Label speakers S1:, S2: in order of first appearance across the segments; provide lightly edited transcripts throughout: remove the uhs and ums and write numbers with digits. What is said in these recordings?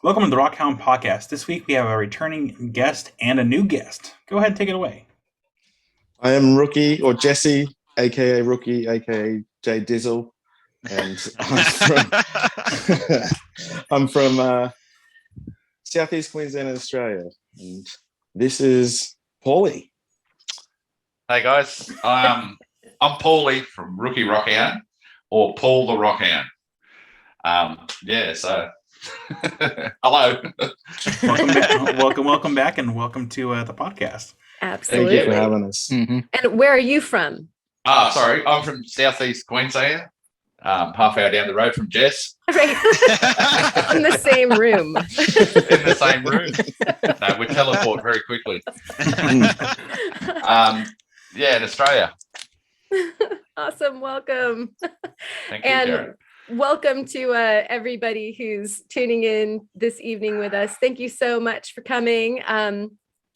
S1: Welcome to the Rockhound Podcast. This week we have a returning guest and a new guest. Go ahead and take it away.
S2: I am Rookie, or Jesse, aka Rookie, aka Jay Dizzle, and I'm from Southeast Queensland, Australia, and this is Pauly.
S3: Hey guys, I'm Pauly from Rookie Rockhound, or Paul the Rockhound. So hello.
S1: Welcome back, and welcome to the podcast.
S4: Absolutely.
S2: Thank you for having us.
S4: Mm-hmm. And where are you from?
S3: Sorry, I'm from Southeast Queensland, half hour down the road from Jess.
S4: Right. In the same room.
S3: In the same room. No, we teleport very quickly. In Australia.
S4: Awesome. Welcome.
S3: Thank you,
S4: and
S3: Darren.
S4: Welcome to everybody who's tuning in this evening with us. Thank you so much for coming.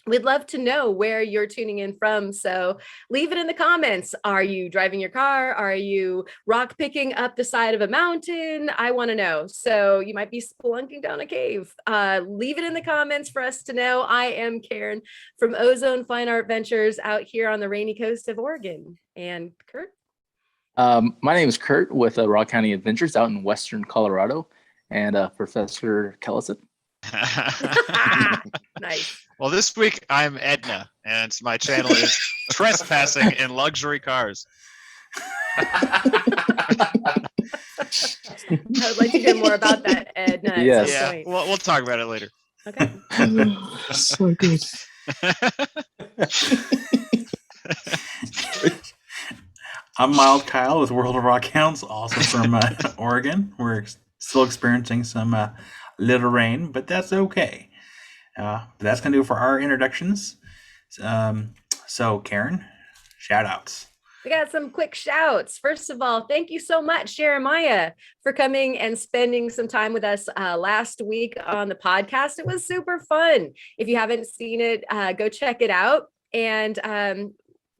S4: We'd love to know where you're tuning in from. So leave it in the comments. Are you driving your car? Are you rock picking up the side of a mountain? I want to know. So you might be spelunking down a cave. Leave it in the comments for us to know. I am Karen from Ozone Fine Art Ventures out here on the rainy coast of Oregon. And Kurt?
S5: My name is Kurt with Rock.Hounding.Adventures out in Western Colorado, and Professor Kellison.
S4: Nice.
S6: Well, this week I'm Edna, and my channel is Trespassing in Luxury Cars.
S4: I would like to hear more about that, Edna.
S5: Yes.
S6: Yeah,
S4: Point.
S6: we'll talk about it later.
S4: Okay.
S2: So good.
S1: I'm Mild Kyle with World of Rockhounds, also from Oregon. We're still experiencing some little rain, but that's okay. But that's going to do it for our introductions. So, Karen, shout outs.
S4: We got some quick shouts. First of all, thank you so much, Jeremiah, for coming and spending some time with us last week on the podcast. It was super fun. If you haven't seen it, go check it out. And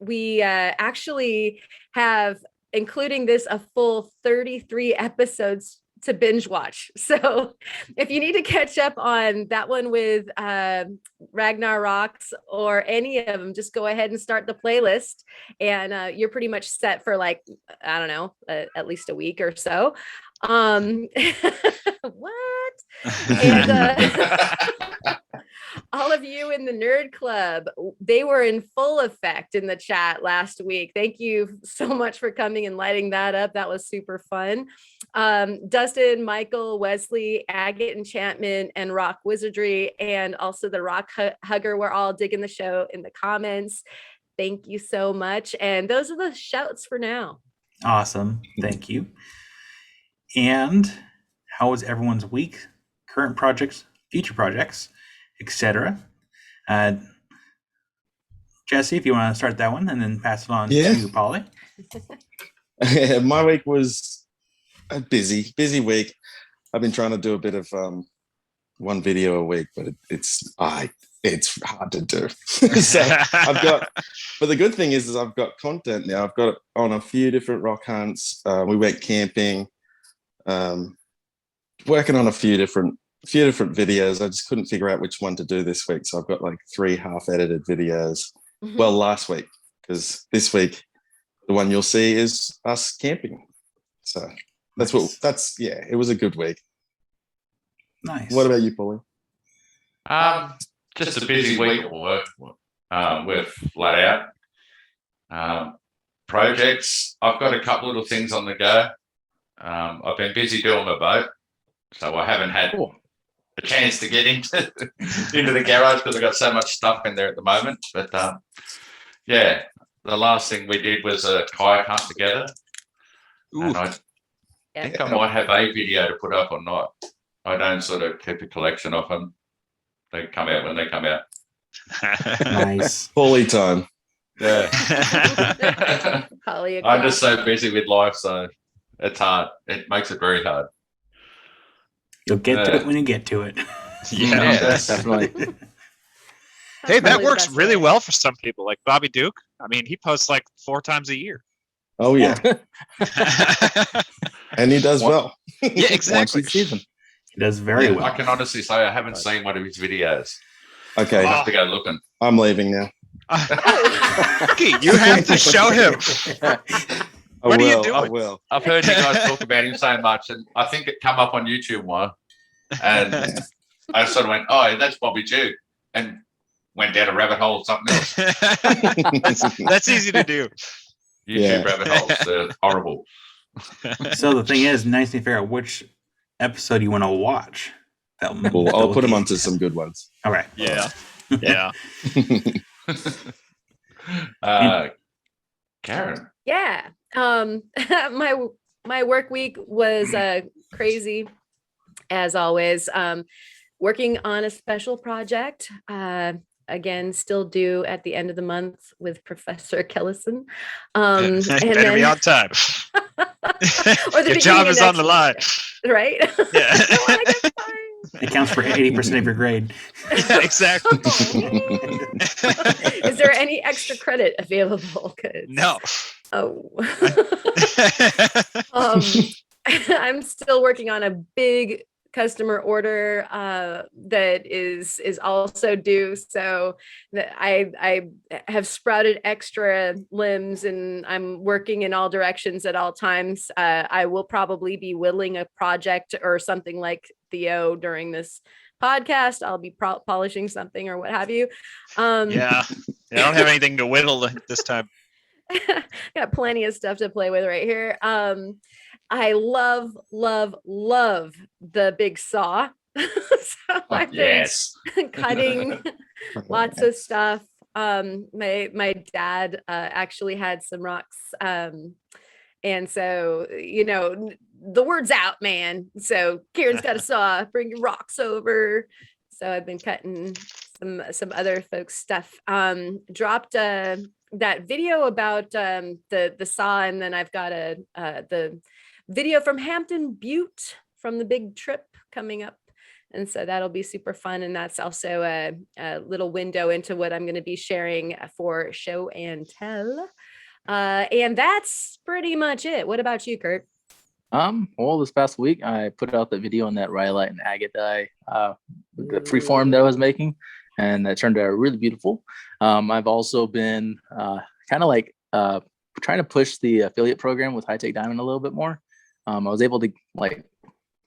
S4: we actually have, including this, a full 33 episodes to binge watch. So if you need to catch up on that one with Ragnar Rocks or any of them, just go ahead and start the playlist, and you're pretty much set for, like, I don't know, at least a week or so. What? And all of you in the Nerd Club, they were in full effect in the chat last week. Thank you so much for coming and lighting that up. That was super fun. Dustin, Michael, Wesley, Agate Enchantment, and Rock Wizardry, and also the Rock Hugger were all digging the show in the comments. Thank you so much. And those are the shouts for now.
S1: Awesome. Thank you. And how was everyone's week? Current projects, future projects, etc. Jesse, if you want to start that one and then pass it on to Pauly.
S2: My week was a busy week. I've been trying to do a bit of one video a week, but it's hard to do. So but the good thing is I've got content now. I've got on a few different rock hunts. We went camping, working on a few different videos. I just couldn't figure out which one to do this week. So I've got like 3 half-edited videos. Mm-hmm. Well, last week, because this week, the one you'll see is us camping. So it was a good week.
S1: Nice.
S2: What about you, Pauly?
S3: Just a busy week at work. We're flat out. Projects, I've got a couple little things on the go. I've been busy building my boat, so I haven't had a chance to get into the garage because I've got so much stuff in there at the moment. But the last thing we did was a kayak hunt together. And I think I might have a video to put up or not. I don't sort of keep a collection of them. They come out when they come out.
S1: Nice.
S2: Pauly time.
S3: Yeah. I'm just so busy with life, so it's hard. It makes it very hard.
S1: You'll get to it when you get to it.
S6: Yeah,
S5: definitely.
S6: Hey, that works really well for some people, like Bobby Duke. I mean, he posts like 4 times a year.
S2: Oh yeah, and he does well.
S6: Yeah, exactly.
S5: Once a season.
S1: He does very well.
S3: I can honestly say I haven't seen one of his videos.
S2: Okay,
S3: I have to go looking.
S2: I'm leaving now.
S6: Ricky, you have to show him. What are you doing?
S2: I will.
S3: I've heard you guys talk about him so much, and I think it come up on YouTube one, and I sort of went, "Oh, that's Bobby Duke," and went down a rabbit hole or something else.
S6: That's easy to do.
S3: YouTube rabbit holes, they're horrible.
S1: So the thing is, nice to figure out which episode you want to watch.
S2: Cool. I'll put him onto some good ones.
S1: All right.
S6: Yeah.
S3: Karen.
S4: Yeah. My work week was crazy as always. Working on a special project. Again, still due at the end of the month with Professor Kellison. And
S6: better be on time.
S4: Or the
S6: Your job is on the line.
S4: Right?
S6: Yeah.
S1: It counts for 80% of your grade.
S6: Exactly.
S4: Is there any extra credit available?
S6: No.
S4: Oh. I'm still working on a big customer order that is also due, so that I have sprouted extra limbs and I'm working in all directions at all times. I will probably be whittling a project or something like Theo during this podcast. I'll be polishing something or what have you.
S6: Yeah, I don't have anything to whittle this time.
S4: Got plenty of stuff to play with right here. I love the big saw. So I've been cutting lots of stuff. My dad actually had some rocks. And so, the word's out, man. So Kieran's got a saw, bring your rocks over. So I've been cutting some other folks' stuff. Dropped that video about the saw, and then I've got the video from Hampton Butte from the big trip coming up. And so that'll be super fun. And that's also a little window into what I'm going to be sharing for show and tell. And that's pretty much it. What about you, Kurt?
S5: Well, this past week I put out the video on that rhyolite and agate dye, the freeform that I was making, and that turned out really beautiful. I've also been kind of like trying to push the affiliate program with High Tech Diamond a little bit more. I was able to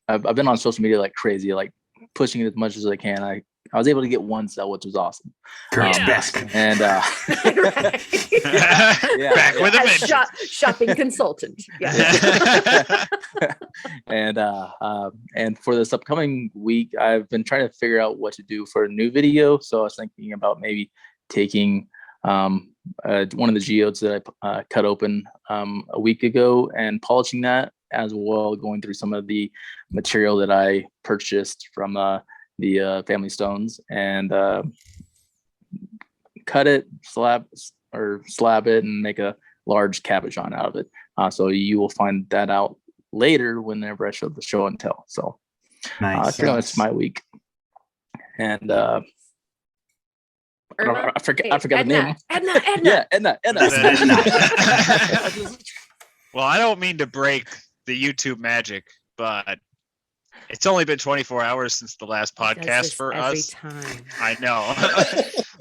S5: I've been on social media like crazy, like pushing it as much as I can. I was able to get one sell, which was awesome.
S1: Kurt's best.
S5: And
S6: Back with a
S4: shopping consultant. Yeah.
S5: And for this upcoming week, I've been trying to figure out what to do for a new video. So I was thinking about maybe taking one of the geodes that I cut open a week ago and polishing that, as well, going through some of the material that I purchased from the family stones, and cut it, slab it, and make a large cabochon out of it. So you will find that out later whenever I show the show and tell. So
S1: nice.
S5: That's my week. And I forgot the name.
S4: Edna.
S5: Yeah, Edna.
S6: Well, I don't mean to break the YouTube magic, but it's only been 24 hours since the last podcast for us.
S4: Time.
S6: I know.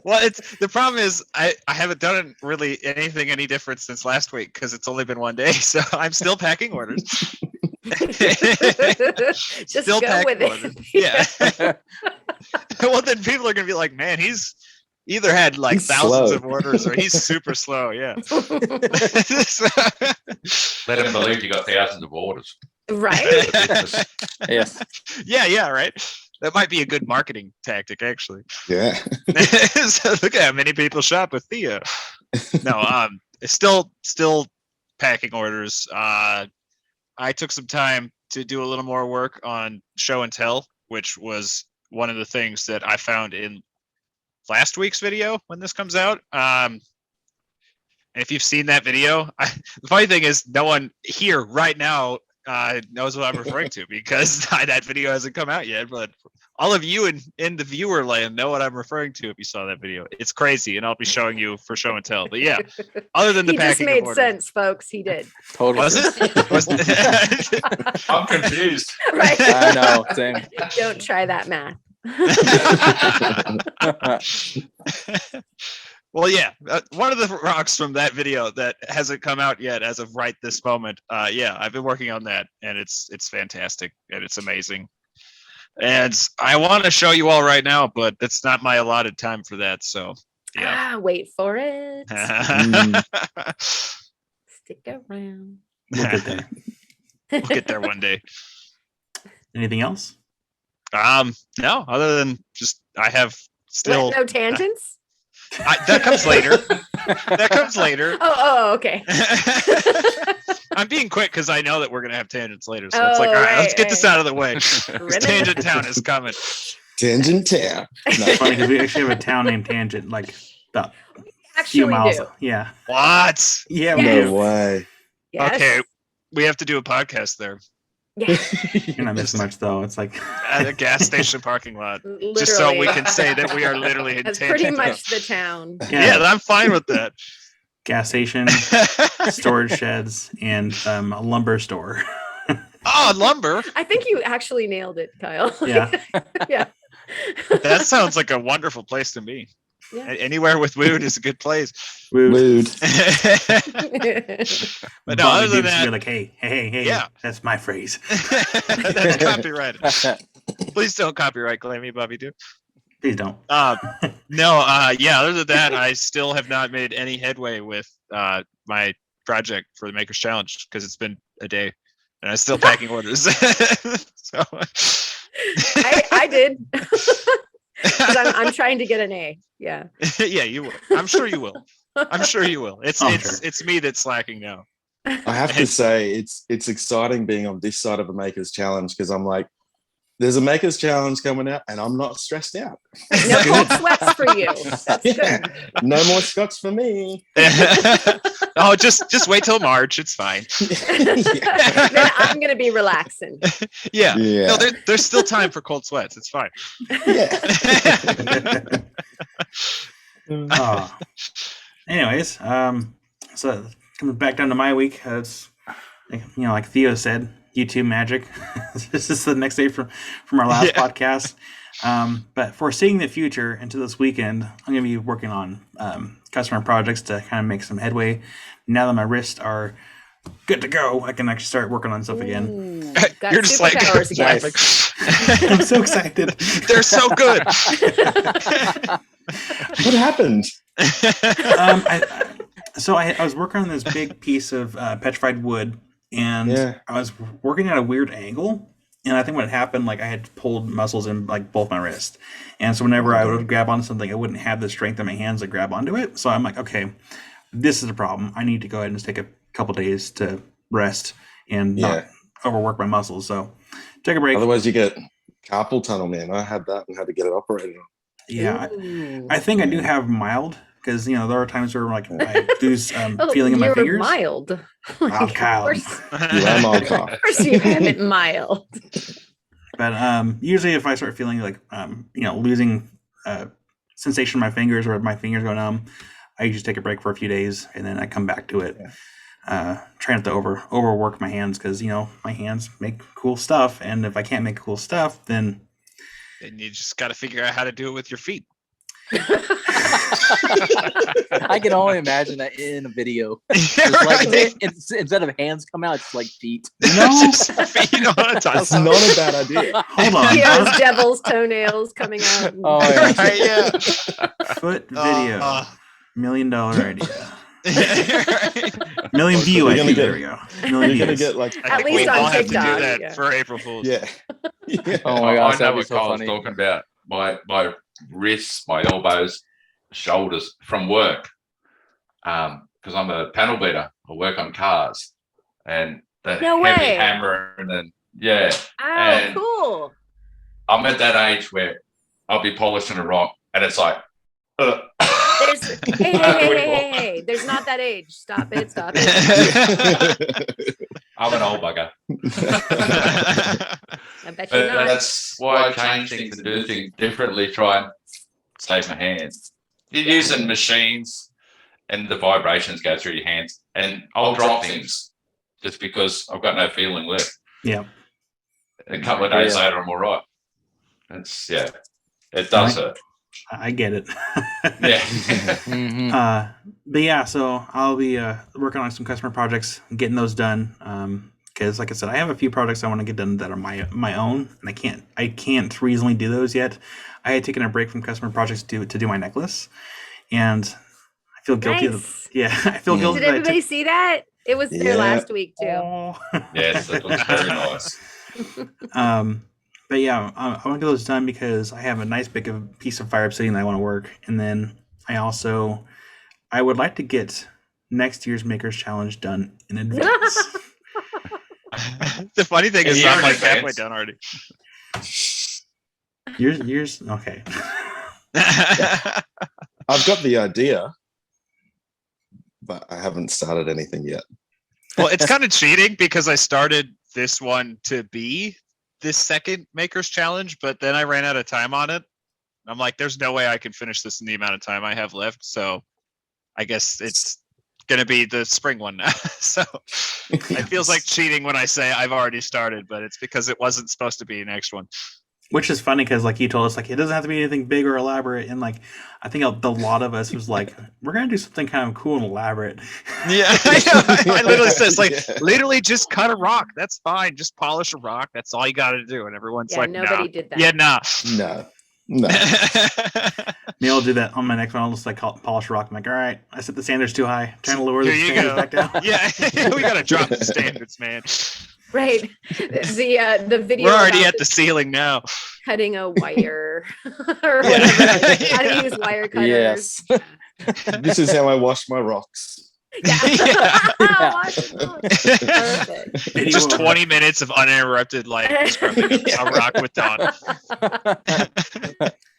S6: Well, the problem is I haven't done really anything any different since last week because it's only been one day, so I'm still packing orders.
S4: Just
S6: still
S4: go with it.
S6: Orders. Yeah. Well, then people are gonna be like, man, he's either had like
S2: he's
S6: thousands
S2: slow.
S6: of orders or he's super slow. Yeah.
S3: Let him believe you got thousands of orders.
S4: Right.
S5: Yes.
S6: Yeah, right. That might be a good marketing tactic, actually.
S2: Yeah.
S6: So look at how many people shop with Theo. No, it's still packing orders. I took some time to do a little more work on show and tell, which was one of the things that I found in last week's video when this comes out. And if you've seen that video, the funny thing is no one here right now knows what I'm referring to because that video hasn't come out yet, but all of you in the viewer land know what I'm referring to if you saw that video. It's crazy, and I'll be showing you for show and tell. But yeah, other than the
S4: He just
S6: packing
S4: made
S6: of orders.
S4: sense, folks. He did.
S5: Totally.
S6: Was it?
S3: I'm confused.
S4: Right.
S5: I know. Same.
S4: Don't try that math.
S6: Well, yeah, one of the rocks from that video that hasn't come out yet as of right this moment. Yeah, I've been working on that, and it's fantastic and it's amazing. And I want to show you all right now, but it's not my allotted time for that. So yeah.
S4: Wait for it. Stick around.
S1: We'll get there.
S6: We'll get there one day.
S1: Anything else?
S6: No, other than just I have still
S4: What, no tangents?
S6: that comes later. That comes later.
S4: Oh, okay.
S6: I'm being quick because I know that we're gonna have tangents later. So it's like, all right, let's get this out of the way. Tangent Town is coming.
S2: Tangent Town.
S1: It's funny because we actually have a town named Tangent, like about a few
S4: Actually
S1: miles.
S4: do.
S1: Yeah.
S6: What?
S1: Yeah. we
S4: Yes.
S1: do.
S2: No way.
S4: Yes.
S6: Okay, we have to do a podcast there
S4: Yeah.
S1: You're not missing much though. It's like
S6: at a gas station parking lot,
S4: Literally.
S6: just so we can say that we are literally in
S4: That's
S6: Tangent
S4: pretty
S6: Town.
S4: much the town.
S6: Yeah, I'm fine with that.
S1: gas station, storage sheds, and a lumber store.
S6: Oh, lumber.
S4: I think you actually nailed it, Kyle.
S1: Yeah.
S4: Yeah.
S6: That sounds like a wonderful place to be.
S4: Yeah.
S6: Anywhere with wood is a good place.
S1: Wood.
S2: Rude.
S6: But no, other than
S1: You're
S6: that,
S1: like, hey,
S6: Yeah.
S1: that's my phrase.
S6: that's copyrighted. Please don't copyright claim me, Bobby. Do.
S1: Please don't.
S6: No. Yeah. Other than that, I still have not made any headway with my project for the Makers Challenge because it's been a day, and I'm still packing orders. So
S4: I did. 'Cause I'm trying to get an A. Yeah.
S6: yeah, you will. I'm sure you will. I'm sure you will. It's
S1: Oh,
S6: it's me that's slacking now.
S2: I have to say it's exciting being on this side of a Makers Challenge because I'm like, there's a Makers Challenge coming out and I'm not stressed out.
S4: No cold sweats for you. That's
S2: Yeah.
S4: good.
S2: No more Scots for me.
S6: Oh, just wait till March. It's fine.
S4: Then I'm gonna be relaxing.
S6: Yeah.
S2: Yeah.
S6: No, there's still time for cold sweats. It's fine.
S2: Yeah.
S1: Oh. Anyways, so coming back down to my week, it's like Theo said, YouTube magic. This is the next day from our last podcast. But foreseeing the future into this weekend, I'm going to be working on customer projects to kind of make some headway. Now that my wrists are good to go, I can actually start working on stuff again.
S4: Ooh, got
S6: You're just like
S4: superpowers again.
S6: laughing.
S1: I'm so excited.
S6: They're so good.
S2: What happened?
S1: I was working on this big piece of petrified wood, and
S2: Yeah.
S1: I was working at a weird angle. And I think what happened, like I had pulled muscles in like both my wrists, and so whenever I would grab onto something, I wouldn't have the strength in my hands to grab onto it. So I'm like, okay, this is a problem. I need to go ahead and just take a couple days to rest and not overwork my muscles. So take a break.
S2: Otherwise, you get carpal tunnel, man. I had that and had to get it operated on.
S1: Yeah,
S4: Ooh.
S1: I think I do have mild because there are times where like I lose
S4: Oh,
S1: feeling in my
S4: you're
S1: fingers.
S4: mild.
S1: Mild Kyle.
S2: You am on top.
S4: Of course you have it mild.
S1: But usually if I start feeling like losing sensation in my fingers or my fingers go numb, I usually take a break for a few days and then I come back to it. Try not to overwork my hands because my hands make cool stuff, and if I can't make cool stuff, then
S6: you just got to figure out how to do it with your feet.
S5: I can only imagine that in a video. Just like instead of hands come out, it's like feet.
S6: Just feet on a
S2: That's
S6: tunnel.
S2: not a bad idea.
S1: hold on.
S4: Theo's devil's toenails coming out.
S5: Oh, yeah.
S6: Right, yeah.
S1: Foot video. $1 million idea.
S6: Right.
S1: Million view
S2: We're
S1: idea.
S2: gonna
S1: There we go. Million
S2: You're gonna
S1: views.
S2: get like
S6: I think
S4: least
S6: we
S4: on
S6: all have to do
S4: TikTok,
S6: that
S4: yeah.
S6: for April Fools.
S2: yeah.
S5: Oh my gosh,
S3: I know
S5: that'd be
S3: what
S5: so
S3: Kyle's
S5: funny.
S3: talking about. My wrists, my elbows, shoulders from work. Because I'm a panel beater. I work on cars, and the
S4: No
S3: heavy
S4: way.
S3: hammer, and then
S4: Oh,
S3: And-
S4: cool.
S3: I'm at that age where I'll be polishing a rock, and it's like,
S4: There's hey. There's not that age. Stop it.
S3: I'm an old bugger.
S4: I Bet you're not.
S3: That's why I change things and do things differently, try and save my hands. You're using machines and the vibrations go through your hands, and I'll drop things just because I've got no feeling left.
S1: Yeah.
S3: A couple of days later, I'm all right. It does hurt.
S1: I get it.
S3: Yeah.
S1: But yeah, so I'll be working on some customer projects, getting those done. Because, like I said, I have a few projects I want to get done that are my own, and I can't reasonably do those yet. I had taken a break from customer projects to do my necklace, and I feel guilty.
S4: Nice.
S1: I feel guilty.
S4: Did everybody see that? It was there last week too.
S1: Oh.
S3: Yes, it looks very nice.
S1: But yeah, I want to get those done because I have a nice big piece of fire obsidian that I want to work, and then I would like to get next year's Makers Challenge done in advance.
S6: The funny thing is,
S3: Yeah,
S6: I'm like
S3: advance.
S6: halfway done already.
S1: Yours, okay.
S2: I've got the idea, but I haven't started anything yet.
S6: Well, it's kind of cheating because I started this one to be this second Makers Challenge, but then I ran out of time on it. I'm like, there's no way I can finish this in the amount of time I have left. So I guess it's going to be the spring one now. So it feels like cheating when I say I've already started, but it's because it wasn't supposed to be next one.
S1: Which is funny because, like, you told us, like, it doesn't have to be anything big or elaborate, and like, I think a lot of us was like, we're gonna do something kind of cool and elaborate.
S6: Yeah, I literally says literally just cut a rock. That's fine. Just polish a rock. That's all you got to do. And everyone's like,
S4: nobody
S6: nah.
S4: did that.
S6: Yeah, nah.
S2: No.
S1: Maybe I'll do that on my next one. I'll just like polish rock. I'm like, all right, I set the standards too high. Trying to lower the
S6: Here you
S1: standards
S6: go.
S1: back down.
S6: Yeah, we got to drop the standards, man.
S4: Right. The video.
S6: We're already
S4: about
S6: at the ceiling now.
S4: cutting a wire or whatever. How to use wire cutters.
S5: Yes.
S2: This is how I wash my rocks.
S4: Yeah.
S5: Yeah.
S4: Perfect.
S1: Video
S6: Just
S1: of-
S6: 20 minutes of uninterrupted like scrubbing a rock with Dawn.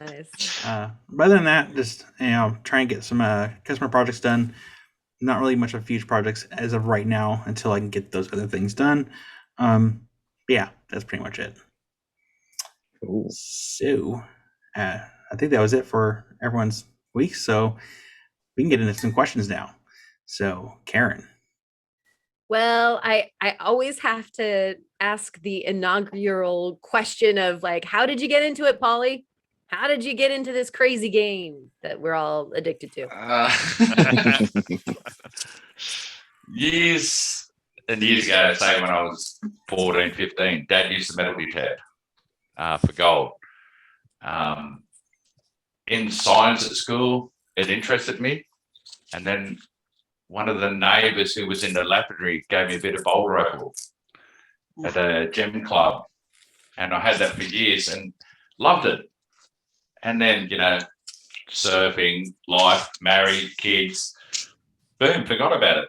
S4: Nice.
S1: But other than that, just try and get some customer projects done. Not really much of huge projects as of right now until I can get those other things done. Yeah, that's pretty much it.
S2: Ooh.
S1: So, I think that was it for everyone's week. So we can get into some questions now. So, Karen.
S4: Well, I always have to ask the inaugural question of like, how did you get into it, Pauly? How did you get into this crazy game that we're all addicted to?
S3: Years and years ago, say when I was 14, 15, Dad used to metal detect for gold. In science at school, it interested me. And then one of the neighbours who was in the laboratory gave me a bit of Boulder Opal at a gem club. And I had that for years and loved it. And then, surfing, life, married, kids, boom, forgot about it.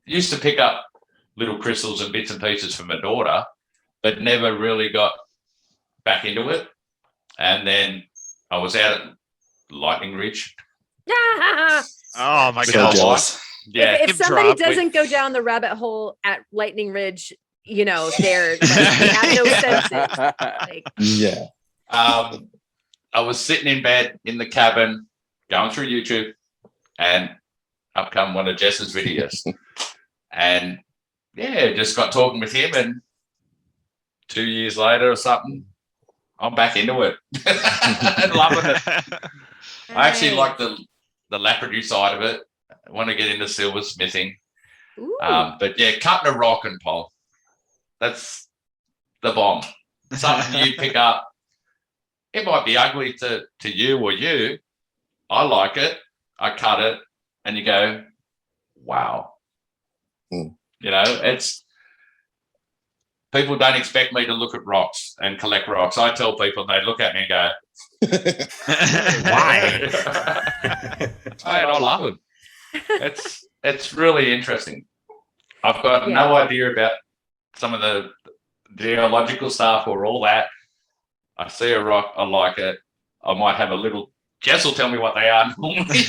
S3: Used to pick up little crystals and bits and pieces for my daughter, but never really got back into it. And then I was out at Lightning Ridge.
S6: Oh my
S2: So
S6: god.
S2: jealous.
S3: Yeah.
S4: If
S6: hip
S4: somebody
S6: drop with-
S4: doesn't go down the rabbit hole at Lightning Ridge, they're like, they have no senses. Like,
S2: Yeah.
S3: I was sitting in bed in the cabin, going through YouTube, and up come one of Jess's videos. And just got talking with him, and 2 years later or something, I'm back into it and loving it. I actually like the laboratory side of it. I want to get into silversmithing.
S4: ooh.
S3: But yeah, cutting a rock and pole, that's the bomb. Something you pick up. It might be ugly to you or you. I like it. I cut it, and you go, wow.
S2: Mm.
S3: It's people don't expect me to look at rocks and collect rocks. I tell people, they look at me and go, why? I love it. It's really interesting. I've got no idea about some of the geological stuff or all that. I see a rock, I like it. I might have a little Jess will tell me what they are normally.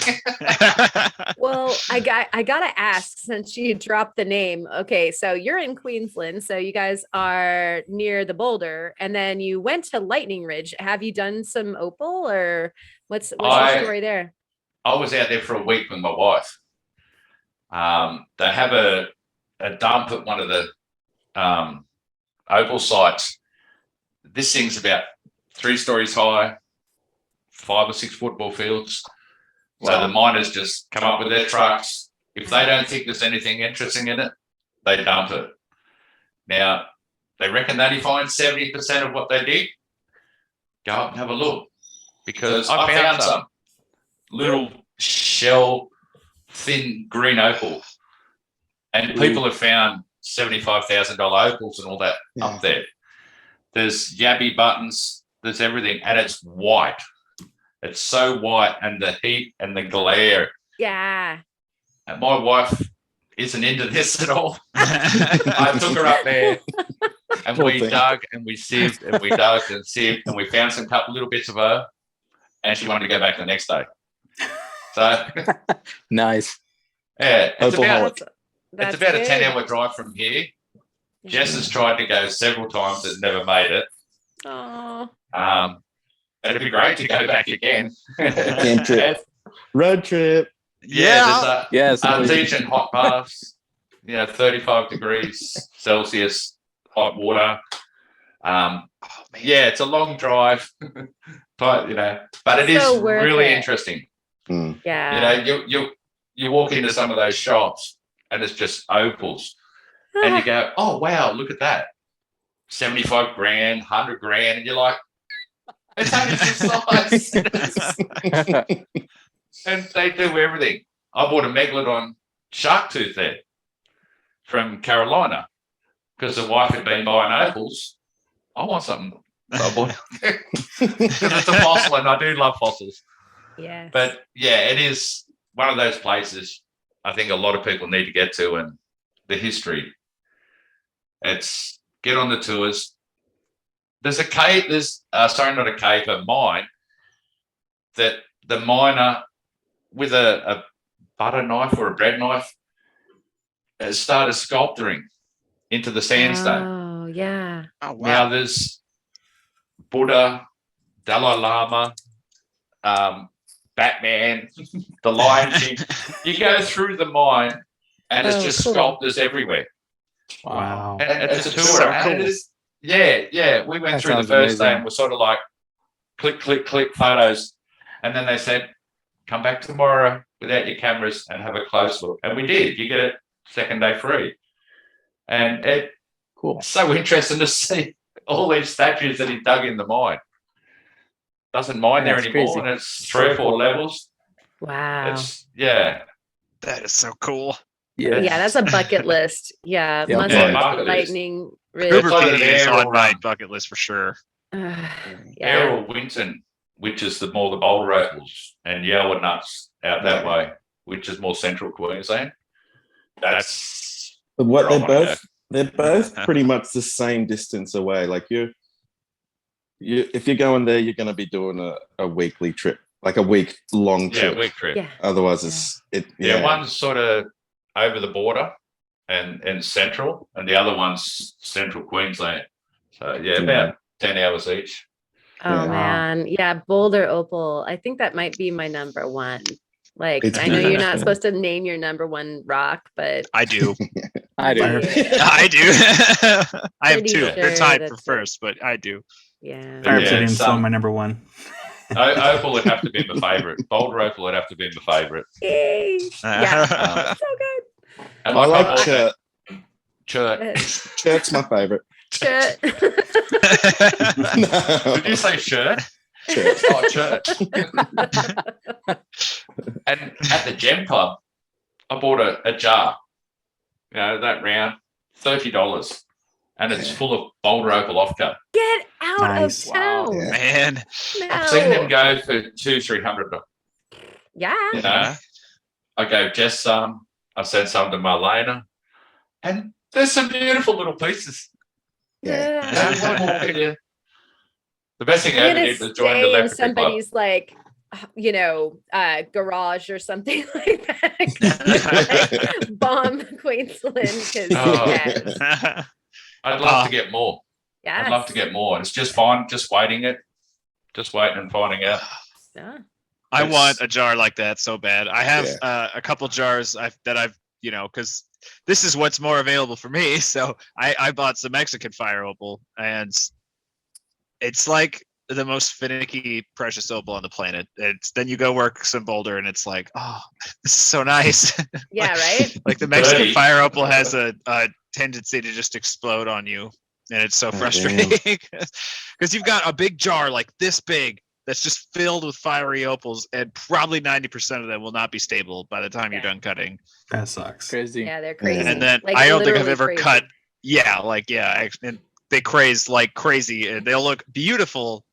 S4: Well, I gotta ask, since you dropped the name. Okay, so you're in Queensland, so you guys are near the Boulder, and then you went to Lightning Ridge. Have you done some opal, or what's the story there?
S3: I was out there for a week with my wife. They have a dump at one of the opal sites. This thing's about 3 stories high, 5 or 6 football fields. So the miners just come up with their trucks. If they don't think there's anything interesting in it, they dump it. Now, they reckon they only find 70% of what they dig. Go up and have a look. Because I found some little shell, thin green opal. And people have found $75,000 opals and all that up there. There's yabby buttons, there's everything, and it's white. It's so white, and the heat and the glare.
S4: Yeah.
S3: And my wife isn't into this at all. I took her up there, and we dug and we sieved and we dug and sieved, and we found some couple little bits of her, and she wanted to go back the next day. So
S5: Nice.
S3: yeah, it's
S2: Opalholic.
S3: about a 10-hour drive from here. Jess has tried to go several times and never made it.
S4: Oh.
S3: It'd be great to go back again.
S2: Camp trip. Road trip.
S3: Yeah,
S5: Yes.
S3: artesian hot baths. 35 degrees Celsius hot water. Yeah, it's a long drive, but it is
S4: So worth
S3: really
S4: it.
S3: interesting.
S4: Yeah.
S3: You walk into some of those shops and it's just opals, and you go, oh wow, look at that, 75 grand, 100 grand, and you're like, it's only this size. And they do everything. I bought a megalodon shark tooth there from Carolina because the wife had been buying opals. I want something. So I bought it because it's a fossil, and I do love fossils.
S4: Yeah.
S3: But yeah, it is one of those places I think a lot of people need to get to, and the history. It's get on the tours. There's a cave, not a cave, a mine that the miner with a butter knife or a bread knife has started sculpturing into the sandstone.
S4: Oh, yeah.
S6: Oh wow.
S3: Now there's Buddha, Dalai Lama, Batman, the Lion King. You go through the mine and it's just
S4: cool.
S3: sculptures everywhere.
S5: Wow.
S3: And it's a tour.
S6: So
S3: And it
S6: cool.
S3: is, yeah. We went
S5: That
S3: through the
S5: sounds
S3: first day
S5: amazing.
S3: and we're sort of like click, click, click photos. And then they said, come back tomorrow without your cameras and have a close look. And we did. You get it second day free. And it's
S5: Cool.
S3: so interesting to see all these statues that he dug in the mine. Doesn't mine there
S5: That's
S3: anymore,
S5: crazy.
S3: and it's 3 or 4 levels.
S4: Wow.
S6: That is so cool.
S5: Yeah.
S4: Yeah, that's a bucket list. Yeah.
S5: Yeah,
S4: Must
S3: yeah,
S4: be
S3: bucket list.
S4: Lightning Ridge.
S3: It's like
S6: Cooper
S3: an
S6: is
S3: aerial
S6: on my
S3: run.
S6: bucket list for sure.
S4: Yeah.
S3: Errol Winton, which is more the Boulder Opals, and Yowa Nuts out that way, which is more central Queensland. That's
S2: But what
S3: Right,
S2: they're both pretty much the same distance away. Like you if you're going there, you're going to be doing a weekly trip, like a week long trip.
S3: week trip.
S4: Yeah.
S2: Otherwise,
S3: Yeah, one's sort of over the border and central, and the other one's central Queensland. So yeah, about 10 hours each.
S4: Oh
S2: Yeah.
S4: man. Yeah. Boulder Opal. I think that might be my number one. Like,
S2: It's
S4: I know
S2: good.
S4: you're not supposed to name your number one rock, but
S6: I do.
S5: I do.
S6: I do. I have
S4: Pretty
S6: 2.
S4: sure
S6: They're tied for
S4: that's it.
S6: first, but I do.
S4: yeah.
S1: Fire
S3: Yeah,
S1: Obsidian's still
S3: some-
S1: my number one.
S3: Opal would have to be my favourite. Boulder Opal would have to be my favourite.
S4: Yay. Yeah. So
S3: And
S2: I
S3: like
S2: like
S3: bought
S2: Chert.
S3: Chert.
S4: good.
S2: Chert's my favorite.
S4: Shit.
S2: No.
S3: Did you say shirt?
S2: Chert.
S3: Oh, Chert. And at the Gem Club, I bought a jar. That round, $30. And it's full of Boulder Opal offcut.
S4: Get out
S1: Nice.
S4: of town.
S2: Yeah.
S6: Man.
S4: No.
S3: I've seen them go for $200-300.
S4: Yeah.
S3: You know, I gave Jess some. I sent some to Marlena, and there's some beautiful little pieces.
S2: Yeah.
S3: You know, what more could you- The best thing I
S4: I'm
S3: ever
S4: gonna
S3: did was join the
S4: stay in
S3: Electric Club.
S4: somebody's like garage or something like that. Like, bomb Queensland because yes.
S3: I'd love to get more.
S4: Yes.
S3: I'd love to get more. It's just fine, just waiting and finding out.
S4: Yeah.
S6: I want a jar like that so bad. I have a couple jars that I've because this is what's more available for me. So I bought some Mexican fire opal, and it's like the most finicky precious opal on the planet. Then you go work some boulder, and it's like, oh, this is so nice.
S4: Yeah, right.
S6: Like the Mexican fire opal has a tendency to just explode on you, and it's so frustrating because you've got a big jar like this big that's just filled with fiery opals, and probably 90% of them will not be stable by the time you're done cutting.
S1: That sucks.
S5: Crazy.
S4: Yeah, they're crazy.
S6: And then
S4: like,
S6: I don't think I've
S4: literally
S6: ever
S4: crazy.
S6: cut. And they craze like crazy, and they'll look beautiful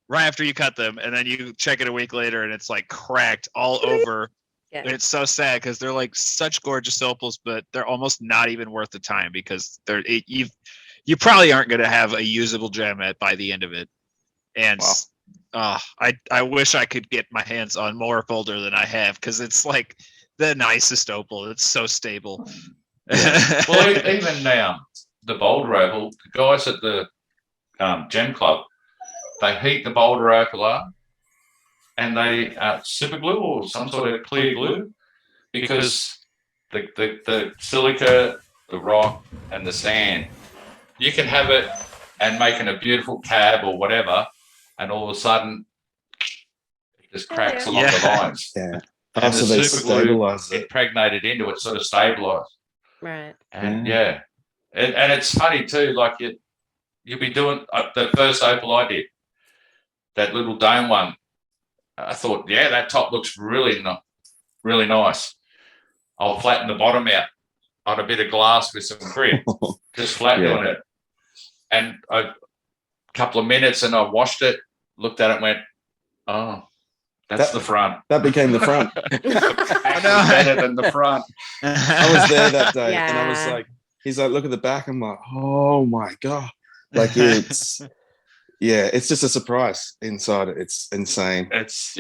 S6: right after you cut them, and then you check it a week later, and it's like cracked all over.
S4: Yeah.
S6: And it's so sad because they're like such gorgeous opals, but they're almost not even worth the time because you probably aren't going to have a usable gem by the end of it. And I wish I could get my hands on more boulder than I have because it's like the nicest opal. It's so stable.
S3: Well, even now, the Boulder Opal, the guys at the Gem Club, they heat the Boulder Opal up and they super glue or some sort of clear glue because the silica, the rock, and the sand, you can have it and making a beautiful cab or whatever, and all of a sudden it just cracks along the lines.
S2: Yeah.
S3: And
S2: So
S3: the
S2: they
S3: super glue
S2: stabilize it.
S3: impregnated into it, sort of stabilized.
S4: Right.
S3: And and it's funny too, like you'll be doing the first opal I did, that little dome one. I thought, that top looks really nice. I'll flatten the bottom out on a bit of glass with some grit, just flat doing it. And a couple of minutes, and I washed it, looked at it, and went, "Oh, that's the front."
S2: That became the front.
S3: Actually better than the front.
S2: I was there that day, and I was
S4: Yeah.
S2: like, he's like, look at the back. I'm like, oh my God. Like it's just a surprise inside it. It's insane.
S3: It's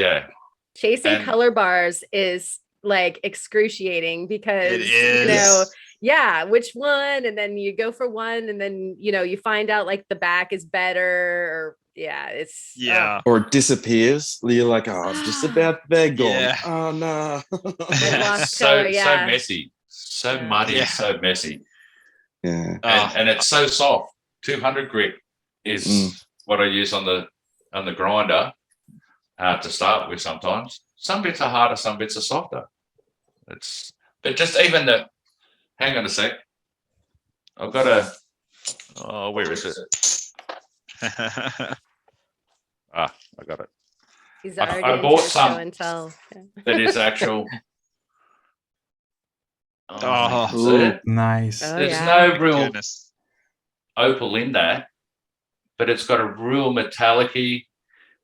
S4: Chasing
S3: And-
S4: color bars is like excruciating because
S6: It is.
S4: which one, and then you go for one, and then you find out like the back is better, or it's
S2: Or it disappears. You're like, oh, it's just about they're gone.
S6: Yeah.
S2: Oh no.
S4: lost
S3: so
S4: color,
S3: so messy, so muddy, so messy.
S2: Yeah.
S3: And it's so soft. 200 grit is what I use on the grinder to start with. Sometimes some bits are harder, some bits are softer. But just even the. Hang on a sec. I've got a. Oh, where is it? I got it.
S4: He's
S3: I
S4: already
S3: bought
S4: into
S3: some.
S4: show and tell.
S3: That is actual.
S6: Oh.
S3: See it?
S1: Nice.
S4: Oh,
S3: There's
S4: yeah.
S3: no real
S6: Goodness.
S3: opal in that, but it's got a real metallic-y,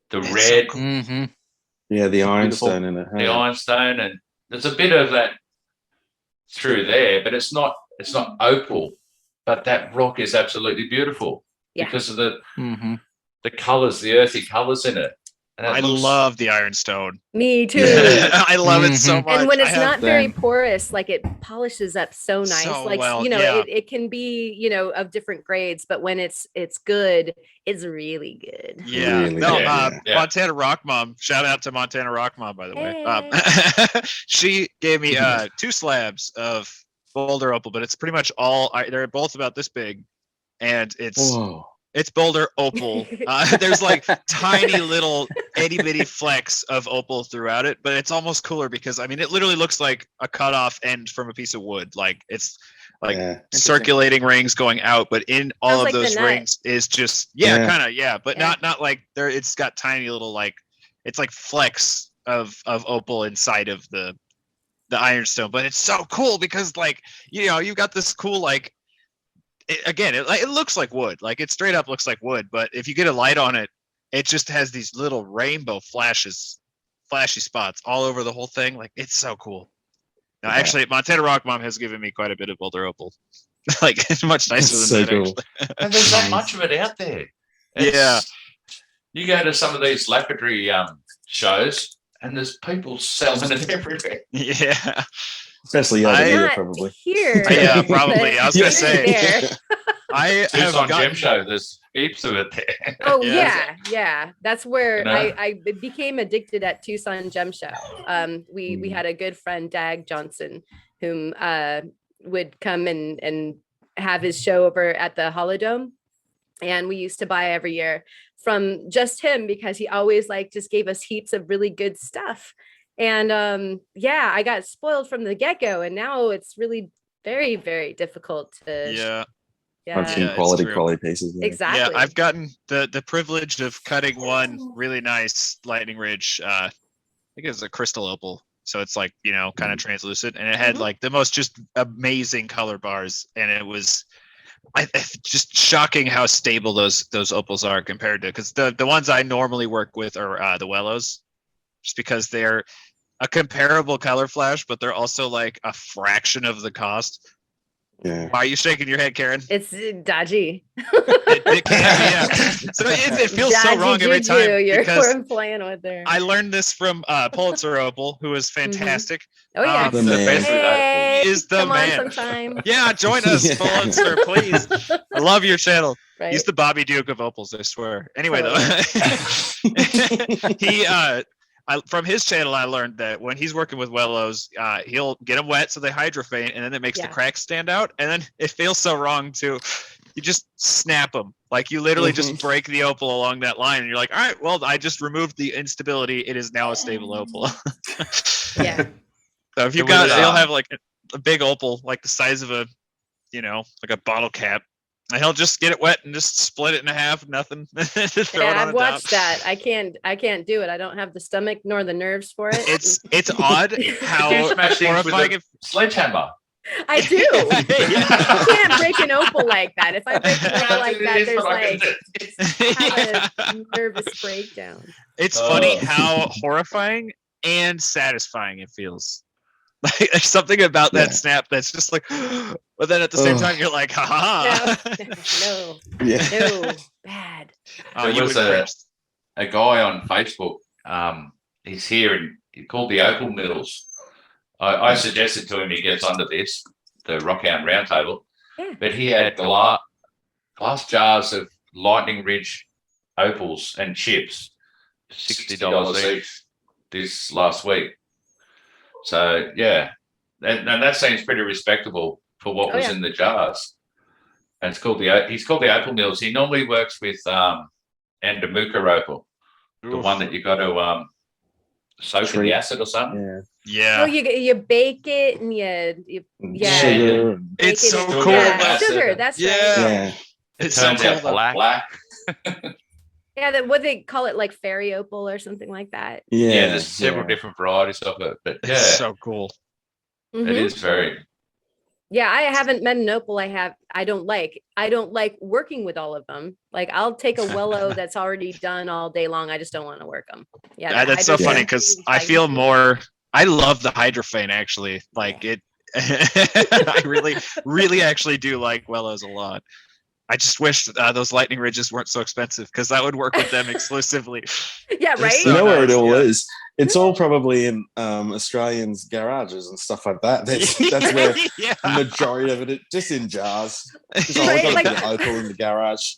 S3: the
S6: It's
S3: red,
S6: so cool.
S5: Mm-hmm.
S2: Yeah, the
S5: Beautiful.
S2: ironstone in it.
S3: the ironstone, and there's a bit of that through there, but it's not opal. But that rock is absolutely beautiful because of the colours, the earthy colours in it. And
S6: I
S3: it looks-
S6: love the ironstone.
S4: Me too.
S6: I love it so
S5: Mhm.
S6: much.
S4: And when
S6: I
S4: it's
S6: have
S4: not very
S2: them.
S4: porous, like it polishes up so nice.
S6: So
S4: Like
S6: well, yeah.
S4: it can be of different grades, but when it's good, it's really good.
S6: Yeah.
S2: Really
S6: No,
S2: good,
S3: yeah.
S6: Montana Rock Mom. Shout out to Montana Rock Mom, by the way. She gave me 2 slabs of Boulder Opal, but it's pretty much all. They're both about this big, and
S2: Whoa.
S6: it's Boulder Opal. There's like tiny little itty bitty flecks of opal throughout it, but it's almost cooler because it literally looks like a cut off end from a piece of wood. Like it's like
S2: Yeah.
S6: circulating rings going out, but in all
S4: Sounds
S6: of
S4: like the
S6: those
S4: nut.
S6: rings is just
S2: Yeah.
S6: kind of but
S4: Yeah.
S6: not like there. It's got tiny little it's like flecks of opal inside of the ironstone, but it's so cool because you've got this cool it looks like wood, like it straight up looks like wood, but if you get a light on it, it just has these little rainbow flashy spots all over the whole thing. Like it's so cool. Now, actually, Montana Rock Mom has given me quite a bit of Boulder Opal. Like it's much nicer than
S2: So
S6: that.
S2: cool.
S6: Actually.
S3: And there's that much of it out there. You go to some of these lapidary shows, and there's people selling it everywhere.
S6: Yeah.
S2: Especially over
S6: I-
S2: here,
S4: Not
S2: probably.
S4: here.
S6: Yeah, probably. I was gonna
S4: but
S6: say
S4: there.
S6: I have
S3: Tucson
S6: gotten
S3: Gem Show, there's heaps of it there.
S4: Oh
S6: Yeah.
S4: yeah. That's where
S3: You know?
S4: I became addicted at Tucson Gem Show. We had a good friend, Dag Johnson, whom would come and have his show over at the Holodome, and we used to buy every year from just him because he always like just gave us heaps of really good stuff. And I got spoiled from the get-go, and now it's really very, very difficult to
S2: I've seen
S6: Yeah, it's
S2: quality
S6: true.
S2: pieces. Yeah.
S4: exactly.
S6: Yeah, I've gotten the privilege of cutting one really nice lightning ridge. I think it's a crystal opal, so it's like kind of translucent, and it had
S4: Mhm.
S6: like the most just amazing color bars, and it was just shocking how stable those opals are compared to, because the ones I normally work with are the Wellos, just because they're a comparable color flash, but they're also like a fraction of the cost.
S2: Yeah.
S6: Why are you shaking your head, Karen?
S4: It's dodgy.
S6: It can, yeah. So it feels so
S4: Dodgy
S6: wrong every
S4: juju
S6: time
S4: you're
S6: because
S4: playing with there.
S6: I learned this from Pulitzer Opal, who is fantastic.
S4: Oh yeah.
S2: The man.
S3: best with that.
S4: Hey,
S6: He is the
S4: come
S6: man.
S4: on sometime.
S6: Yeah, join us,
S2: Yeah.
S6: Pulitzer, please. I love your channel.
S4: Right.
S6: He's the Bobby Duke of Opals, I swear. Anyway, though, from his channel, I learned that when he's working with Wellos, he'll get them wet so they hydrophane, and then it makes the cracks stand out. And then it feels so wrong too. You just snap them, like you literally just break the opal along that line, and you're like, all right, well, I just removed the instability. It is now a stable opal.
S4: Yeah.
S6: So if you've
S3: It was,
S6: got, he'll have like a big opal, like the size of a, like a bottle cap. And he'll just get it wet and just split it in half, nothing. Throw it on
S4: I've
S6: the
S4: watched
S6: top.
S4: that. I can't do it. I don't have the stomach nor the nerves for it.
S6: It's odd
S3: You
S6: how
S3: smash things with
S6: horrifying
S3: a sledgehammer.
S4: I do.
S6: Yeah.
S4: I can't break an opal like that. If I break an opal like that,
S3: It is,
S4: there's
S3: but I can
S4: like
S3: do it.
S4: have a nervous breakdown.
S6: It's funny
S3: Oh.
S6: how horrifying and satisfying it feels. Like there's something about that
S2: Yeah.
S6: snap that's just like, but then at the same
S2: Ugh.
S6: time you're like, ha ha.
S4: No,
S2: Yeah.
S4: no, bad.
S6: Oh,
S3: There
S6: you
S3: was
S6: would cringe.
S3: a guy on Facebook. He's here and he called the Opal Mills. I suggested to him he gets under this, the Rockhound Roundtable,
S4: Yeah.
S3: but he had glass jars of Lightning Ridge opals and chips, $60 each this last week. So yeah, and that seems pretty respectable for what
S4: Oh,
S3: was
S4: yeah.
S3: in the jars. And he's called the Opal Mills. He normally works with Andamuka opal, the one that you got to soak in the acid or something.
S2: Yeah.
S6: Yeah.
S4: Oh, you bake it and you yeah.
S2: Sugar. and-
S4: bake
S6: It's
S4: it
S6: so
S4: in-
S6: cool.
S4: Yeah,
S3: That's
S4: sugar.
S3: it.
S4: That's
S6: Yeah.
S4: right.
S2: Yeah.
S3: It
S6: It's so
S3: turns
S6: cool.
S3: out
S6: though.
S3: black.
S4: Yeah, that what they call it, like fairy opal or something like that.
S2: Yeah.
S3: Yeah, there's several
S2: yeah.
S3: different varieties of it, but yeah,
S6: It's so cool.
S4: Mhm.
S3: it is very.
S4: Yeah, I haven't met an opal I don't like. I don't like working with all of them. Like I'll take a Wello that's already done all day long. I just don't want to work them. Yeah,
S6: That's so
S4: hydrophane
S6: funny
S2: Yeah.
S6: because
S4: is
S6: I
S4: like-
S6: feel more. I love the hydrophane actually. Like it. I really actually do like Wellos a lot. I just wish those lightning ridges weren't so expensive because I would work with them exclusively.
S4: Yeah,
S6: They're
S4: right.
S6: so
S2: You know where it
S6: nice,
S2: all
S6: yeah.
S2: is? It's all probably in Australians' garages and stuff like that. That's where
S6: yeah.
S2: the majority of it, just in jars. Just
S4: Right,
S2: always
S4: like-
S2: got the opal in the garage.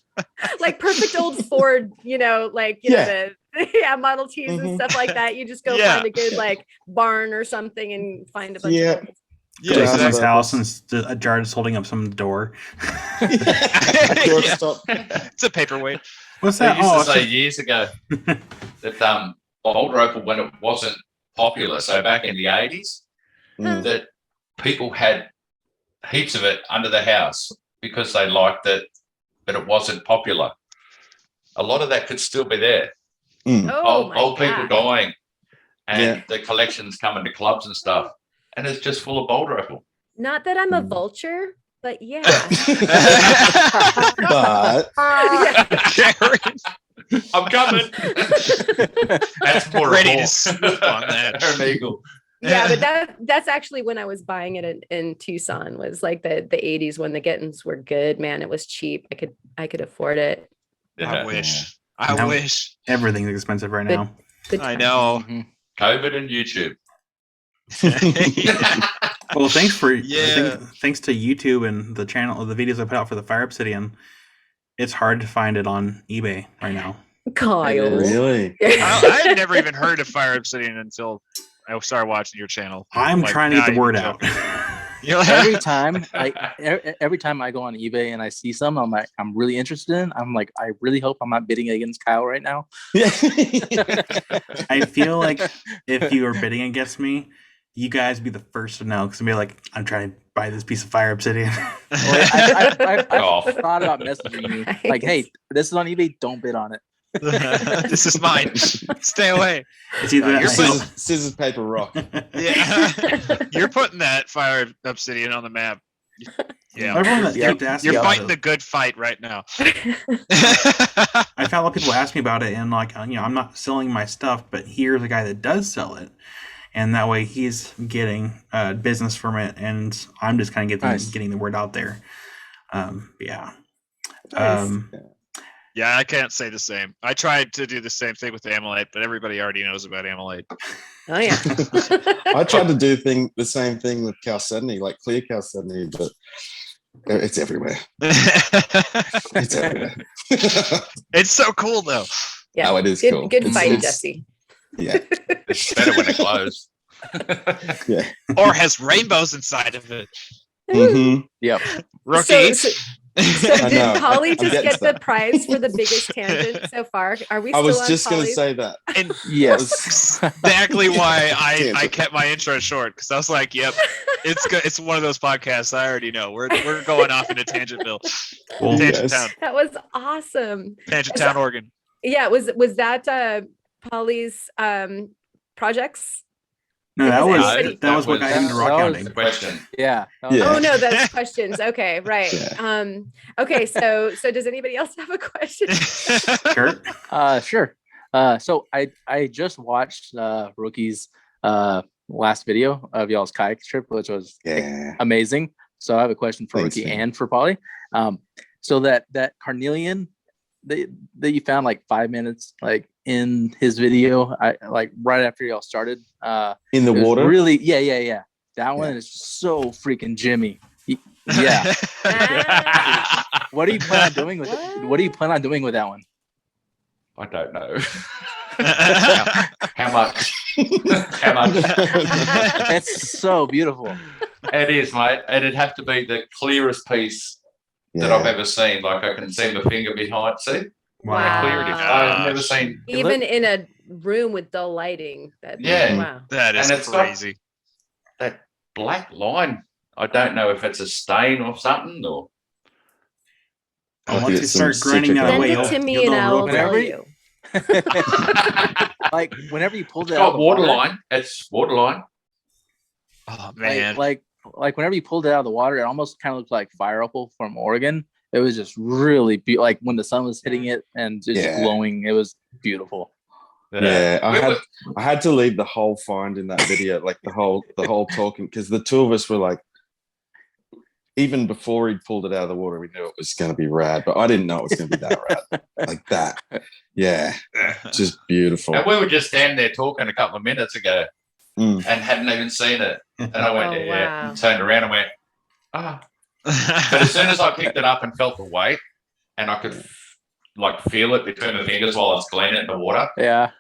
S4: Like perfect old Ford, like
S2: Yeah.
S4: the Model Ts and
S2: Mhm.
S4: stuff like that. You just go
S6: Yeah.
S4: find a good like barn or something and find a bunch
S2: Yeah.
S4: of opals.
S6: Yeah,
S2: Grab
S1: Jason's
S2: those
S1: house
S2: apples.
S1: and a jar just holding up some door.
S2: Doorstop.
S6: It's a paperweight.
S1: What's
S3: They
S1: that?
S3: used
S1: Oh,
S3: to say
S1: it's
S3: years ago that Boulder Opal, when it wasn't popular, so back in the 80s,
S2: Mm.
S3: that people had heaps of it under the house because they liked it, but it wasn't popular. A lot of that could still be there.
S2: Mm.
S4: Oh my
S3: Old people
S4: God.
S3: dying, and
S2: Yeah.
S3: the collections coming to clubs and stuff, and it's just full of Boulder Opal.
S4: Not that I'm a
S2: Mm.
S4: vulture, but yeah.
S2: But
S6: Karen,
S3: I'm coming. That's more
S6: ready
S3: a
S6: to
S3: hawk.
S6: swoop on that.
S3: Or an eagle.
S4: Yeah, but that's actually when I was buying it in Tucson, was like the 80s when the gettings were good, man. It was cheap. I could afford it.
S3: Yeah.
S6: I wish.
S1: Now-
S6: I wish.
S1: everything's expensive right
S4: But-
S1: now.
S4: Good
S6: I
S4: times.
S6: know.
S3: COVID and YouTube.
S1: Well, thanks
S6: Yeah.
S1: thanks to YouTube and the channel, the videos I put out for the Fire Obsidian. It's hard to find it on eBay right now.
S4: Kyle.
S2: Really?
S6: I had never even heard of Fire Obsidian until I started watching your channel.
S1: I'm
S6: Like,
S1: trying to get
S6: not
S1: the word
S6: even
S1: out.
S6: joking. You're like,
S5: every time I go on eBay and I see some, I'm like, I'm really interested in. I'm like, I really hope I'm not bidding against Kyle right now.
S1: I feel like if you are bidding against me, you guys be the first to know because I'll be like, I'm trying to buy this piece of Fire Obsidian.
S5: I've
S3: Oh.
S5: thought about messaging you like, hey, this is on eBay. Don't bid on it.
S6: this is mine. Stay away.
S1: It's either
S6: You're
S1: that
S2: Scissors, paper, rock.
S6: Yeah. You're putting that Fire Obsidian on the map. Yeah.
S1: everyone that
S5: Yeah.
S1: keeps asking
S6: You're
S1: about
S6: fighting
S1: it,
S6: the good fight right now.
S1: I've had a lot of people ask me about it, and like, I'm not selling my stuff, but here's a guy that does sell it, and that way he's getting business from it, and I'm just kind of getting the word out there. Yeah.
S4: Nice.
S6: Yeah, I can't say the same. I tried to do the same thing with Ammolite, but everybody already knows about Ammolite.
S4: Oh yeah.
S2: I tried to do the same thing with Chalcedony, like clear Chalcedony, but it's everywhere. It's everywhere.
S6: It's so cool though.
S4: Yeah.
S2: Oh, it is
S4: Good,
S2: cool.
S4: good fight,
S2: it's-
S4: Jesse.
S2: Yeah,
S3: It's better when it glows.
S2: yeah.
S6: Or has rainbows inside of it.
S2: Mhm.
S5: Yep.
S6: Rookie.
S4: So
S2: I
S4: did
S2: know.
S4: Pauly
S2: I'm
S4: just
S2: getting
S4: get
S2: to
S4: the
S2: that.
S4: prize for the biggest tangent so far? Are we
S2: I
S4: still
S2: was
S4: on
S2: just going to
S4: Pauly's?
S2: say that.
S6: And
S5: Yes.
S6: exactly why I
S2: Tangent.
S6: kept my intro short, because I was like, "Yep, it's good. It's one of those podcasts I already know. We're going off into Tangentville,
S1: Well,
S6: Tangent
S2: Yes.
S6: Town,
S4: That was awesome.
S6: Tangent Town, Oregon."
S4: Yeah, was that Pauly's projects?
S1: No, that
S4: Is
S1: was what got him into
S5: that
S1: rock
S5: was-
S1: hounding.
S3: The question.
S5: Yeah.
S2: Yeah.
S4: Oh no, that's questions. Okay, right.
S2: Yeah.
S4: Okay, so does anybody else have a question?
S1: Kurt?
S5: Sure. So I just watched Rookie's last video of y'all's kayak trip, which was
S2: Yeah.
S5: amazing. So I have a question for
S2: Thanks,
S5: Rookie
S2: man.
S5: and for Pauly. So that carnelian that you found like 5 minutes like in his video, I like right after y'all started.
S2: In the
S5: it was
S2: water.
S5: really, yeah. That one
S2: Yeah.
S5: is so freaking Jimmy. Yeah.
S4: Ah,
S5: What do you plan on doing with it? What do you plan on doing with that one?
S3: I don't know. How much? How much?
S5: It's so beautiful.
S3: It is, mate. It'd have to be the clearest piece that I've
S2: Yeah.
S3: ever seen. Like I can see my finger behind. See
S1: Wow.
S3: how clear it is.
S4: Wow.
S3: I've never seen.
S4: even in a room with dull lighting.
S3: Yeah.
S4: Wow.
S6: That is
S3: And it's got-
S6: crazy.
S3: That black line. I don't know if it's a stain or something or.
S2: I
S1: Once
S2: think
S1: you
S2: it's some
S1: start grinding
S2: citric
S1: that
S4: Send
S1: way,
S2: acid.
S4: it to
S1: you'll
S4: me
S1: know
S4: and
S1: real
S4: I'll
S1: quick.
S4: tell
S5: Whenever-
S4: you.
S5: Like whenever you pulled
S3: It's
S5: it out of
S3: got
S5: the
S3: water
S5: water,
S3: line. It's waterline.
S6: Oh man.
S5: like whenever you pulled it out of the water, it almost kind of looked like fire opal from Oregon. It was just really like when the sun was hitting it and just
S2: Yeah.
S5: glowing. It was beautiful.
S2: Yeah,
S3: We were-
S2: I had to leave the whole find in that video, like the whole talking, because the two of us were like, even before he pulled it out of the water, we knew it was going to be rad, but I didn't know it was going to be that rad, like that. Yeah, just beautiful.
S3: And we were just standing there talking a couple of minutes ago
S2: Mm.
S3: and hadn't even seen it. And I went,
S4: Oh,
S3: yeah,
S4: wow.
S3: and turned around and went, ah. But as soon as I picked it up and felt the weight, and I could like feel it between my fingers while I was cleaning it in the water,
S5: Yeah.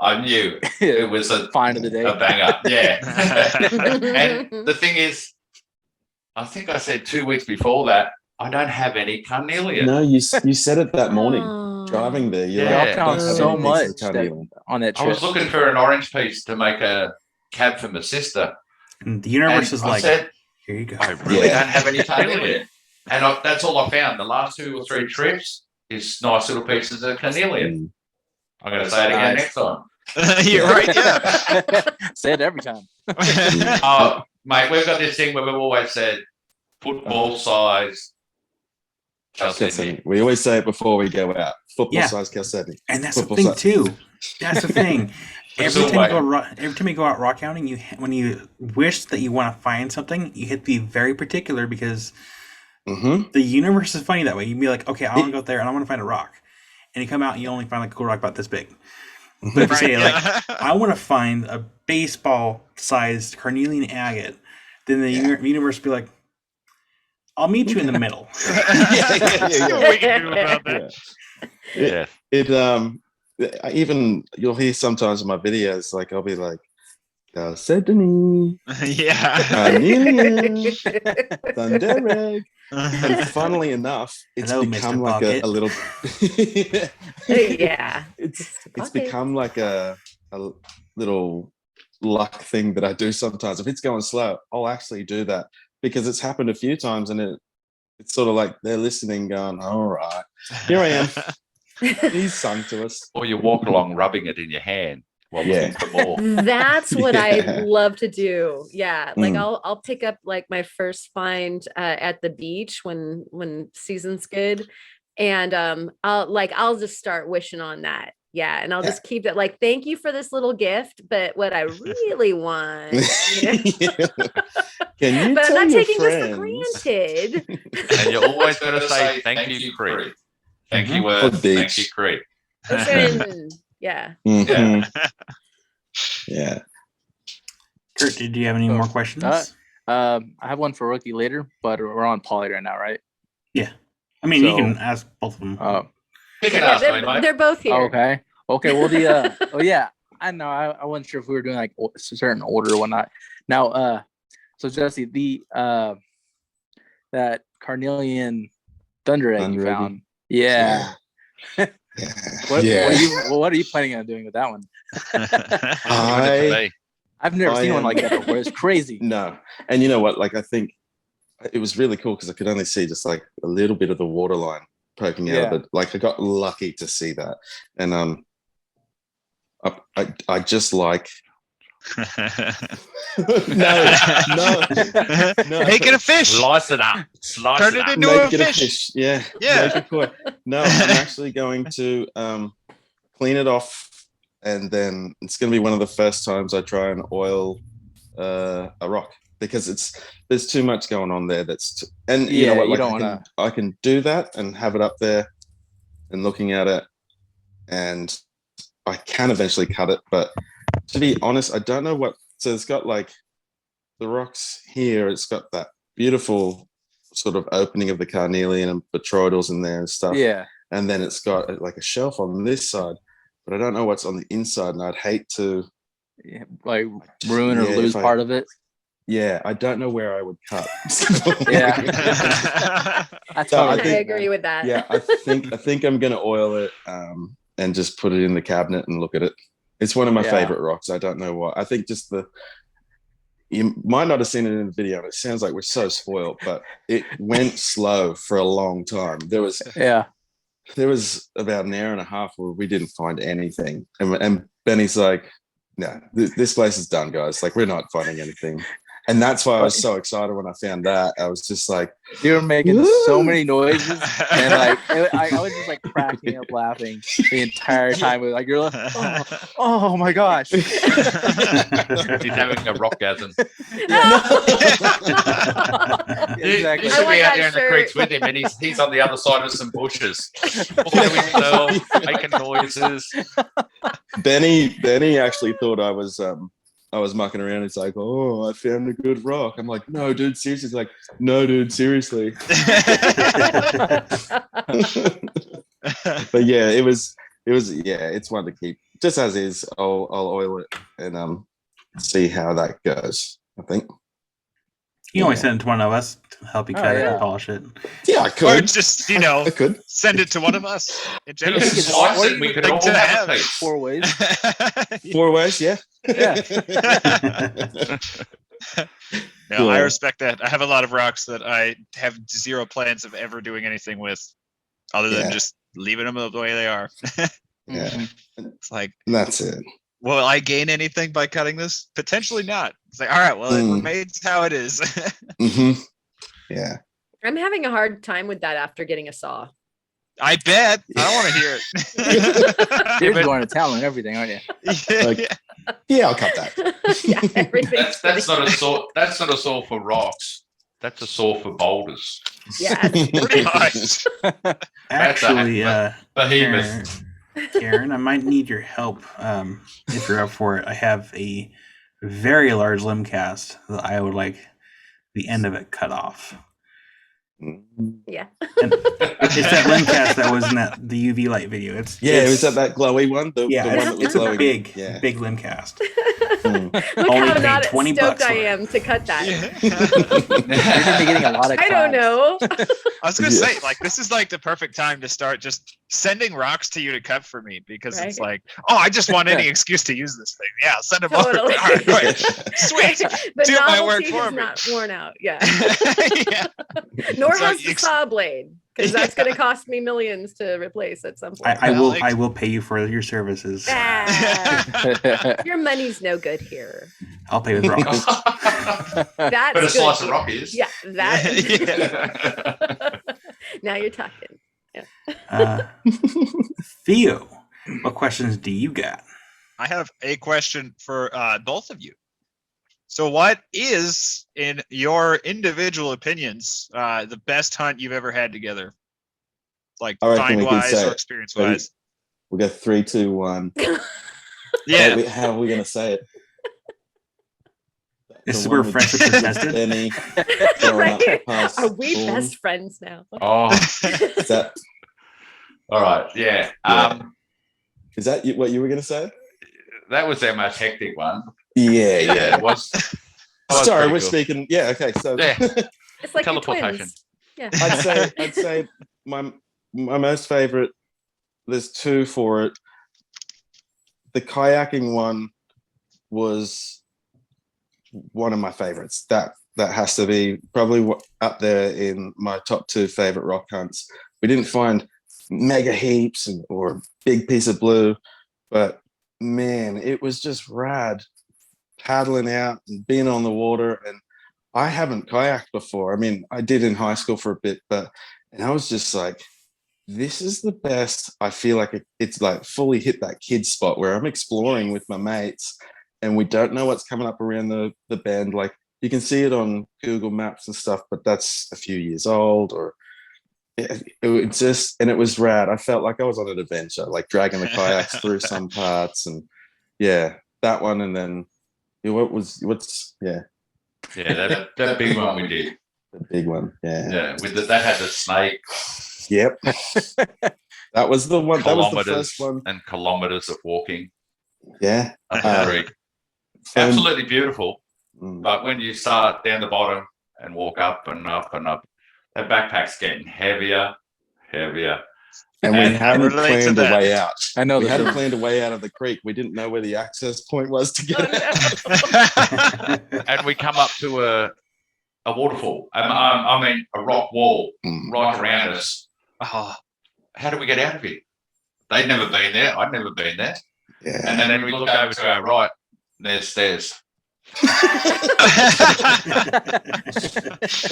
S3: I knew it was a
S5: Find of the day.
S3: banger. Yeah. And the thing is, I think I said 2 weeks before that, I don't have any carnelian.
S2: No, you said it that morning
S4: Oh.
S2: driving there. You're
S3: Yeah.
S2: like,
S3: Y'all
S2: I
S5: found
S2: don't have
S5: so
S2: anything for the
S5: much that-
S2: carnelian.
S5: on that
S3: I
S5: trip.
S3: was looking for an orange piece to make a cab for my sister.
S1: And the universe
S3: And
S1: is
S3: I
S1: like,
S3: said,
S1: here you go.
S3: I really
S2: Yeah.
S3: don't have any carnelian. And that's all I found. The last 2 or 3 trips is nice little pieces of carnelian.
S2: Mm.
S3: I'm going to say it again
S5: Nice.
S3: next time.
S6: You're right. Yeah.
S5: Say it every time.
S3: Oh, mate, we've got this thing where we've always said football size Chalcedony.
S2: Chalcedony. We always say it before we go out. Football
S1: Yeah.
S2: size Chalcedony.
S1: And that's the
S2: Football
S1: thing
S2: size.
S1: too. That's the thing.
S3: It's
S1: Every
S3: all
S1: time,
S3: right.
S1: every time you go out rock hounding, when you wish that you want to find something, you have to be very particular because
S2: Mm-hmm.
S1: the universe is funny that way. You'd be like, okay, I want to go up there and I want to find a rock. And you come out and you only find like a cool rock about this big. But if you say like,
S6: Yeah.
S1: I want to find a baseball-sized carnelian agate, then the universe will be like, I'll meet you in the middle.
S6: See what we can do about that.
S3: Yeah.
S2: Even you'll hear sometimes in my videos, like I'll be like, Chalcedony,
S6: Yeah.
S2: carnelian, thundereg. And funnily enough, it's
S1: Hello,
S2: become
S1: Mr.
S2: like
S1: Bucket.
S2: a little.
S4: Yeah.
S2: It's become like a little luck thing that I do sometimes. If it's going slow, I'll actually do that because it's happened a few times, and it's sort of like they're listening, going, "All right, here I am." He's sung to us.
S3: Or you walk along rubbing it in your hand while looking for more.
S4: That's what I
S2: Yeah.
S4: love to do. Yeah. Like
S2: Mm.
S4: I'll pick up like my first find at the beach when season's good. And I'll just start wishing on that. Yeah. And I'll just keep it like, thank you for this little gift. But what I really want, you know?
S2: Can you
S4: but I'm
S2: tell
S4: not
S2: your
S4: taking this for
S2: friends?
S4: granted.
S3: And you're always going to say, thank you, Creek. Thank you, Earth.
S2: For
S3: Thank you,
S2: beach.
S3: Creek.
S4: Listen, yeah.
S2: Mhm. Yeah.
S1: Kurt, did you have any more questions?
S5: I have one for Rookie later, but we're on Pauly right now, right?
S1: I mean, you
S5: So-
S1: can ask both of them.
S3: Pick it
S4: Yeah,
S3: up, mate.
S4: they're both here.
S5: Okay. Well, oh yeah, I know. I wasn't sure if we were doing like a certain order or whatnot. Now, so Jesse, that carnelian thunder egg you
S2: Thunder egg.
S5: found. Yeah.
S2: Yeah.
S5: What are you planning on doing with that one? I've never seen one like that before. It's crazy.
S2: No. And you know what? Like, I think it was really cool because I could only see just like a little bit of the waterline poking out of it. Like, I got lucky to see that. And I just like no.
S6: Make it a fish.
S3: Slice it up.
S6: Turn it into
S2: Make
S6: a
S2: it
S6: fish.
S2: Yeah.
S6: Yeah.
S2: Make it koi. No, I'm actually going to clean it off, and then it's going to be one of the first times I try and oil a rock because there's too much going on there. And you know what?
S5: you
S2: Like,
S5: don't
S2: I can do that and have it up there and looking at it, and I can eventually cut it. But to be honest, I don't know what. So it's got like the rocks here. It's got that beautiful sort of opening of the carnelian and botroidals in there and stuff.
S5: Yeah.
S2: And then it's got like a shelf on this side, but I don't know what's on the inside, and I'd hate to
S5: Like ruin or lose part of it.
S2: Yeah, I don't know where I would cut.
S5: Yeah.
S2: I
S4: I
S2: think-
S4: agree with that.
S2: Yeah, I think I'm gonna oil it and just put it in the cabinet and look at it. It's one of my favorite rocks. I don't know why. I think just you might not have seen it in the video. It sounds like we're so spoiled, but it went slow for a long time. There was about an hour and a half where we didn't find anything, and Benny's like, "No, this place is done, guys. Like, we're not finding anything." And that's why I was so excited when I found that. I was just like,
S5: you were making so many noises, and like I was just like cracking up laughing the entire time. Like, you're like, oh my gosh.
S3: He's having a rockgasm.
S5: Exactly.
S3: You should
S4: I
S3: be
S4: want
S3: out
S4: that
S3: there in the
S4: shirt.
S3: creeks with him, and he's on the other side of some bushes, all to himself, making noises.
S2: Benny actually thought I was mucking around. It's like, oh, I found a good rock. I'm like, no, dude, seriously. He's like, no, dude, seriously. But yeah, it was it's one to keep just as is. I'll oil it and see how that goes. I think.
S1: You can always send it to one of us to help you cut it and polish it.
S2: Yeah, I could.
S6: Or just,
S2: I could.
S6: send it to one of us. In
S3: He
S6: general.
S3: could slice it, we could all have a piece.
S5: 4 ways.
S2: 4 ways, yeah.
S6: No, I
S2: Yeah.
S6: respect that. I have a lot of rocks that I have zero plans of ever doing anything with, other than just leaving them the way they are.
S2: Yeah,
S6: It's like,
S2: and that's it.
S6: will I gain anything by cutting this? Potentially not. It's like, all right, well, it remains how it is.
S2: Hmm. Yeah.
S4: I'm having a hard time with that after getting a saw.
S6: I bet. I don't want to hear it.
S5: You're going to town and everything, aren't you?
S2: Like, yeah, I'll cut that.
S4: Yeah, everything's
S3: That's not a saw. That's not a saw for rocks. That's a saw for boulders.
S4: Yeah.
S6: Pretty much.
S1: Actually,
S3: Behemoth.
S1: Karen, I might need your help if you're up for it. I have a very large limb cast that I would like the end of it cut off.
S4: Yeah.
S1: And it's that limb cast that was in the UV light video. It's
S2: was that glowy one? The one that was
S1: it's
S2: glowing.
S1: a big limb cast.
S4: Look
S1: Only
S4: how
S1: paid
S4: not
S1: $20
S4: stoked I
S1: for it.
S4: am to cut that.
S5: You're gonna be getting a lot of.
S4: I don't know.
S6: I was gonna say, like, this is like the perfect time to start just sending rocks to you to cut for me, because it's
S4: Right.
S6: like, oh, I just want any excuse to use this thing. Yeah, send them over. All
S4: Totally.
S6: right, great. Sweet.
S4: The
S6: Do my work
S4: novelty
S6: for
S4: has
S6: me.
S4: not worn out. Yeah.
S6: Yeah.
S4: Nor
S6: So
S4: has the
S6: ex-
S4: saw blade, because that's going to cost me millions to replace at some point.
S1: I will pay you for your services.
S4: Ah, your money's no good here.
S1: I'll pay with rocks.
S4: That's
S3: But a
S4: good.
S3: slice of rock is.
S4: Yeah, that.
S6: Yeah.
S4: Now you're talking.
S1: Theo, what questions do you got?
S6: I have a question for both of you. So, what is, in your individual opinions, the best hunt you've ever had together? Like
S2: I reckon
S6: find
S2: we can
S6: wise
S2: say
S6: or
S2: it.
S6: experience
S2: Ready?
S6: wise?
S2: We go 3, 2, 1.
S6: Yeah.
S2: How are we going to say it?
S1: This is
S2: The
S1: where
S2: one with
S1: friendship is tested.
S2: Benny throwing up
S4: Right?
S2: past
S4: Are we
S2: Dawn.
S4: best friends now?
S3: Oh,
S2: Is that
S3: all right. Yeah.
S2: what you were going to say?
S3: That was our most hectic one.
S2: Yeah,
S3: Yeah, it was.
S2: Sorry,
S3: pretty
S2: we're
S3: cool.
S2: speaking. Yeah, okay. So
S3: Yeah.
S4: It's like your
S3: Teleportation.
S4: twins. Yeah.
S2: I'd say my most favorite. There's two for it. The kayaking one was one of my favorites. That has to be probably up there in my top 2 favorite rock hunts. We didn't find mega heaps or big piece of blue, but man, it was just rad paddling out and being on the water. And I haven't kayaked before. I mean, I did in high school for a bit, and I was just like, this is the best. I feel like it's like fully hit that kid spot where I'm exploring with my mates and we don't know what's coming up around the bend. Like you can see it on Google Maps and stuff, but that's a few years old, or it just, and it was rad. I felt like I was on an adventure, like dragging the kayaks through some parts, and yeah, that one. And then
S3: Yeah, that big one we did.
S2: the big one.
S3: Yeah, that had the snake.
S2: Yep. That was the one. That was the
S3: Kilometers
S2: first one.
S3: and kilometers of walking
S2: Yeah.
S3: up the creek. Absolutely beautiful.
S2: Mm.
S3: But when you start down the bottom and walk up and up and up, that backpack's getting heavier.
S2: And we
S3: And
S2: hadn't
S6: relate to
S2: planned a
S6: that.
S2: way out.
S5: I know
S2: We
S5: that.
S2: hadn't planned a way out of the creek. We didn't know where the access point was to get
S4: Oh,
S2: out.
S4: no.
S3: And we come up to a waterfall. I mean, a rock wall
S2: Mm.
S3: right around us.
S6: Oh,
S3: How do we get out of it? They'd never been there. I'd never been there.
S2: Yeah.
S3: And then we look over to our right. There's stairs.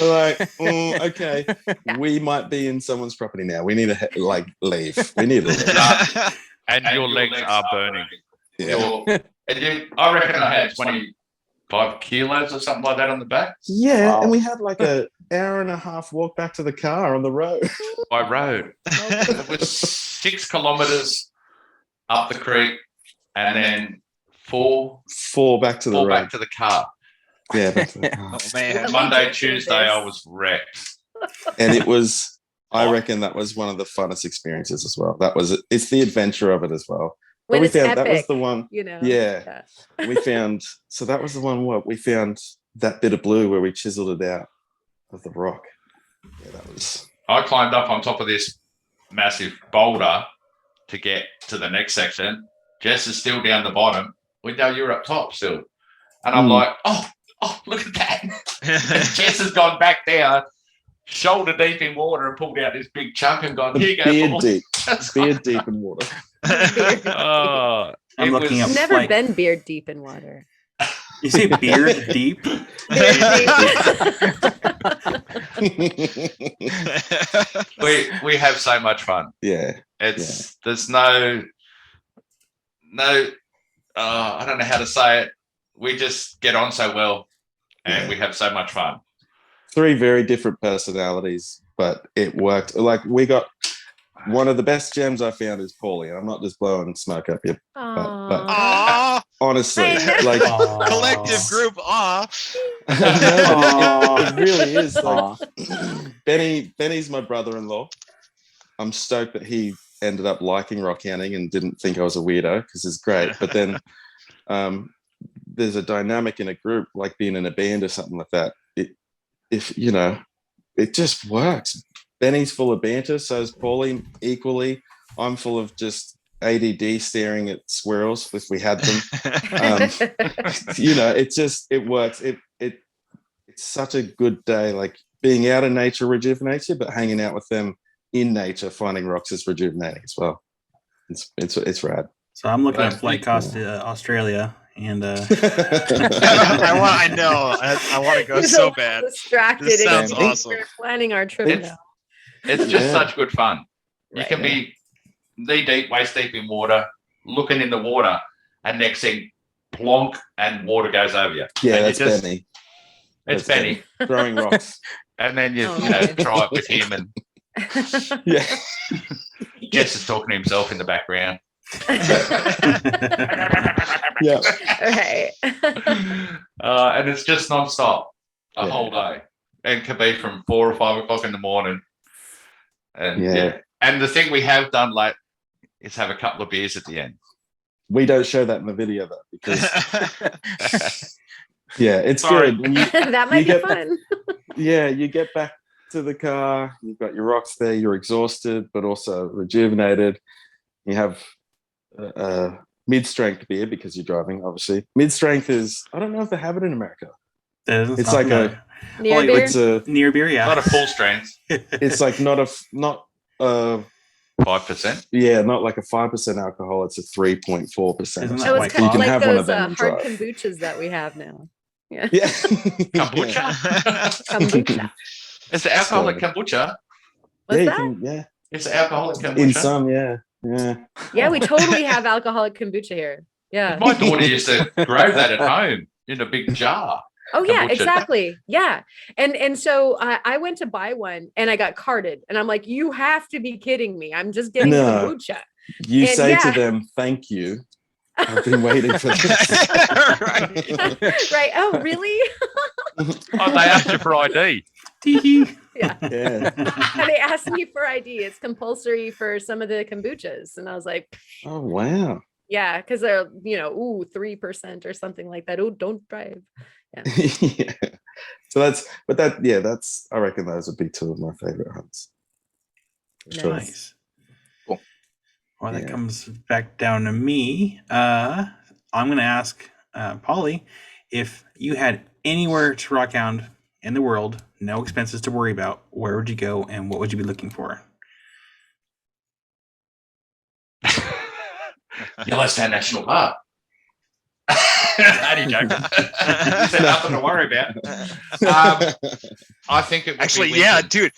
S2: We're like, okay,
S4: Yeah.
S2: we might be in someone's property now. We need to leave. We need to leave.
S3: And your legs are burning.
S2: Yeah.
S3: I reckon I had 25 kilos or something like that on the back
S2: Yeah,
S5: Wow.
S2: and we had like an hour and a half walk back to the car on the road.
S3: by road. It was 6 kilometers up the creek and then four
S2: Back to the road.
S3: back to the car.
S2: Yeah, back to the car.
S6: oh man.
S3: Monday, Tuesday, I was wrecked.
S2: And it was, I reckon that was one of the funnest experiences as well. It's the adventure of it as well. But
S4: When
S2: we
S4: it's
S2: found
S4: epic,
S2: that was the one.
S4: you know.
S2: Yeah. We found, so that was the one. We found that bit of blue where we chiseled it out of the rock. Yeah, that was.
S3: I climbed up on top of this massive boulder to get to the next section. Jess is still down the bottom. We know you're up top still. And I'm like, oh, look at that. And Jess has gone back down, shoulder deep in water, and pulled out this big chunk and gone, here you go.
S2: Beard
S3: Paul."
S2: deep, beard deep in water.
S3: Oh,
S1: I'm
S3: it
S1: looking
S3: was-
S1: up-
S4: Never
S1: Like-
S4: been beard deep in water.
S1: You say beard deep?
S3: we have so much fun.
S2: Yeah.
S3: There's no I don't know how to say it. We just get on so well and
S2: Yeah.
S3: we have so much fun.
S2: 3 very different personalities, but it worked. Like one of the best gems I found is Pauly, and I'm not just blowing smoke up here. But
S6: Aw,
S2: honestly,
S4: I know.
S2: like
S6: collective group. Aw.
S2: it really is. Like,
S5: Aw.
S2: Benny's my brother-in-law. I'm stoked that he ended up liking rockhounding and didn't think I was a weirdo because it's great. But then there's a dynamic in a group, like being in a band or something like that. It just works. Benny's full of banter, so is Pauly equally. I'm full of just ADD staring at squirrels if we had them. It works. It's such a good day. Like being out in nature rejuvenates you, but hanging out with them in nature, finding rocks is rejuvenating as well. It's rad.
S1: So I'm looking at flight costs to Australia, and
S6: I want to go
S4: He's a
S6: so
S4: little
S6: bad.
S4: distracted.
S6: This sounds
S4: again.
S6: awesome.
S4: We're planning our trip
S3: It's-
S4: now.
S3: It's just
S2: Yeah.
S3: such good fun. You
S4: Right.
S3: can be knee deep, waist deep in water, looking in the water, and next thing, plonk, and water goes over you.
S2: Yeah,
S3: And
S2: that's Benny.
S3: It's
S2: That's
S3: Benny.
S2: Throwing rocks.
S3: And then you,
S4: Oh,
S3: you know,
S4: okay.
S3: try it with him, and
S2: Yeah.
S3: Jess is talking to himself in the background.
S2: Yeah.
S4: Right.
S3: And it's just non-stop the
S2: Yeah.
S3: whole day, and can be from 4 or 5 o'clock in the morning. And
S2: Yeah.
S3: and the thing we have done late is have a couple of beers at the end.
S2: We don't show that in the video though, because it's
S3: Sorry.
S2: good. When you,
S4: That might
S2: You
S4: be
S2: get-
S4: fun.
S2: you get back to the car, you've got your rocks there, you're exhausted, but also rejuvenated. You have mid-strength beer because you're driving, obviously. Mid-strength is, I don't know if they have it in America.
S1: it's
S2: like
S4: Near
S1: Well,
S4: beer?
S2: It's a,
S1: near beer, yeah.
S3: Not a full strength,
S2: it's like not
S3: 5%.
S2: not like a 5% alcohol. It's a 3.4%.
S1: Isn't that
S4: So
S1: White
S4: it's kind of
S1: Claw.
S2: You can
S4: like
S2: have one
S4: those
S2: of them and
S4: hard
S2: drive.
S4: kombuchas that we have now. Yeah.
S2: Yeah.
S3: Kombucha.
S4: Kombucha.
S3: It's the alcoholic kombucha.
S4: What's
S2: yeah,
S4: that?
S2: yeah.
S3: It's the alcoholic kombucha.
S2: In some, yeah.
S4: Yeah, we totally have alcoholic kombucha here. Yeah.
S3: My daughter used to grow that at home in a big jar.
S4: Oh yeah,
S3: kombucha.
S4: exactly. Yeah. And so I went to buy one and I got carded and I'm like, you have to be kidding me. I'm just getting
S2: No.
S4: kombucha.
S2: You
S4: And
S2: say to
S4: yeah.
S2: them, thank you. I've been waiting for this.
S4: Right. Oh, really?
S3: Oh, they asked you for ID.
S1: Tee-hee.
S4: Yeah.
S2: Yeah.
S4: And they asked me for ID. It's compulsory for some of the kombuchas. And I was like,
S2: Oh, wow.
S4: yeah, because they're, 3% or something like that. Oh, don't drive.
S2: Yeah. So that's, I reckon those would be two of my favorite hunts. Sure.
S1: Nice.
S5: Cool.
S1: Well, that
S2: Yeah.
S1: comes back down to me. I'm going to ask Pauly if you had anywhere to rockhound in the world, no expenses to worry about, where would you go and what would you be looking for?
S3: Yellowstone National Park. Only joking. There's nothing to worry about. I think it would
S6: Actually,
S3: be
S6: yeah,
S3: Winton.
S6: dude,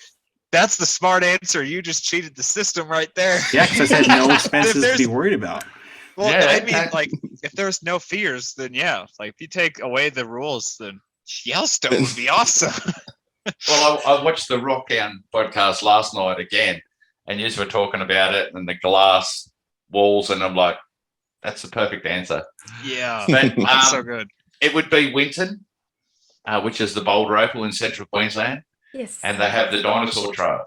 S6: that's the smart answer. You just cheated the system right there.
S1: Yeah, because I said no expenses to
S6: there's-
S1: be worried about.
S6: Well,
S3: Yeah,
S6: I mean,
S3: that-
S6: like, if there's no fears, then yeah. Like, if you take away the rules, then Yellowstone would be awesome.
S3: Well, I watched the Rockhound podcast last night again, and you were talking about it and the glass walls, and I'm like, that's the perfect answer.
S6: Yeah,
S3: But
S6: that's so good.
S3: it would be Winton, which is the Boulder Opal in central Queensland,
S4: Yes.
S3: and they have the dinosaur trail.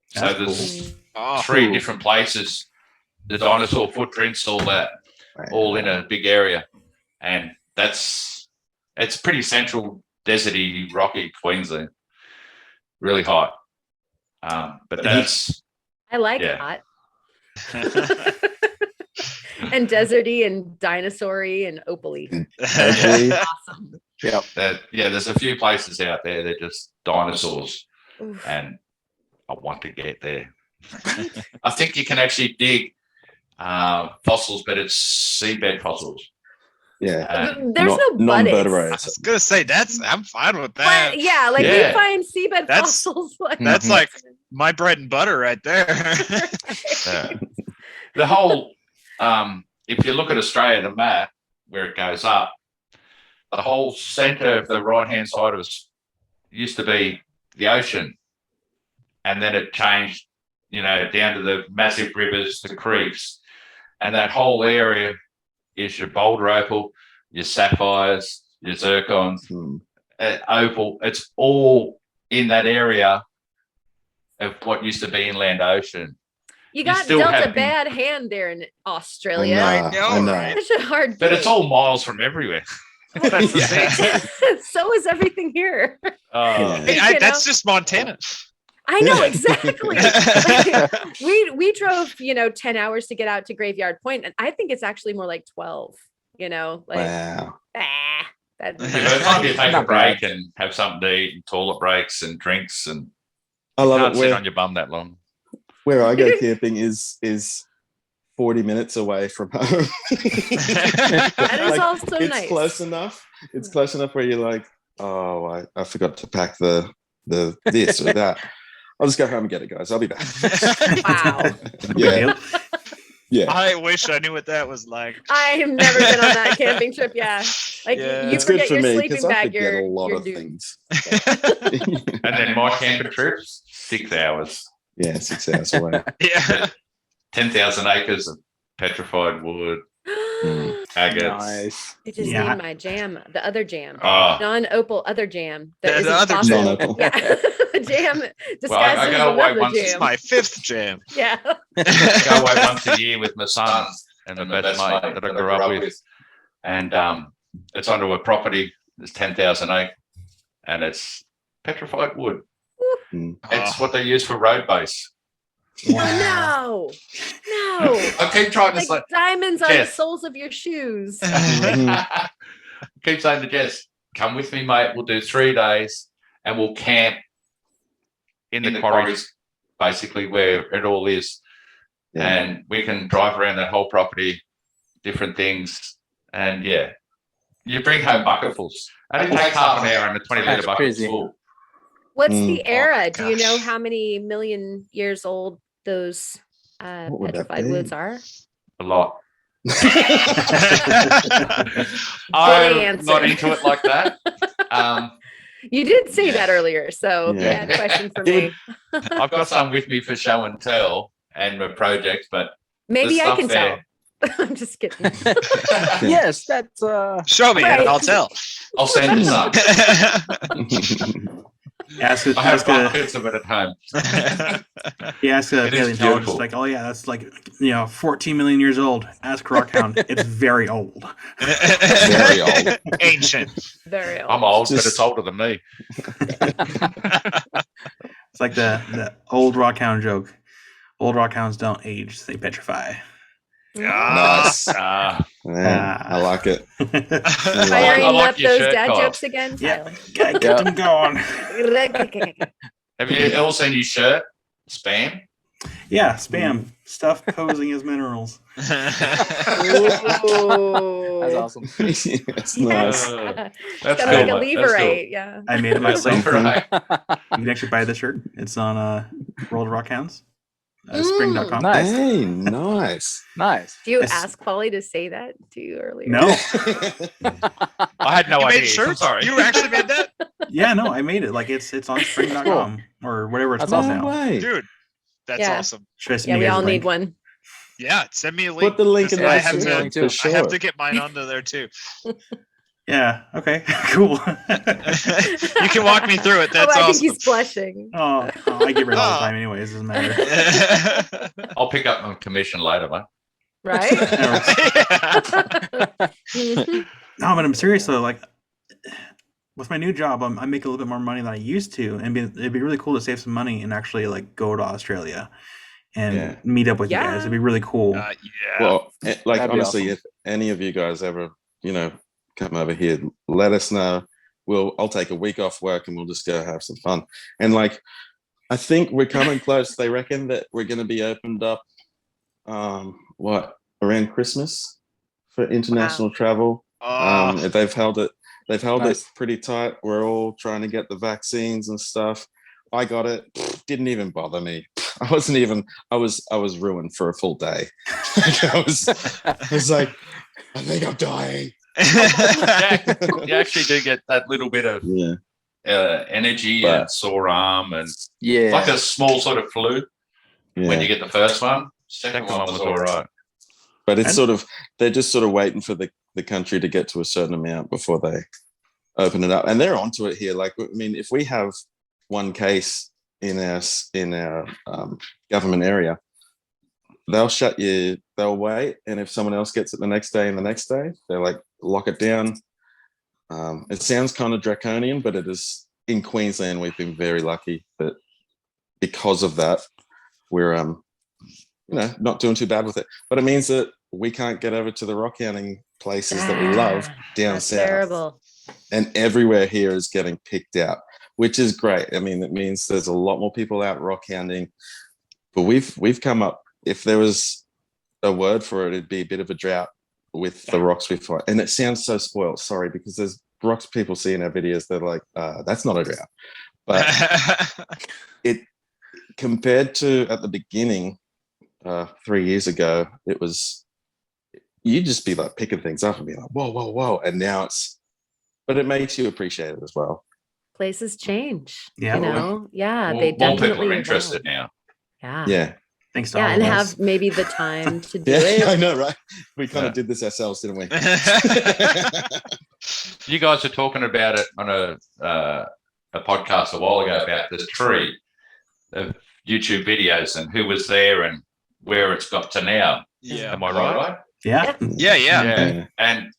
S3: So
S1: That's
S3: there's
S6: Oh,
S3: 3 different places, the dinosaur footprints, all that, all in a big area, and it's pretty central, deserty, rocky Queensland, really hot. But that's
S4: I like
S3: yeah.
S4: hot. And deserty and dinosaur-y and opal-y.
S2: Hopefully,
S4: Awesome.
S3: that. Yeah, there's a few places out there that are just dinosaurs,
S4: Oof.
S3: and I want to get there. I think you can actually dig fossils, but it's seabed fossils.
S2: yeah.
S4: There's no buddies.
S6: I
S2: non-vertebrates.
S6: was gonna say I'm fine with that.
S4: But yeah, like
S3: Yeah.
S4: we find seabed
S6: That's-
S4: fossils. Like,
S6: That's
S5: Mhm.
S6: like my bread and butter right there.
S3: The whole, if you look at Australia, the map where it goes up, the whole centre of the right-hand side used to be the ocean, and then it changed down to the massive rivers, the creeks, and that whole area is your Boulder Opal, your sapphires, your zircons, opal. It's all in that area of what used to be inland ocean.
S4: You got dealt a bad hand there in Australia.
S2: I know.
S4: Such a hard
S3: But
S4: thing.
S3: it's all miles from everywhere. That's the thing.
S4: So is everything here.
S6: Hey, that's just Montana.
S4: I know, exactly. Like, we drove 10 hours to get out to Graveyard Point, and I think it's actually more like 12.
S2: Wow.
S3: By the time you take a break and have something to eat and toilet breaks and drinks, and
S2: I
S3: you
S2: love
S3: can't
S2: it.
S3: sit on your bum that long.
S2: Where I go camping is 40 minutes away from home.
S4: That is also
S2: it's
S4: nice.
S2: close enough. It's close enough where you're like, oh, I forgot to pack the this or that. I'll just go home and get it, guys. I'll be back.
S4: Wow.
S2: Yeah. Yeah.
S6: I wish I knew what that was like.
S4: I have never been on that camping trip. Yeah. Like
S6: Yeah.
S4: you
S2: It's good
S4: forget
S2: for
S4: your
S2: me
S4: sleeping
S2: because I
S4: bag,
S2: forget
S4: you're
S2: a lot of
S4: doomed.
S2: things.
S3: And then my camping trips, 6 hours.
S2: Yeah, 6 hours away.
S6: Yeah.
S3: 10,000 acres of petrified wood, agates.
S5: Nice.
S4: I just
S1: Yeah.
S4: need my jam, the other jam,
S3: Oh.
S4: non-opal other jam. That
S6: The
S4: isn't
S6: other
S4: fossil.
S6: jam.
S2: Non-opal.
S4: Yeah. The jam disguised
S3: Well, I
S4: as
S3: go away
S4: another
S3: once-
S6: This is
S4: jam.
S6: my 5th jam.
S4: Yeah.
S3: Go away once a year with my son and the best mate that I grew up with. And it's onto a property that's 10,000 acres, and it's petrified wood. It's what they use for road base.
S4: Oh, no.
S3: I keep trying to
S4: Like diamonds on the
S3: Yes.
S4: soles of your shoes.
S3: keep saying to Jess, come with me, mate. We'll do 3 days and we'll camp in the quarries, basically where it all is.
S2: Yeah.
S3: And we can drive around that whole property, different things. And yeah, you bring home bucketfuls. And it takes half an hour and a 20 litre
S5: That's
S3: bucket
S5: crazy.
S3: full.
S4: What's the era? Do you know
S6: gosh.
S4: how many million years old those
S2: What would that
S4: petrified
S2: be?
S4: woods are?
S3: A lot.
S4: Funny
S3: I'm
S4: answer.
S3: not into it like that.
S4: You did say that earlier, so
S2: Yeah.
S4: bad question for me.
S3: I've got some with me for show and tell and my projects, but
S4: Maybe I
S3: stuff
S4: can tell.
S3: there.
S4: I'm just kidding.
S5: Yes, that's
S6: Show me
S4: Right.
S6: and I'll tell.
S3: I'll send you some.
S1: Ask
S3: I have
S1: a,
S3: buckets of it at home.
S1: he asked a
S3: It is
S1: paleontologist,
S3: beautiful.
S1: like, oh yeah, that's like 14 million years old. Ask Rockhound. It's very old.
S2: Very old.
S6: Ancient.
S4: Very old.
S3: I'm old, but
S2: Just-
S3: it's older than me.
S1: It's like the old Rockhound joke. Old Rockhounds don't age; they petrify.
S2: Nice. Man, I like it.
S4: Firing
S3: I like
S4: up
S3: your
S4: those
S3: shirt
S4: dad
S3: collar.
S4: jokes again.
S1: Yeah.
S4: Tyler.
S1: Gotta get them going.
S3: Have you all seen his shirt? Spam?
S1: Yeah, spam stuff posing as minerals.
S5: that's
S4: Ooh.
S5: awesome.
S2: It's nice.
S3: That's
S4: It's got
S3: cool,
S4: like a
S3: mate.
S4: lever,
S3: That's cool.
S4: right? Yeah.
S1: I made it myself.
S3: Lever, right?
S1: You can actually buy the shirt. It's on World of Rockhounds. Spring.com.
S5: Nice.
S2: Hey, nice.
S5: Nice.
S4: Do you
S1: Yes.
S4: ask Pauly to say that to you earlier?
S1: No.
S3: I had no
S6: You
S3: idea.
S6: made shirts?
S3: Sorry.
S6: You actually made that?
S1: Yeah, no, I made it. Like it's on spring.com or whatever it's
S5: That's
S1: called
S2: No
S1: now.
S2: way.
S6: Dude, that's
S4: Yeah.
S6: awesome.
S1: Should I send
S4: Yeah,
S1: you
S4: we
S1: guys a
S4: all need
S1: link?
S4: one.
S6: Yeah, send me a link.
S2: Put the link in
S6: because
S2: the
S6: I have
S5: description
S6: to,
S2: for
S6: I have
S2: sure.
S6: to get mine onto there too.
S1: Yeah. Okay. Cool.
S6: You can walk me through it. That's
S4: I think
S6: awesome.
S4: he's blushing.
S1: Oh, I get rid all the
S6: Oh.
S1: time anyways. Doesn't matter.
S3: I'll pick up my commission later, mate.
S4: Right?
S6: Yeah.
S4: Mhm.
S1: No, but I'm serious though. Like with my new job, I make a little bit more money than I used to, and it'd be really cool to save some money and actually like go to Australia and
S2: Yeah.
S1: meet up with you
S4: Yeah.
S1: guys. It'd be really cool.
S6: Yeah.
S2: Well, like
S5: That'd be
S2: honestly,
S5: awesome.
S2: if any of you guys ever, come over here, let us know. I'll take a week off work and we'll just go have some fun. And like, I think we're coming close. They reckon that we're going to be opened up, around Christmas for international travel.
S6: Oh,
S2: They've held it. They've held
S5: Nice.
S2: it pretty tight. We're all trying to get the vaccines and stuff. I got it. Didn't even bother me. I wasn't even. I was ruined for a full day. I was like, I think I'm dying.
S3: You actually do get that little bit of
S2: Yeah.
S3: energy
S2: But-
S3: and sore arm and
S5: Yeah.
S3: like a small sort of flu. when you get the first one. Second one was all right.
S2: But it's sort of, they're just sort of waiting for the country to get to a certain amount before they open it up. And they're onto it here. Like, I mean, if we have one case in our government area, they'll wait. And if someone else gets it the next day and the next day, they're like, lock it down. It sounds kind of draconian, but it is. In Queensland, we've been very lucky that because of that, we're not doing too bad with it. But it means that we can't get over to the rockhounding places that we love down south.
S4: Terrible.
S2: And everywhere here is getting picked out, which is great. I mean, it means there's a lot more people out rockhounding. But we've come up, if there was a word for it, it'd be a bit of a drought with the rocks we find. And it sounds so spoiled, sorry, because there's rocks people see in our videos, they're like, that's not a drought. But it, compared to at the beginning, 3 years ago, it was, you'd just be like picking things up and be like, whoa. And now but it makes you appreciate it as well.
S4: Places change.
S1: Yeah.
S4: You know? Yeah.
S3: More,
S4: They
S3: more
S4: definitely
S3: people are interested
S4: evolve.
S3: now.
S4: Yeah.
S2: Yeah.
S1: Thanks to
S4: Yeah,
S1: all
S4: and
S1: of us.
S4: have maybe the time to do
S2: Yeah,
S4: it.
S2: I know, right? We kind of did this ourselves, didn't we?
S3: You guys were talking about it on a podcast a while ago about the tree of YouTube videos and who was there and where it's got to now.
S6: Yeah.
S3: Am I right?
S1: Yeah.
S6: Yeah.
S3: And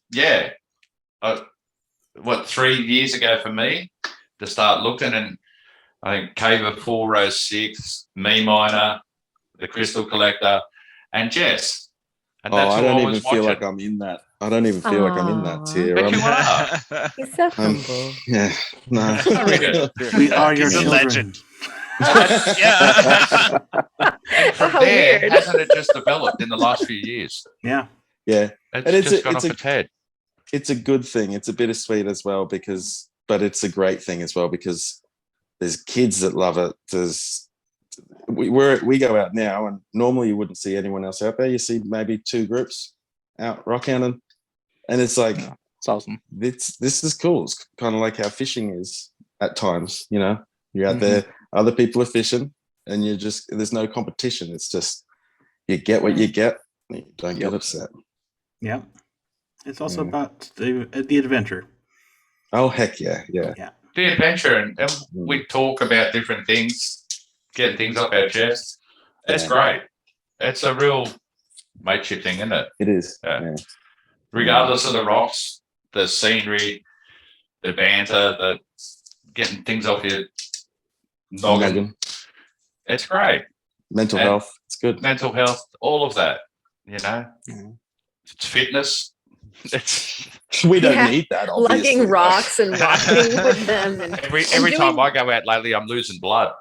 S3: what 3 years ago for me to start looking, and I think Cave of 4 Row 6, Me Miner, the Crystal Collector, and Jess. And that's
S2: I
S3: who
S2: don't
S3: I
S2: even
S3: was
S2: feel
S3: watching.
S2: like I'm in that. I don't even feel like I'm in that tier.
S3: But you are.
S4: He's so humble.
S2: Yeah, no.
S1: We are your
S6: He's a
S1: children.
S6: legend.
S3: And from
S4: How
S3: there,
S4: weird.
S3: hasn't it just developed in the last few years?
S1: Yeah.
S2: Yeah,
S3: It's
S2: And
S3: just gone off its head.
S2: it's a good thing. It's a bittersweet as well but it's a great thing as well because there's kids that love it. We go out now, and normally you wouldn't see anyone else out there. You see maybe 2 groups out rockhounding, and it's like,
S5: It's awesome.
S2: this is cool. It's kind of like how fishing is at times. You know, you're out there, other people are fishing, and there's no competition. It's just you get what you get, and you don't get upset.
S1: Yeah. It's also about the adventure.
S2: Oh heck yeah.
S3: The adventure, and we talk about different things, getting things off our chest. It's great. It's a real mateship thing, isn't it?
S2: It is.
S3: Yeah. Regardless of the rocks, the scenery, the banter, the getting things off your noggin. It's great.
S2: Mental health. It's good.
S3: Mental health, all of that, you know. It's fitness. It's
S2: We don't need that, obviously.
S4: Lugging rocks and walking with them. And
S3: every
S4: doing-
S3: time I go out lately, I'm losing blood.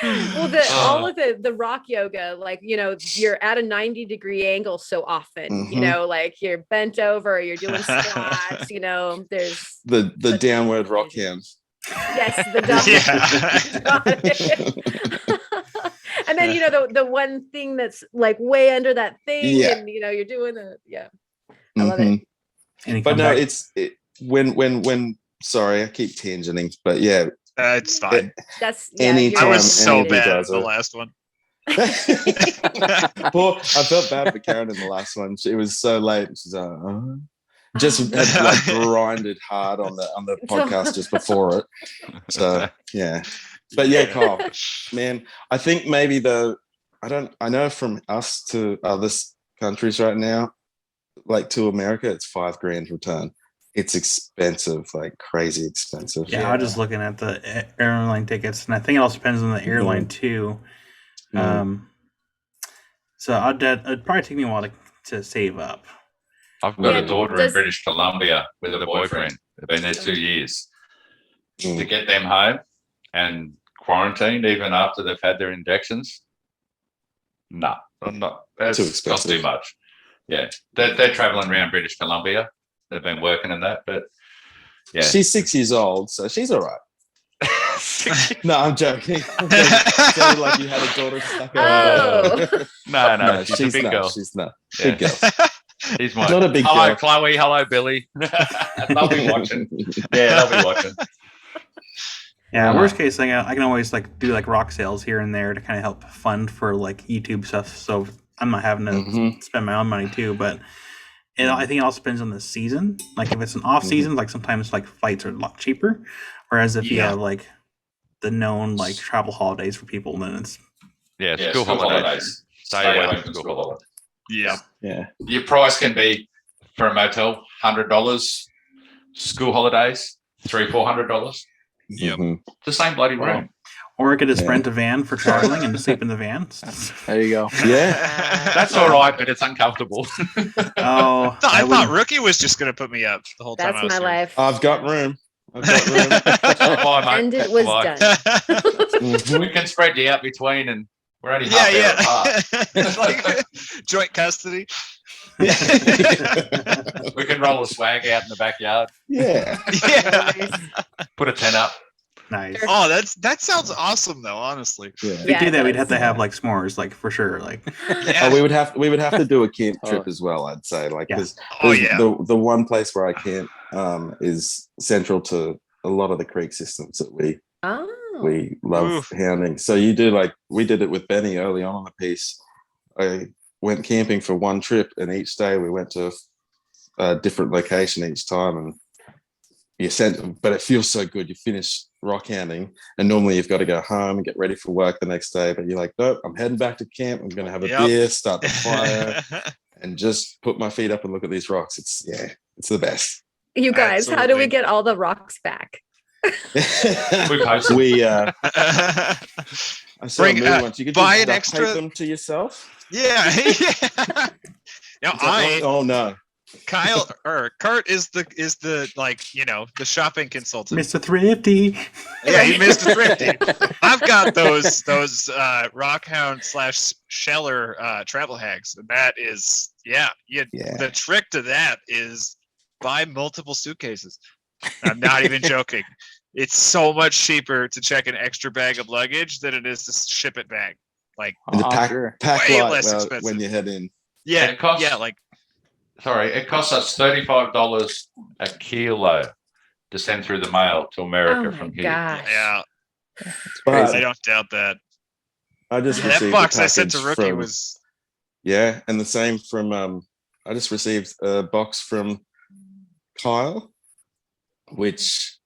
S4: Well, all of the rock yoga, like, you know, you're at a 90-degree angle so often, you know, like you're bent over, you're doing squats, you know, there's
S2: the downward rock hands.
S4: yes, the double. And then, you know, the one thing that's like way under that thing, and you know, you're doing I love it.
S2: But no, when sorry, I keep tangenting, but yeah.
S6: It's fine.
S4: That's
S2: Anytime
S6: I was so
S2: anybody
S6: bad at
S2: does
S6: the
S2: it.
S6: last one.
S2: Poor, I felt bad for Karen in the last one. It was so late. She's just had, like grinded hard on the podcast just before it. So yeah, but yeah, Kyle, man, I think maybe I know from us to other countries right now, like to America, it's $5,000 return. It's expensive, like crazy expensive.
S1: Yeah, I'm just looking at the airline tickets, and I think it also depends on the airline too. So it'd probably take me a while to save up.
S3: I've got a daughter in British Columbia with a boyfriend. They've been there 2 years. To get them home and quarantined even after they've had their injections, no, I'm not. That's
S2: too expensive.
S3: Cost too much. Yeah, they're traveling around British Columbia. They've been working in that, but yeah,
S2: she's 6 years old, so she's all right. No, I'm joking. Sounded like you had a daughter stuck out.
S3: No, she's a big girl.
S2: She's not big girl.
S3: He's my
S2: not a big
S3: hello,
S2: girl.
S3: Chloe. Hello, Billy. They'll be watching. Yeah, they'll be watching.
S1: Yeah, worst case thing, I can always like do like rock sales here and there to kind of help fund for like YouTube stuff. So I'm not having to spend my own money too. But I think it all depends on the season. Like if it's an off season, like sometimes like flights are a lot cheaper. Whereas if you have like the known like travel holidays for people, then it's
S3: school holidays. Stay away from school holidays.
S2: Yeah.
S3: Your price can be for a motel $100. School holidays $300-400. The same bloody room.
S1: Or I could just rent a van for traveling and just sleep in the van.
S5: There you go.
S2: Yeah.
S3: That's all right, but it's uncomfortable.
S1: Oh,
S6: I thought Rookie was just going to put me up the whole time.
S4: That's my life.
S2: I've got room.
S4: And it was done.
S3: We can spread you out between, and we're only
S6: Yeah,
S3: half hour apart.
S6: Like joint custody.
S3: We can roll a swag out in the backyard.
S2: Yeah.
S3: Put a tent up.
S1: Nice.
S6: Oh, that sounds awesome though, honestly.
S1: If we do that, we'd have to have like s'mores, like for sure. Like
S2: we would have to do a camp trip as well, I'd say. Like because the one place where I camp is central to a lot of the creek systems that we love hounding. So you do like we did it with Benny early on in the piece. I went camping for one trip, and each day we went to a different location each time, and but it feels so good. You finish rock hounding, and normally you've got to go home and get ready for work the next day, but you're like, nope, I'm heading back to camp. I'm going to have a beer, start the fire, and just put my feet up and look at these rocks. It's the best.
S4: You guys, how do we get all the rocks back?
S3: We post.
S2: I saw a movie once. You could
S6: buy
S2: just
S6: an extra
S2: tape them to yourself.
S6: Yeah.
S2: Oh no.
S6: Kurt is the like, the shopping consultant.
S1: Mr. Thrifty.
S6: Yeah, he Mr. Thrifty. I've got those Rockhound / Sheller travel hacks. And that is the trick to that is buy multiple suitcases. I'm not even joking. It's so much cheaper to check an extra bag of luggage than it is to ship it back. Like
S2: And the pack
S6: way
S2: light
S6: less expensive
S2: when you head in.
S6: Yeah,
S3: it costs, it costs us $35 a kilo to send through the mail to America from here.
S4: Gosh.
S6: Yeah,
S2: But
S6: I don't doubt that.
S2: I just
S6: That
S2: received
S6: box
S2: a
S6: I sent to
S2: package
S6: Rookie
S2: from,
S6: was
S2: and the same from I just received a box from Kyle, which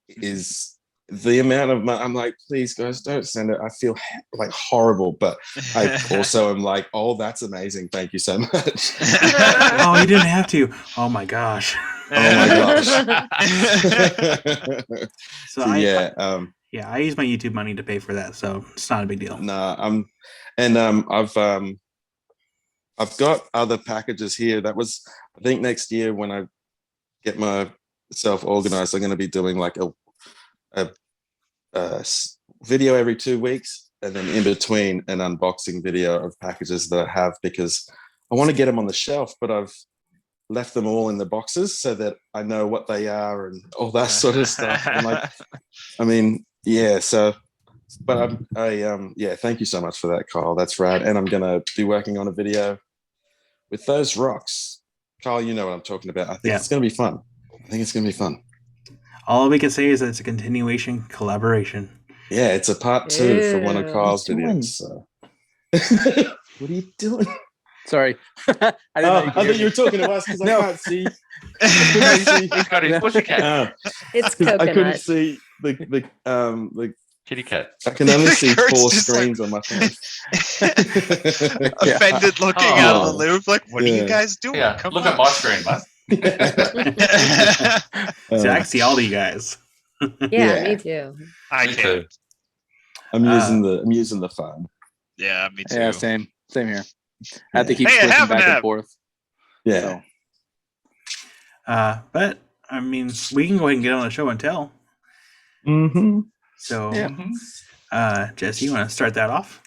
S2: is the amount of money. I'm like, please guys, don't send it. I feel like horrible, but I also am like, oh, that's amazing. Thank you so much.
S1: Oh, you didn't have to. Oh my gosh.
S2: Oh my gosh.
S1: So
S2: I
S1: use my YouTube money to pay for that, so it's not a big deal.
S2: I've got other packages here. That was, I think next year when I get myself organized, I'm going to be doing like a video every 2 weeks, and then in between an unboxing video of packages that I have, because I want to get them on the shelf, but I've left them all in the boxes so that I know what they are and all that sort of stuff. I'm like, thank you so much for that, Kyle. That's rad. And I'm going to be working on a video with those rocks. Kyle, you know what I'm talking about. I think it's going to be fun.
S1: All we can say is that it's a continuation collaboration.
S2: Yeah, it's a part 2 for one of Kyle's videos. So. What are you doing?
S5: Sorry.
S2: I thought you were talking to us because I can't see.
S3: He's got his pussycat.
S4: It's coconut.
S2: I couldn't see the
S3: kitty cat.
S2: I can only see
S6: Kurt's
S2: 4
S6: just
S2: screens on my phone.
S6: offended looking out of the loop. Like, what are you guys doing?
S3: Yeah,
S6: Come
S3: look
S6: on.
S3: at my screen, mate.
S1: So I can see all of you guys.
S4: Yeah, me too.
S6: I
S3: Me
S6: can.
S3: too.
S2: I'm using the phone.
S6: Yeah, me too.
S5: Yeah, same here. I have to keep
S6: Hey,
S5: switching
S6: half and
S5: back
S6: half.
S5: and forth.
S2: Yeah.
S5: So.
S1: But I mean, we can go ahead and get on the show and tell.
S2: Mm-hmm.
S1: So, Jesse, you want to start that off?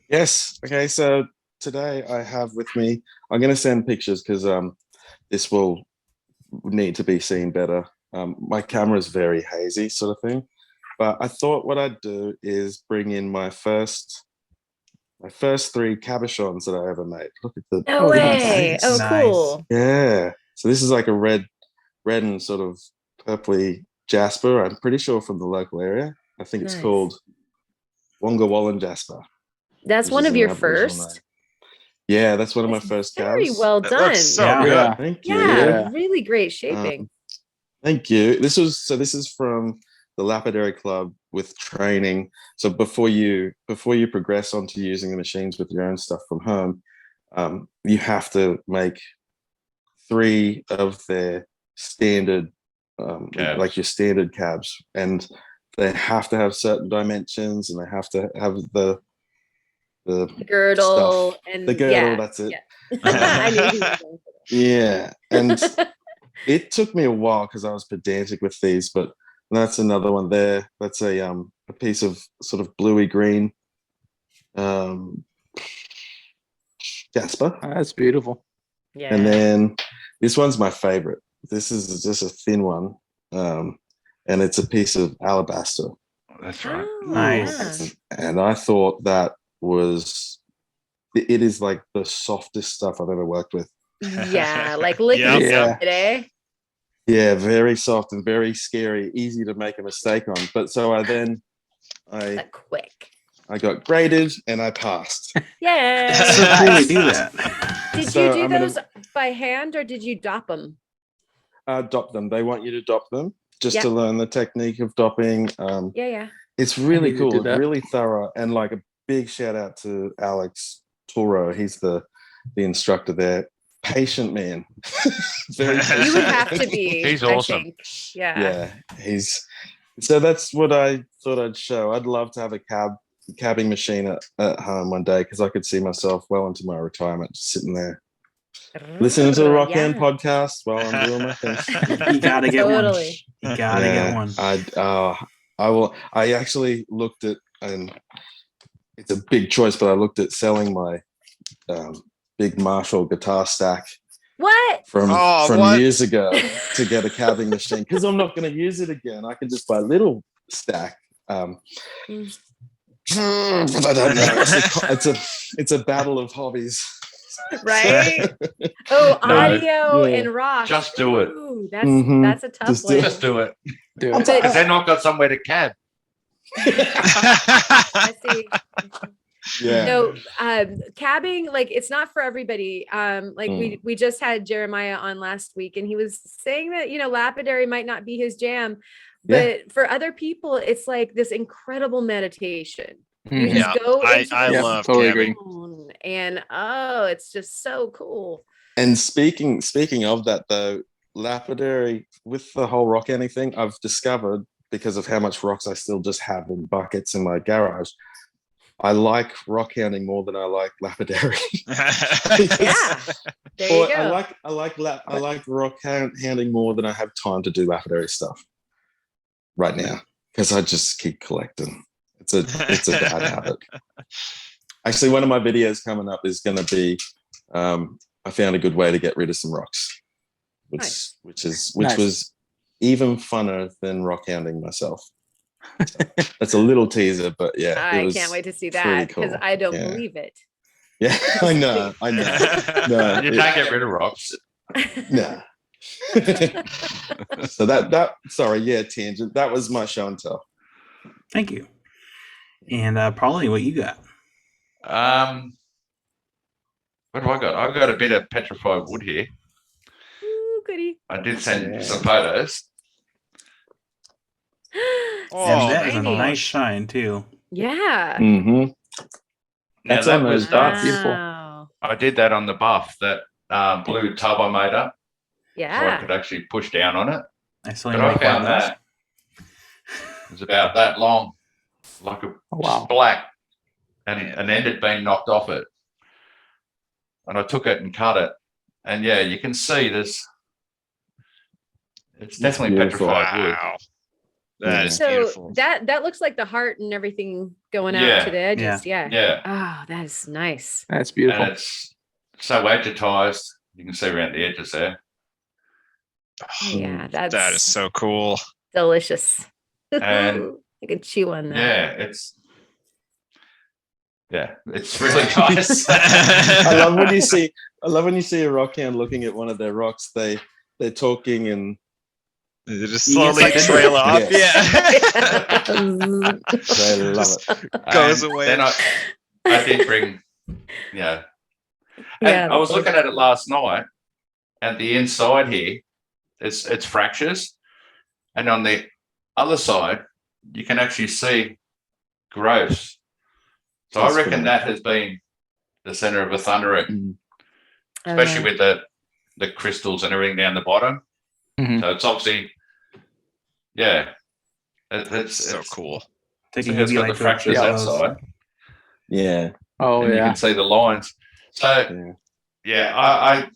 S2: Yes. Okay. So today I have with me. I'm going to send pictures because this will need to be seen better. My camera is very hazy, sort of thing. But I thought what I'd do is bring in my first 3 cabochons that I ever made. Look at the
S4: No way.
S1: nice.
S4: Oh,
S1: Nice.
S4: cool.
S2: Yeah. So this is like a red and sort of purpley Jasper. I'm pretty sure from the local area. I think it's
S4: Nice.
S2: called Wonga Wallen Jasper.
S4: That's
S2: which
S4: one
S2: is
S4: of
S2: an
S4: your
S2: Aboriginal
S4: first.
S2: name. Yeah, that's one of my
S4: That's
S2: first
S4: very
S2: calves.
S4: well
S6: That
S4: done.
S6: looks so
S1: Yeah.
S6: good.
S5: Yeah.
S2: Thank you.
S4: Yeah, really great shaping.
S2: Thank you. This is from the Lapidary Club with training. So before you progress onto using the machines with your own stuff from home, you have to make 3 of their standard,
S3: Cabs.
S2: like your standard cabs, and they have to have certain dimensions, and they have to have the
S4: The girdle
S2: stuff.
S4: and
S2: The girdle.
S4: yeah.
S2: That's it.
S4: I knew he was going for
S2: Yeah, and
S4: that.
S2: it took me a while because I was pedantic with these, but that's another one there. That's a piece of sort of bluey green Jasper.
S5: That's beautiful.
S4: Yeah.
S2: And then this one's my favorite. This is just a thin one, and it's a piece of alabaster.
S3: That's right.
S4: Oh,
S1: Nice.
S4: yeah.
S2: And I thought that was, it is like the softest stuff I've ever worked with.
S4: Yeah, like licking
S6: Yeah.
S4: something, eh?
S2: Yeah, very soft and very scary, easy to make a mistake on. But so I
S4: That quick.
S2: got graded and I passed.
S4: Yeah.
S1: So how do we do that?
S4: Did
S2: So
S4: you do
S2: I'm gonna-
S4: those by hand or did you dop them?
S2: Dop them. They want you to dop them just
S4: Yeah.
S2: to learn the technique of dopping.
S4: Yeah.
S2: It's really
S5: need to do
S2: cool,
S5: that.
S2: really thorough, and like a big shout out to Alex Toro. He's the instructor there. Patient man. Very patient.
S4: You would have to be.
S3: He's
S4: I
S3: awesome.
S4: think. Yeah.
S2: Yeah, so that's what I thought I'd show. I'd love to have a cabbing machine at home one day because I could see myself well into my retirement just sitting there listening to the Rockhound
S4: Yeah.
S2: podcast while I'm doing my thing.
S1: You gotta get
S4: Totally.
S1: one. You gotta get one.
S2: I will. I actually looked at, and it's a big choice, but I looked at selling my big Marshall guitar stack
S4: What?
S2: from
S6: what?
S2: years ago to get a cabbing machine because I'm not going to use it again. I can just buy a little stack. But I don't know. It's a battle of hobbies.
S4: Right? Oh,
S3: No.
S4: audio
S2: Yeah.
S4: and rock.
S3: Just do it.
S4: Ooh,
S2: Mhm.
S4: that's a tough
S2: Just do
S4: one.
S2: it.
S3: Just do it.
S5: Dude.
S4: But-
S3: Because they're not got somewhere to cab.
S4: I see.
S2: Yeah.
S4: No, cabbing, like it's not for everybody. Like we just had Jeremiah on last week and he was saying that, lapidary might not be his jam, but for other people, it's like this incredible meditation. You
S5: Mhm.
S4: just go into
S6: I
S4: the
S6: love
S5: totally
S6: cabbing.
S4: zone and it's just so cool.
S2: And speaking of that though, lapidary with the whole rock handing thing, I've discovered because of how much rocks I still just have in buckets in my garage. I like rock hounding more than I like lapidary.
S4: Yeah. There you
S2: Or
S4: go.
S2: I like rock hounding more than I have time to do lapidary stuff right now because I just keep collecting. It's a bad habit. Actually, one of my videos coming up is going to be I found a good way to get rid of some rocks, which
S5: Nice.
S2: was even funner than rock hounding myself. So, that's a little teaser, but yeah, it
S4: I
S2: was
S4: can't wait to see
S2: pretty
S4: that because
S2: cool.
S4: I don't
S2: Yeah.
S4: believe it.
S2: Yeah, I know. No,
S3: You can't get rid of rocks.
S2: no. So tangent. That was my show and tell.
S1: Thank you. And Pauly, what you got?
S3: What have I got? I've got a bit of petrified wood here.
S4: Ooh, goody.
S3: I did send you some photos.
S1: And that is a
S4: shiny.
S1: nice shine too.
S4: Yeah.
S2: Mm-hmm.
S3: Now
S2: That's
S3: that
S2: on
S3: was
S2: those dots.
S5: Beautiful.
S4: Wow.
S3: I did that on the buff, that blue tub I made up, so I
S4: Yeah.
S3: could actually push down on it.
S1: I saw
S3: But
S1: you
S3: I
S1: make one
S3: found
S1: of those.
S3: that it was about that long, like a
S5: Oh, wow.
S3: black, and an end had been knocked off it. And I took it and cut it, and yeah, you can see this. It's definitely
S2: beautiful.
S3: petrified wood.
S6: Wow. That is
S4: So
S6: beautiful.
S4: that looks like the heart and everything going out
S3: Yeah.
S4: to the edges. Yeah.
S3: Yeah,
S4: Oh, that is nice.
S5: That's beautiful.
S3: and it's so agitized. You can see around the edges there.
S4: Oh, yeah, that's
S6: That is so cool.
S4: delicious.
S3: And-
S4: I could chew on that.
S3: Yeah, it's really nice.
S2: I love when you see a rock hound looking at one of their rocks. They're talking and
S6: They just
S1: You
S6: slowly
S1: get
S6: trail off.
S2: Yeah.
S6: Yeah.
S2: They love
S6: Just
S2: it.
S6: goes
S3: And
S6: away.
S3: Then I did bring, and
S4: Yeah,
S3: I was looking at it last night, and the inside here, it's fractures, and on the other side, you can actually see growths. So
S2: That's
S3: I reckon
S2: cool.
S3: that has been the center of a thundering,
S4: Oh,
S3: especially
S4: yeah.
S3: with the crystals and everything down the bottom.
S5: Mhm.
S3: So it's obviously, it's
S6: So
S3: it's,
S6: cool.
S1: Take a
S3: see, it's
S1: UV
S3: got
S1: light
S3: the
S1: to
S3: fractures
S1: expose.
S3: that side,
S2: Yeah.
S5: Oh
S3: and you
S5: yeah.
S3: can see the lines. So
S2: Yeah.
S3: I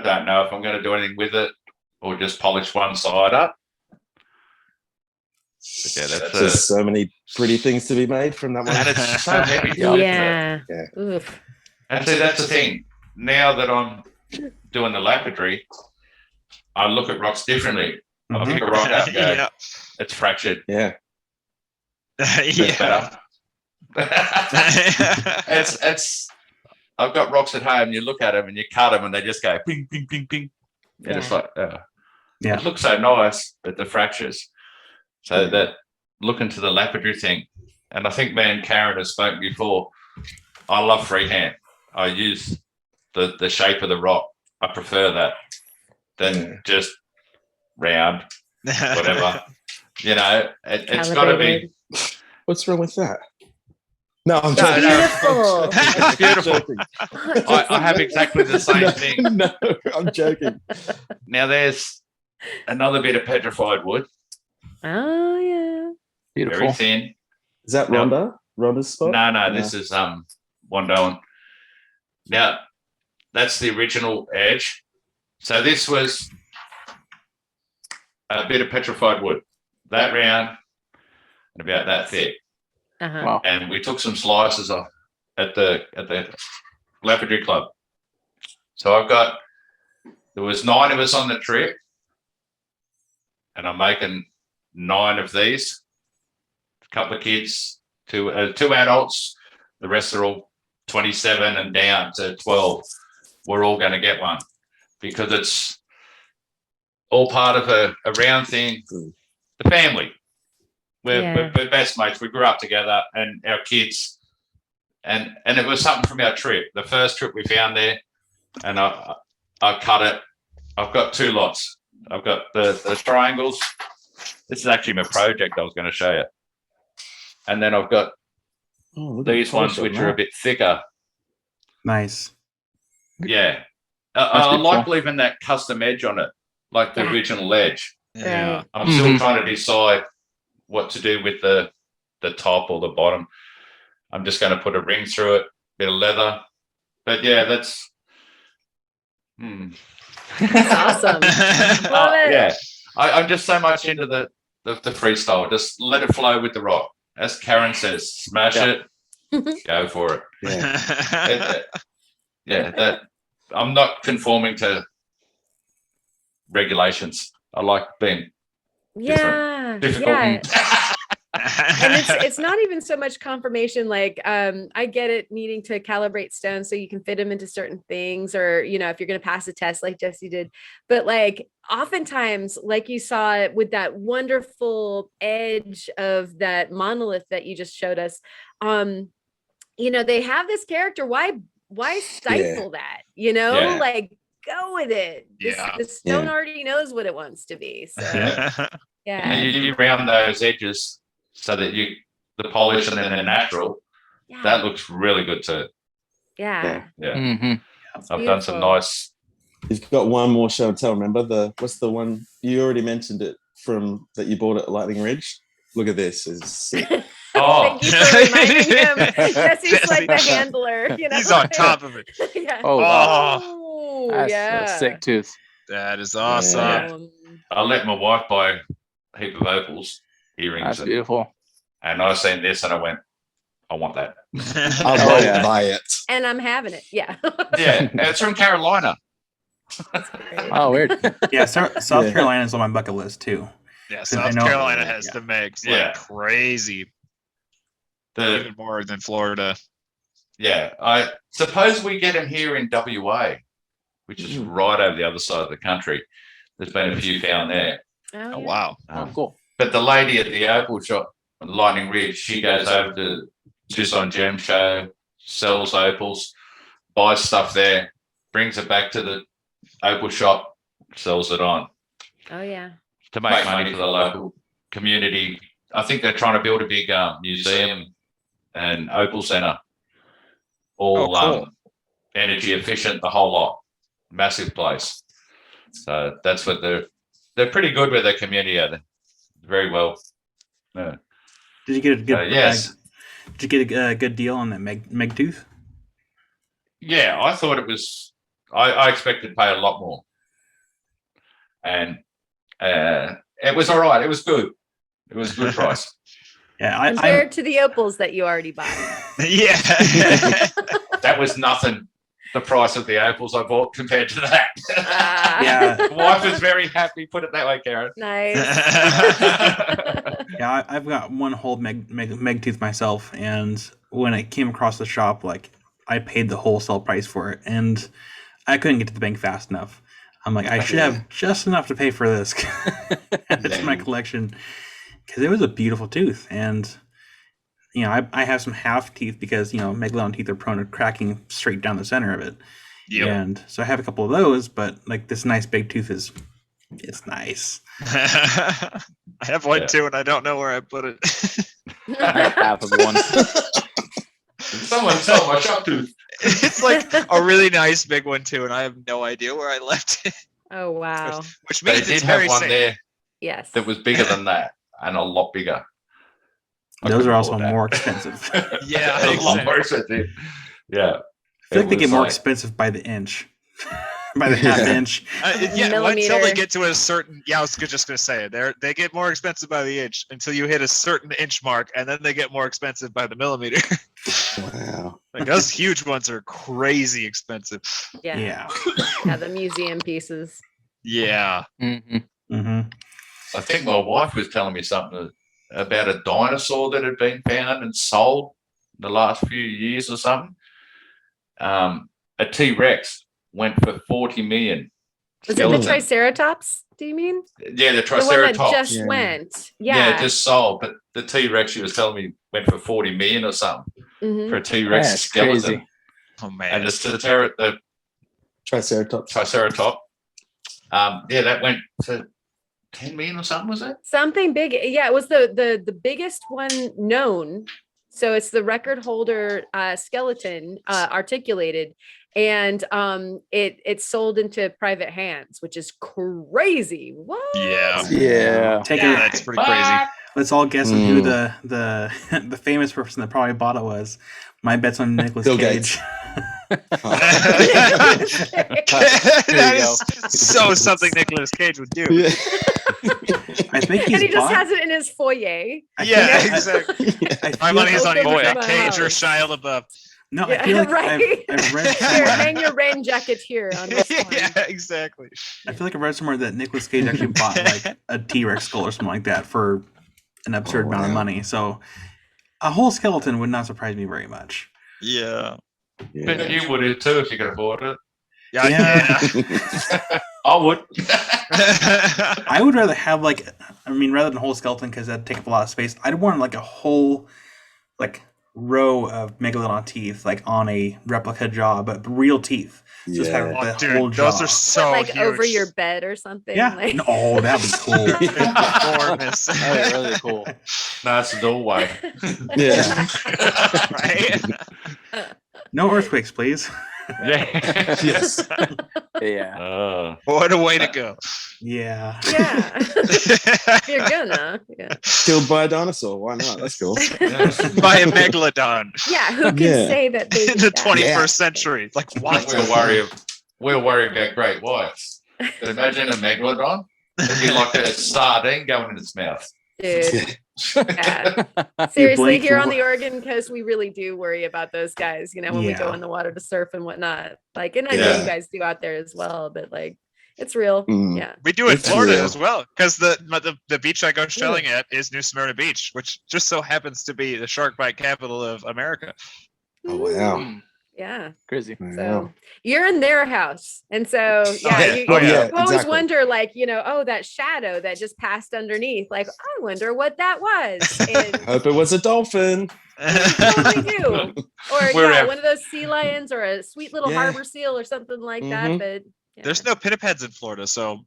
S3: don't know if I'm going to do anything with it or just polish one side up. But yeah, that's
S2: There's so many pretty things to be made from that one.
S3: and it's so heavy.
S5: Yeah.
S4: Yeah.
S2: Yeah.
S4: Oof.
S3: And see, that's the thing. Now that I'm doing the lapidary, I look at rocks differently. I pick a rock up and go,
S6: Yeah.
S3: it's fractured.
S2: Yeah.
S3: That's
S6: Yeah.
S3: better. It's. I've got rocks at home. You look at them and you cut them, and they just go ping, ping, ping, ping. And it's like,
S1: Yeah.
S3: it looks so nice, but the fractures. So that look into the lapidary thing, and I think me and Karen has spoken before. I love freehand. I use the shape of the rock. I prefer that than just round, whatever. You know, it's got to be.
S2: What's wrong with that? No, I'm
S3: No,
S2: joking.
S3: no.
S4: Beautiful.
S3: It's beautiful.
S2: I'm joking.
S3: I have exactly the same thing.
S2: No, I'm joking.
S3: Now there's another bit of petrified wood,
S4: Oh yeah.
S3: very
S5: Beautiful.
S3: thin.
S2: Is that
S3: No.
S2: Rhonda? Rhonda's spot?
S3: No, this is Wondoan. Now that's the original edge. So this was a bit of petrified wood, that round and about that thick.
S4: Uh-huh.
S5: Wow.
S3: And we took some slices off at the lapidary club. So there was 9 of us on the trip, and I'm making 9 of these. A couple of kids, 2 adults. The rest are all 27 and down to 12. We're all going to get one because it's all part of a round thing. The family. We're best mates. We grew up together, and our kids, and it was something from our trip. The first trip we found there, and I cut it. I've got 2 lots. I've got the triangles. This is actually my project I was going to show you. And then I've got these ones which are a bit thicker.
S1: Nice.
S3: Yeah.
S5: That's
S3: I
S5: beautiful.
S3: like leaving that custom edge on it, like the original edge.
S6: Yeah.
S3: I'm still trying to decide what to do with the top or the bottom. I'm just going to put a ring through it, bit of leather. But yeah, that's
S4: That's awesome. Love it.
S3: yeah. I'm just so much into the freestyle. Just let it flow with the rock. As Karen says, smash it, go for it.
S2: Yeah.
S3: That I'm not conforming to regulations. I like being
S4: Yeah.
S3: difficult.
S4: Yeah. And it's not even so much confirmation, like I get it, needing to calibrate stones so you can fit them into certain things, or if you're going to pass a test like Jesse did, but like oftentimes, like you saw it with that wonderful edge of that monolith that you just showed us, they have this character. Why stifle that?
S3: Yeah.
S4: Like go with it. The stone already knows what it wants to be. So yeah.
S3: And you round those edges so that the polish and then the natural,
S4: Yeah.
S3: that looks really good too.
S4: Yeah.
S3: Yeah.
S5: Mm-hmm.
S3: I've done some
S4: beautiful.
S3: nice.
S2: You've got one more show and tell. Remember what's the one you already mentioned it from that you bought at Lightning Ridge? Look at this. It's sick.
S3: Oh,
S4: Thank you for reminding him. Jesse's
S6: Jesse.
S4: like the handler.
S6: He's on top of it.
S4: Yeah.
S5: Oh wow.
S4: Oh,
S5: That's
S4: yeah.
S5: a sick tooth.
S6: That is awesome.
S3: Yeah. I let my wife buy a heap of opals earrings,
S5: That's beautiful.
S3: and I seen this and I went, I want that.
S2: I
S5: Oh,
S2: won't
S5: yeah.
S2: buy it.
S4: And I'm having it. Yeah.
S3: Yeah, and it's from Carolina.
S4: Great.
S5: Oh, weird.
S1: Yeah, South
S2: Yeah.
S1: Carolina is on my bucket list too.
S6: Yeah,
S1: I
S6: South
S1: know-
S6: Carolina has the megs like
S3: Yeah.
S6: crazy, even more than Florida.
S3: Yeah, I suppose we get them here in WA, which is right over the other side of the country. There's been a few found there.
S6: Oh wow.
S5: Cool.
S3: But the lady at the Opal shop, Lightning Ridge, she goes over to Tucson Gem Show, sells opals, buys stuff there, brings it back to the Opal shop, sells it on.
S4: Oh yeah.
S3: To make money for the local community. I think they're trying to build a big museum and Opal Center. All
S6: cool.
S3: Energy efficient, the whole lot. Massive place. So that's what they're pretty good with their community. Very well. Yeah.
S1: Did you get a good?
S3: Yes.
S1: Did you get a good deal on that Meg tooth?
S3: Yeah, I thought it was. I expected to pay a lot more, and it was all right. It was good. It was a good price.
S1: Yeah,
S4: compared to the opals that you already bought.
S6: Yeah.
S3: That was nothing. The price of the opals I bought compared to that.
S1: Yeah.
S3: The wife was very happy. Put it that way, Karen.
S4: Nice.
S1: Yeah, I've got one whole meg tooth myself, and when it came across the shop, like I paid the wholesale price for it, and I couldn't get to the bank fast enough. I'm like, I should have just enough to pay for this. It's my collection, because it was a beautiful tooth, and you know, I have some half teeth because, you know, megalodon teeth are prone to cracking straight down the center of it.
S6: Yep.
S1: And so I have a couple of those, but like this nice big tooth it's nice.
S6: I have one too, and I don't know where I put it.
S5: I have half of one.
S3: Someone sell my shop tooth.
S6: It's like a really nice big one too, and I have no idea where I left it.
S4: Oh wow.
S6: Which
S3: They
S6: means
S3: did
S6: it's
S3: have
S6: very
S3: one
S6: safe.
S3: there
S4: Yes.
S3: that was bigger than that and a lot bigger.
S1: Those are also more expensive.
S6: Yeah,
S3: A lot more
S6: exactly.
S3: expensive. Yeah.
S1: I feel like they get more expensive by the inch. By the half inch.
S6: Until they get to a certain. Yeah, I was just gonna say they get more expensive by the inch until you hit a certain inch mark, and then they get more expensive by the millimeter.
S2: Wow.
S6: Like those huge ones are crazy expensive.
S4: Yeah. The museum pieces.
S6: Yeah.
S5: Mm-hmm.
S1: Mm-hmm.
S3: I think my wife was telling me something about a dinosaur that had been found and sold in the last few years or something. A T-Rex went for 40 million.
S4: Was it the Triceratops? Do you mean?
S3: Yeah, the
S4: The one
S3: Triceratops.
S4: that just went.
S3: Yeah, it just sold. But the T-Rex, she was telling me, went for 40 million or something for a T-Rex
S5: That's
S3: skeleton.
S5: crazy.
S6: Oh man.
S3: And the
S2: Triceratops.
S3: That went to 10 million or something, was it?
S4: Something big. Yeah, it was the biggest one known. So it's the record holder skeleton articulated, and it sold into private hands, which is crazy. What?
S6: Yeah.
S5: Yeah.
S6: That's pretty crazy.
S1: Let's all guess on who the the famous person that probably bought it was. My bet's on Nicolas
S2: Bill
S1: Cage.
S2: Gates.
S6: That is so something Nicolas Cage would do.
S2: Yeah.
S1: I think he's
S4: And he just
S1: bought-
S4: has it in his foyer.
S6: Yeah, exactly.
S1: I
S6: My
S1: feel
S6: money's on
S1: like-
S6: either
S4: Open
S6: Nick
S4: my
S6: Cage or
S4: house.
S6: Shia LaBeouf.
S1: No,
S4: Yeah,
S1: I feel like
S4: right.
S1: I've read
S4: Here,
S1: somewhere.
S4: hang your rain jacket here on this one.
S6: Yeah, exactly.
S1: I feel like I read somewhere that Nicolas Cage actually bought like a T-Rex skull or something like that for an absurd amount of money. So a whole skeleton would not surprise me very much.
S6: Yeah.
S3: But you would have too if you could afford it.
S6: Yeah.
S3: I would.
S1: I would rather have rather than a whole skeleton because that'd take up a lot of space. I'd want like a whole row of megalodon teeth on a replica jaw, but real teeth. Just have
S2: Yeah.
S1: the whole
S6: Dude,
S1: jaw.
S6: those are so
S4: Put,
S6: huge.
S4: over your bed or something.
S1: Yeah. Oh, that'd be cool.
S6: Enormous.
S5: That's really cool.
S3: No, it's a doorway.
S2: Yeah.
S6: Right?
S1: No earthquakes, please.
S3: Yeah.
S2: Yes.
S5: Yeah.
S6: What a way to go.
S1: Yeah.
S4: Yeah. If you're gonna. Yeah.
S2: Killed by a dinosaur. Why not? That's cool.
S6: By a megalodon
S4: Yeah. Who can
S2: Yeah.
S4: say that they
S6: in
S4: did
S6: the
S4: that?
S6: 21st century. Like, what?
S3: We'll worry about great whites. But imagine a megalodon. It'd be like a sardine going in its mouth.
S4: Dude. Yeah. Seriously,
S1: blink
S4: here
S1: for-
S4: on the Oregon coast, we really do worry about those guys, when we go
S1: Yeah.
S4: in the water to surf and whatnot. And I know
S2: Yeah.
S4: you guys do out there as well, but it's real.
S2: Mm.
S4: Yeah.
S6: We do in
S2: It's
S6: Florida
S2: real.
S6: as well, because the beach I go shelling at is New Smyrna Beach, which just so happens to be the shark bite capital of America.
S2: Oh, wow.
S4: Mm. Yeah.
S5: Crazy.
S4: So you're in their house. And so, you always
S2: exactly.
S4: wonder, like, oh, that shadow that just passed underneath. Like, I wonder what that was. And
S2: Hope it was a dolphin.
S4: you totally do. Or
S3: We're
S4: one of those sea lions or a sweet little
S2: Yeah.
S4: harbor seal or something like that. But
S6: There's no pinnipeds in Florida, so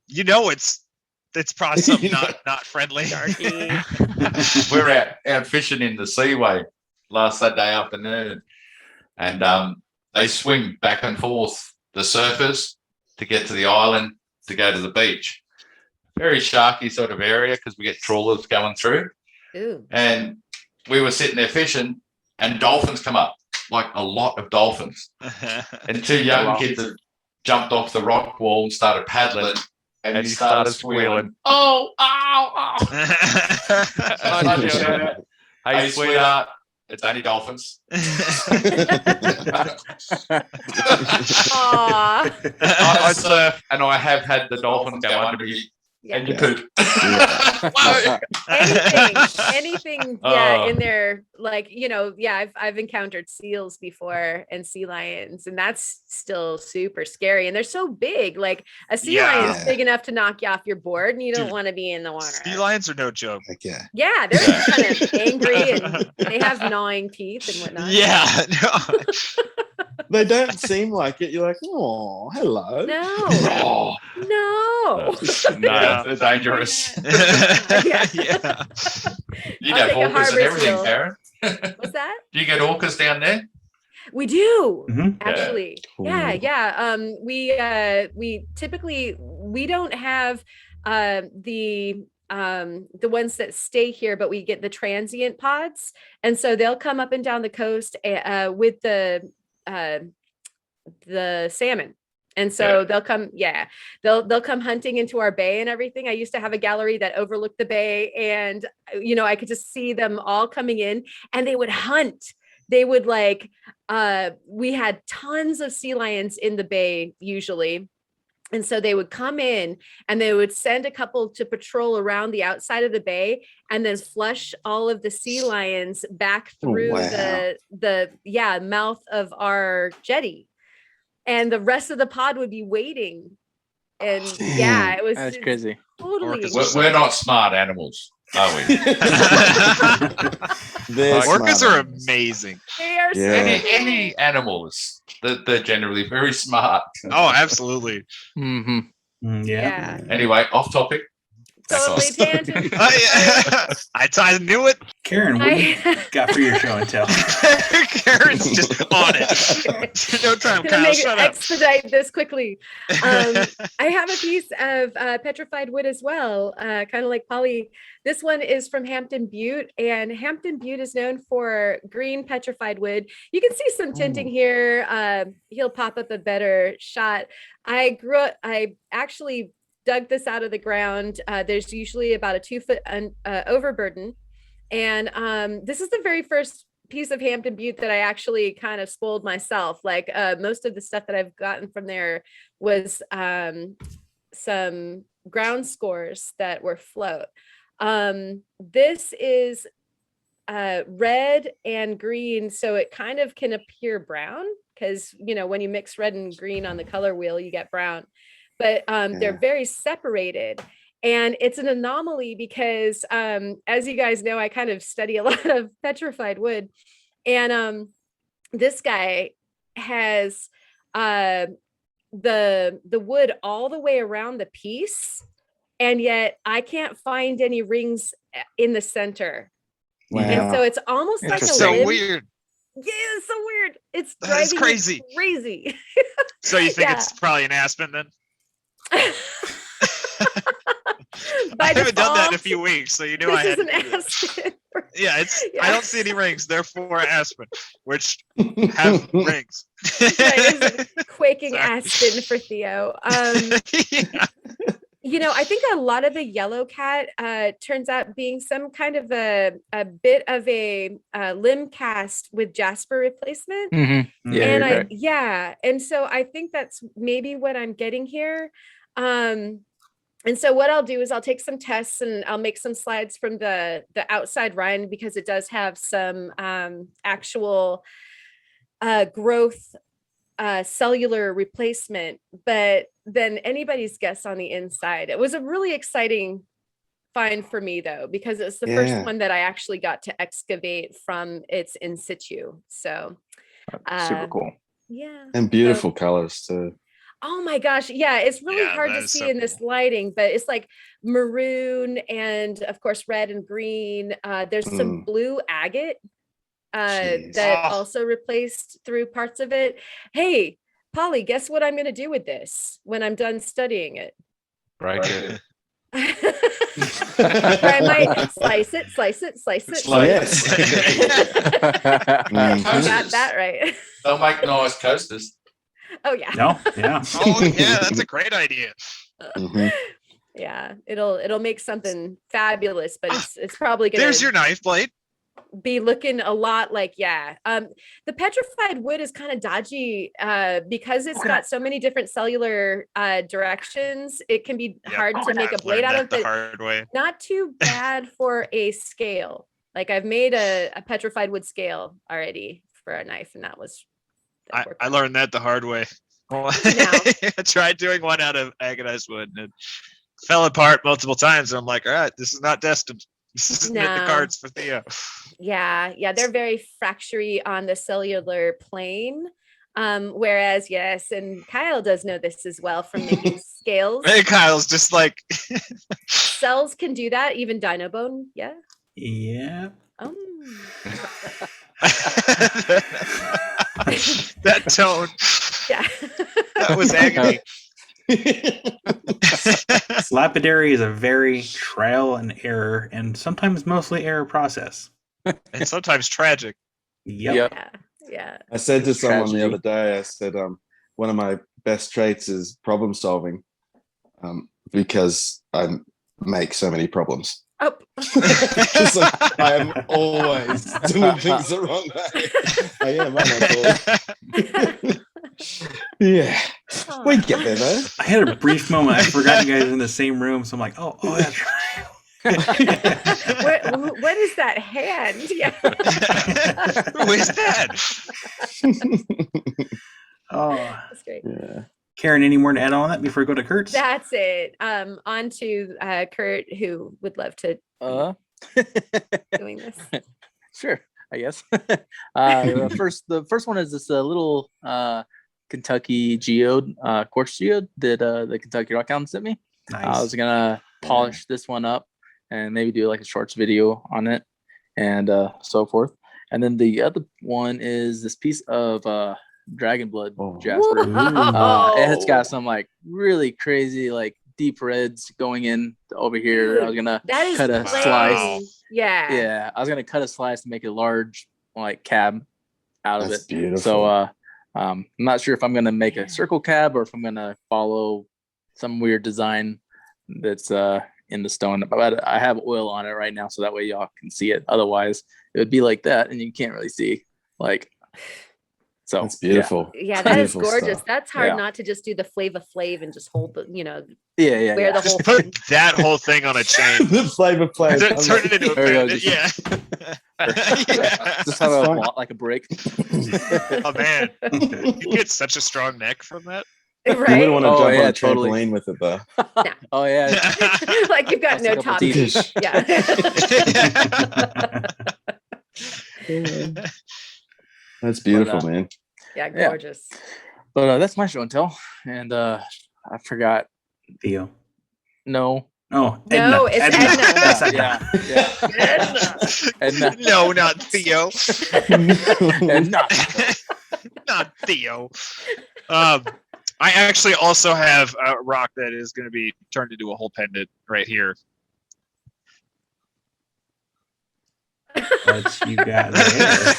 S6: it's probably something not friendly.
S3: We're out fishing in the Seaway last Saturday afternoon, and they swim back and forth the surfers to get to the island to go to the beach. Very sharky sort of area because we get trawlers going through.
S4: Ooh.
S3: And we were sitting there fishing, and dolphins come up, like a lot of dolphins. And two young kids have jumped off the rock wall and started paddling. And he started squealing. Oh, ow, ow. Hey, sweetheart, it's only dolphins.
S4: Aw.
S3: I surf, and I have had the dolphins go under me and you poop.
S4: anything in there, like, I've encountered seals before and sea lions, and that's still super scary, and they're so big. Like a sea lion's big enough to knock you off your board, and you don't want to be in the water.
S6: Sea lions are no joke.
S4: They're kind of angry, and they have gnawing teeth and whatnot.
S2: They don't seem like it. You're like, oh, hello.
S4: No.
S3: No, they're dangerous. You have orcas and everything, Karen.
S4: What's that?
S3: Do you get orcas down there?
S4: We do, actually.
S2: Cool.
S4: Yeah. We typically, we don't have the ones that stay here, but we get the transient pods, and so they'll come up and down the coast with the salmon. And so they'll come hunting into our bay and everything. I used to have a gallery that overlooked the bay, and I could just see them all coming in, and they would hunt. They would we had tons of sea lions in the bay usually. And so they would come in and they would send a couple to patrol around the outside of the bay and then flush all of the sea lions back through the mouth of our jetty. And the rest of the pod would be waiting. And
S5: that's crazy.
S4: Totally.
S3: We're not smart animals, are we?
S6: Orcas are amazing.
S4: They are
S3: Any animals, they're generally very smart.
S6: Oh, absolutely.
S4: Yeah.
S3: Anyway, off topic.
S4: Totally tangent.
S6: I knew it.
S1: Karen, what do you got for your show and tell?
S6: Karen's just on it. No time, Kyle. Shut up.
S4: Expedite this quickly. I have a piece of Petrified Wood as well, kind of like Pauly. This one is from Hampton Butte, and Hampton Butte is known for green petrified wood. You can see some tinting here. He'll pop up a better shot. I actually dug this out of the ground. There's usually about a 2-foot overburden. And this is the very first piece of Hampton Butte that I actually kind of spoiled myself. Like most of the stuff that I've gotten from there was some ground scores that were float. This is red and green, so it kind of can appear brown because, when you mix red and green on the color wheel, you get brown. But they're very separated. And it's an anomaly because, as you guys know, I kind of study a lot of petrified wood. And this guy has the wood all the way around the piece. And yet I can't find any rings in the center.
S2: Wow.
S4: And so it's almost like a
S6: so
S4: limb.
S6: weird.
S4: Yeah, it's so weird. It's
S6: That's
S4: driving
S6: crazy.
S4: me crazy.
S6: So you think it's probably an aspen then? I haven't done that in a few weeks, so you knew I had
S4: an
S6: to do that.
S4: aspen.
S6: I don't see any rings, therefore aspen, which have rings.
S4: It's a quaking
S6: Sorry.
S4: aspen for Theo. I think a lot of the yellow cat turns out being some kind of a bit of a limb cast with Jasper replacement.
S5: Mm-hmm. Yeah,
S4: and so I think that's maybe what I'm getting here. And so what I'll do is I'll take some tests and I'll make some slides from the outside rind because it does have some actual growth cellular replacement, but then anybody's guess on the inside. It was a really exciting find for me though, because it's the first one that I actually got to excavate from its in situ. So
S5: Super cool.
S4: Yeah.
S2: And beautiful colors too.
S4: Oh my gosh. Yeah. It's really hard to see in this lighting, but it's like maroon and of course red and green. There's some blue agate that also replaced through parts of it. Hey, Pauly, guess what I'm going to do with this when I'm done studying it?
S3: Break it.
S4: I might slice it.
S2: Yes.
S4: Got that right.
S3: They'll make nice coasters.
S4: Oh yeah.
S1: No, yeah.
S6: Oh yeah, that's a great idea.
S4: Yeah, it'll make something fabulous, but it's probably gonna.
S6: There's your knife blade.
S4: Be looking a lot like the petrified wood is kind of dodgy because it's got so many different cellular directions. It can be hard to make a blade out of
S6: the
S4: it.
S6: hard way.
S4: Not too bad for a scale. Like I've made a petrified wood scale already for a knife, and that
S6: I learned that the hard way. I tried doing one out of agonized wood and it fell apart multiple times. And I'm like, all right, this is not destined. This isn't in the cards for Theo.
S4: Yeah, they're very fractury on the cellular plane. Whereas, yes, and Kyle does know this as well from making scales.
S6: Hey, Kyle's just like
S4: cells can do that, even dino bone. Yeah.
S1: Yeah.
S6: That tone.
S4: Yeah.
S6: That was agony.
S1: Lapidary is a very trial and error, and sometimes mostly error process.
S6: And sometimes tragic.
S1: Yep.
S4: Yeah.
S2: I said to someone the other day, I said, one of my best traits is problem solving, because I make so many problems.
S4: Oh.
S2: Like, I am always doing things the wrong way. I am, aren't I? Yeah. We get there though.
S1: I had a brief moment. I forgot you guys in the same room, so I'm like, oh, that's right.
S4: what is that hand? Yeah.
S6: Who is that?
S1: Oh,
S4: That's great.
S2: Yeah.
S1: Karen, any more to add on that before we go to Kurt's?
S4: That's it. On to Kurt, who would love to doing this.
S5: Sure, I guess. The first one is this little Kentucky geode, quartz geode that the Kentucky Rockhound sent me.
S1: Nice.
S5: I was gonna polish this one up and maybe do like a shorts video on it and so forth. And then the other one is this piece of dragon blood Jasper. It's got some like really crazy like deep reds going in over here. I was gonna cut a slice. Yeah, I was gonna cut a slice and make a large like cab out of it.
S2: Beautiful.
S5: So I'm not sure if I'm gonna make a circle cab or if I'm gonna follow some weird design that's in the stone. But I have oil on it right now, so that way y'all can see it. Otherwise, it would be like that, and you can't really see like. So
S2: it's beautiful.
S4: Yeah, that
S2: beautiful
S4: is gorgeous.
S2: stuff.
S4: That's hard not to just do the Flava Flav and just hold the,
S5: wear
S4: the
S6: just
S4: whole
S6: put
S4: thing.
S6: that whole thing on a chain.
S2: The Flava Flav.
S6: Turn it into a bandit. Yeah.
S5: Just have a brick.
S6: Oh man, you get such a strong neck from that.
S2: You
S4: Right?
S2: wouldn't want to jump on a
S5: totally.
S2: trampoline with it though.
S5: Oh yeah.
S4: Like you've got no top. Yeah.
S2: That's beautiful, man.
S4: Yeah, gorgeous.
S5: But that's my show and tell. And I forgot.
S1: Theo.
S5: No.
S1: Oh,
S4: Edna. No, it's Edna.
S5: Edna.
S6: No, not Theo.
S5: Edna.
S6: Not Theo. I actually also have a rock that is going to be turned into a whole pendant right here.
S1: What you got there?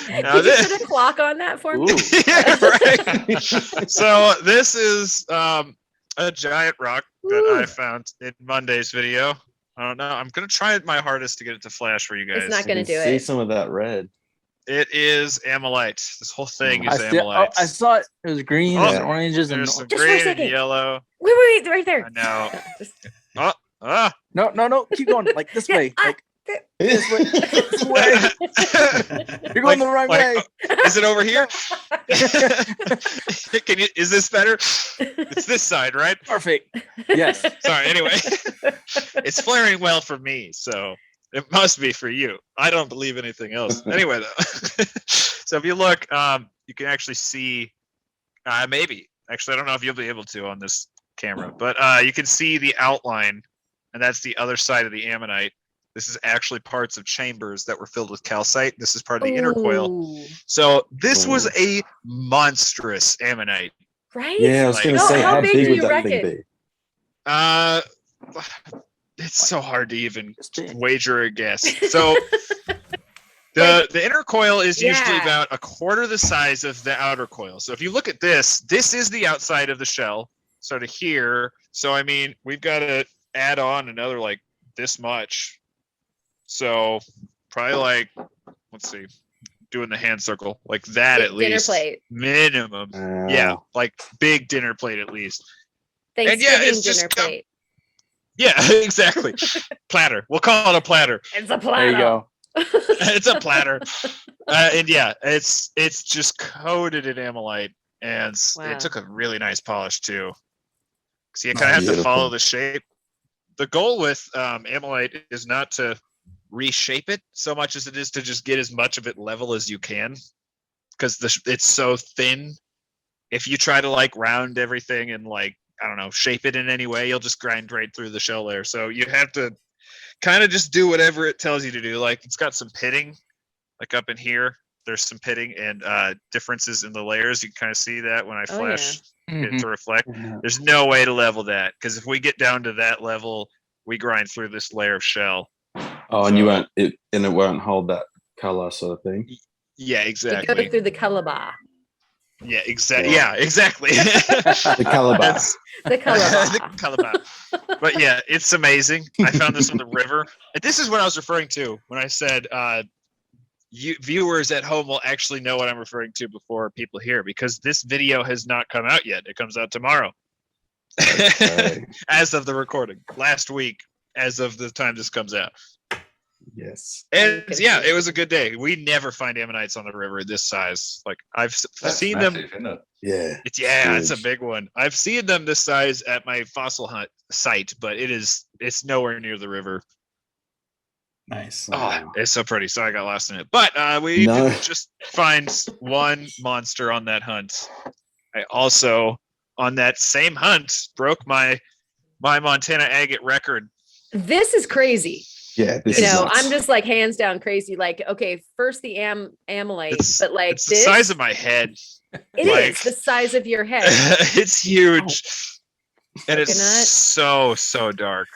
S4: Did you put a clock on that for me?
S6: Yeah, right. So this is a giant rock that I found in Monday's video. I don't know. I'm going to try my hardest to get it to flash for you guys.
S4: It's not going to do
S2: See
S4: it.
S2: some of that red.
S6: It is Ammolite. This whole thing is Ammolite.
S5: I saw it. It was green, there's oranges, and
S6: there's some
S4: Just for a
S6: green and
S4: second.
S6: yellow.
S4: Wait, right there.
S6: I know.
S4: Just-
S6: Oh,
S5: no. Keep going like this way. Like This way. This way. You're going the wrong way.
S6: Is it over here? Is this better? It's this side, right?
S5: Perfect. Yes.
S6: Sorry. Anyway, it's flaring well for me, so it must be for you. I don't believe anything else. Anyway, though, so if you look, you can actually see. Maybe actually, I don't know if you'll be able to on this camera, but you can see the outline, and that's the other side of the ammonite. This is actually parts of chambers that were filled with calcite. This is part of the inner coil. So this was a monstrous ammonite.
S4: Right?
S2: Yeah, I was going to say, how big would that thing be?
S6: It's so hard to even wager a guess. So the inner coil is usually about a quarter the size of the outer coil. So if you look at this is the outside of the shell, sort of here. So I mean, we've got to add on another like this much. So probably like, let's see, doing the hand circle like that
S4: Big
S6: at least.
S4: Dinner plate.
S6: Minimum. Yeah, like big dinner plate at least.
S4: Thanksgiving dinner plate.
S6: Yeah, exactly. Platter. We'll call it a platter.
S4: It's a platter.
S5: There you go.
S6: It's a platter. And yeah, it's just coated in Ammolite, and it took a really nice polish too. So you kind of have to follow the shape. The goal with Ammolite is not to reshape it so much as it is to just get as much of it level as you can, because it's so thin. If you try to like round everything and like, I don't know, shape it in any way, you'll just grind right through the shell layer. So you have to kind of just do whatever it tells you to do. Like it's got some pitting, like up in here, there's some pitting and differences in the layers. You can kind of see that when I flash it to reflect. There's no way to level that, because if we get down to that level, we grind through this layer of shell.
S2: Oh, and it won't hold that color sort of thing.
S6: Yeah, exactly.
S4: You go through the color bar.
S6: Yeah, exactly. Yeah, exactly.
S2: The color bar.
S4: The color bar.
S6: The color bar. But yeah, it's amazing. I found this on the river. And this is what I was referring to when I said you viewers at home will actually know what I'm referring to before people here, because this video has not come out yet. It comes out tomorrow. Okay. As of the recording. Last week, as of the time this comes out.
S2: Yes.
S6: And yeah, it was a good day. We never find ammonites on the river this size. Like I've seen
S3: massive,
S6: them.
S3: Isn't it?
S2: Yeah.
S6: It's a big one. I've seen them this size at my fossil hunt site, but it's nowhere near the river.
S1: Nice.
S6: Oh, it's so pretty. So I got lost in it. But we didn't just find one monster on that hunt. I also, on that same hunt, broke my Montana agate record.
S4: This is crazy.
S2: Yeah,
S4: I'm just like hands down crazy. Like, okay, first the Ammolite, but like
S6: it's the size of my head.
S4: It is the size of your head.
S6: It's huge, and it's so dark.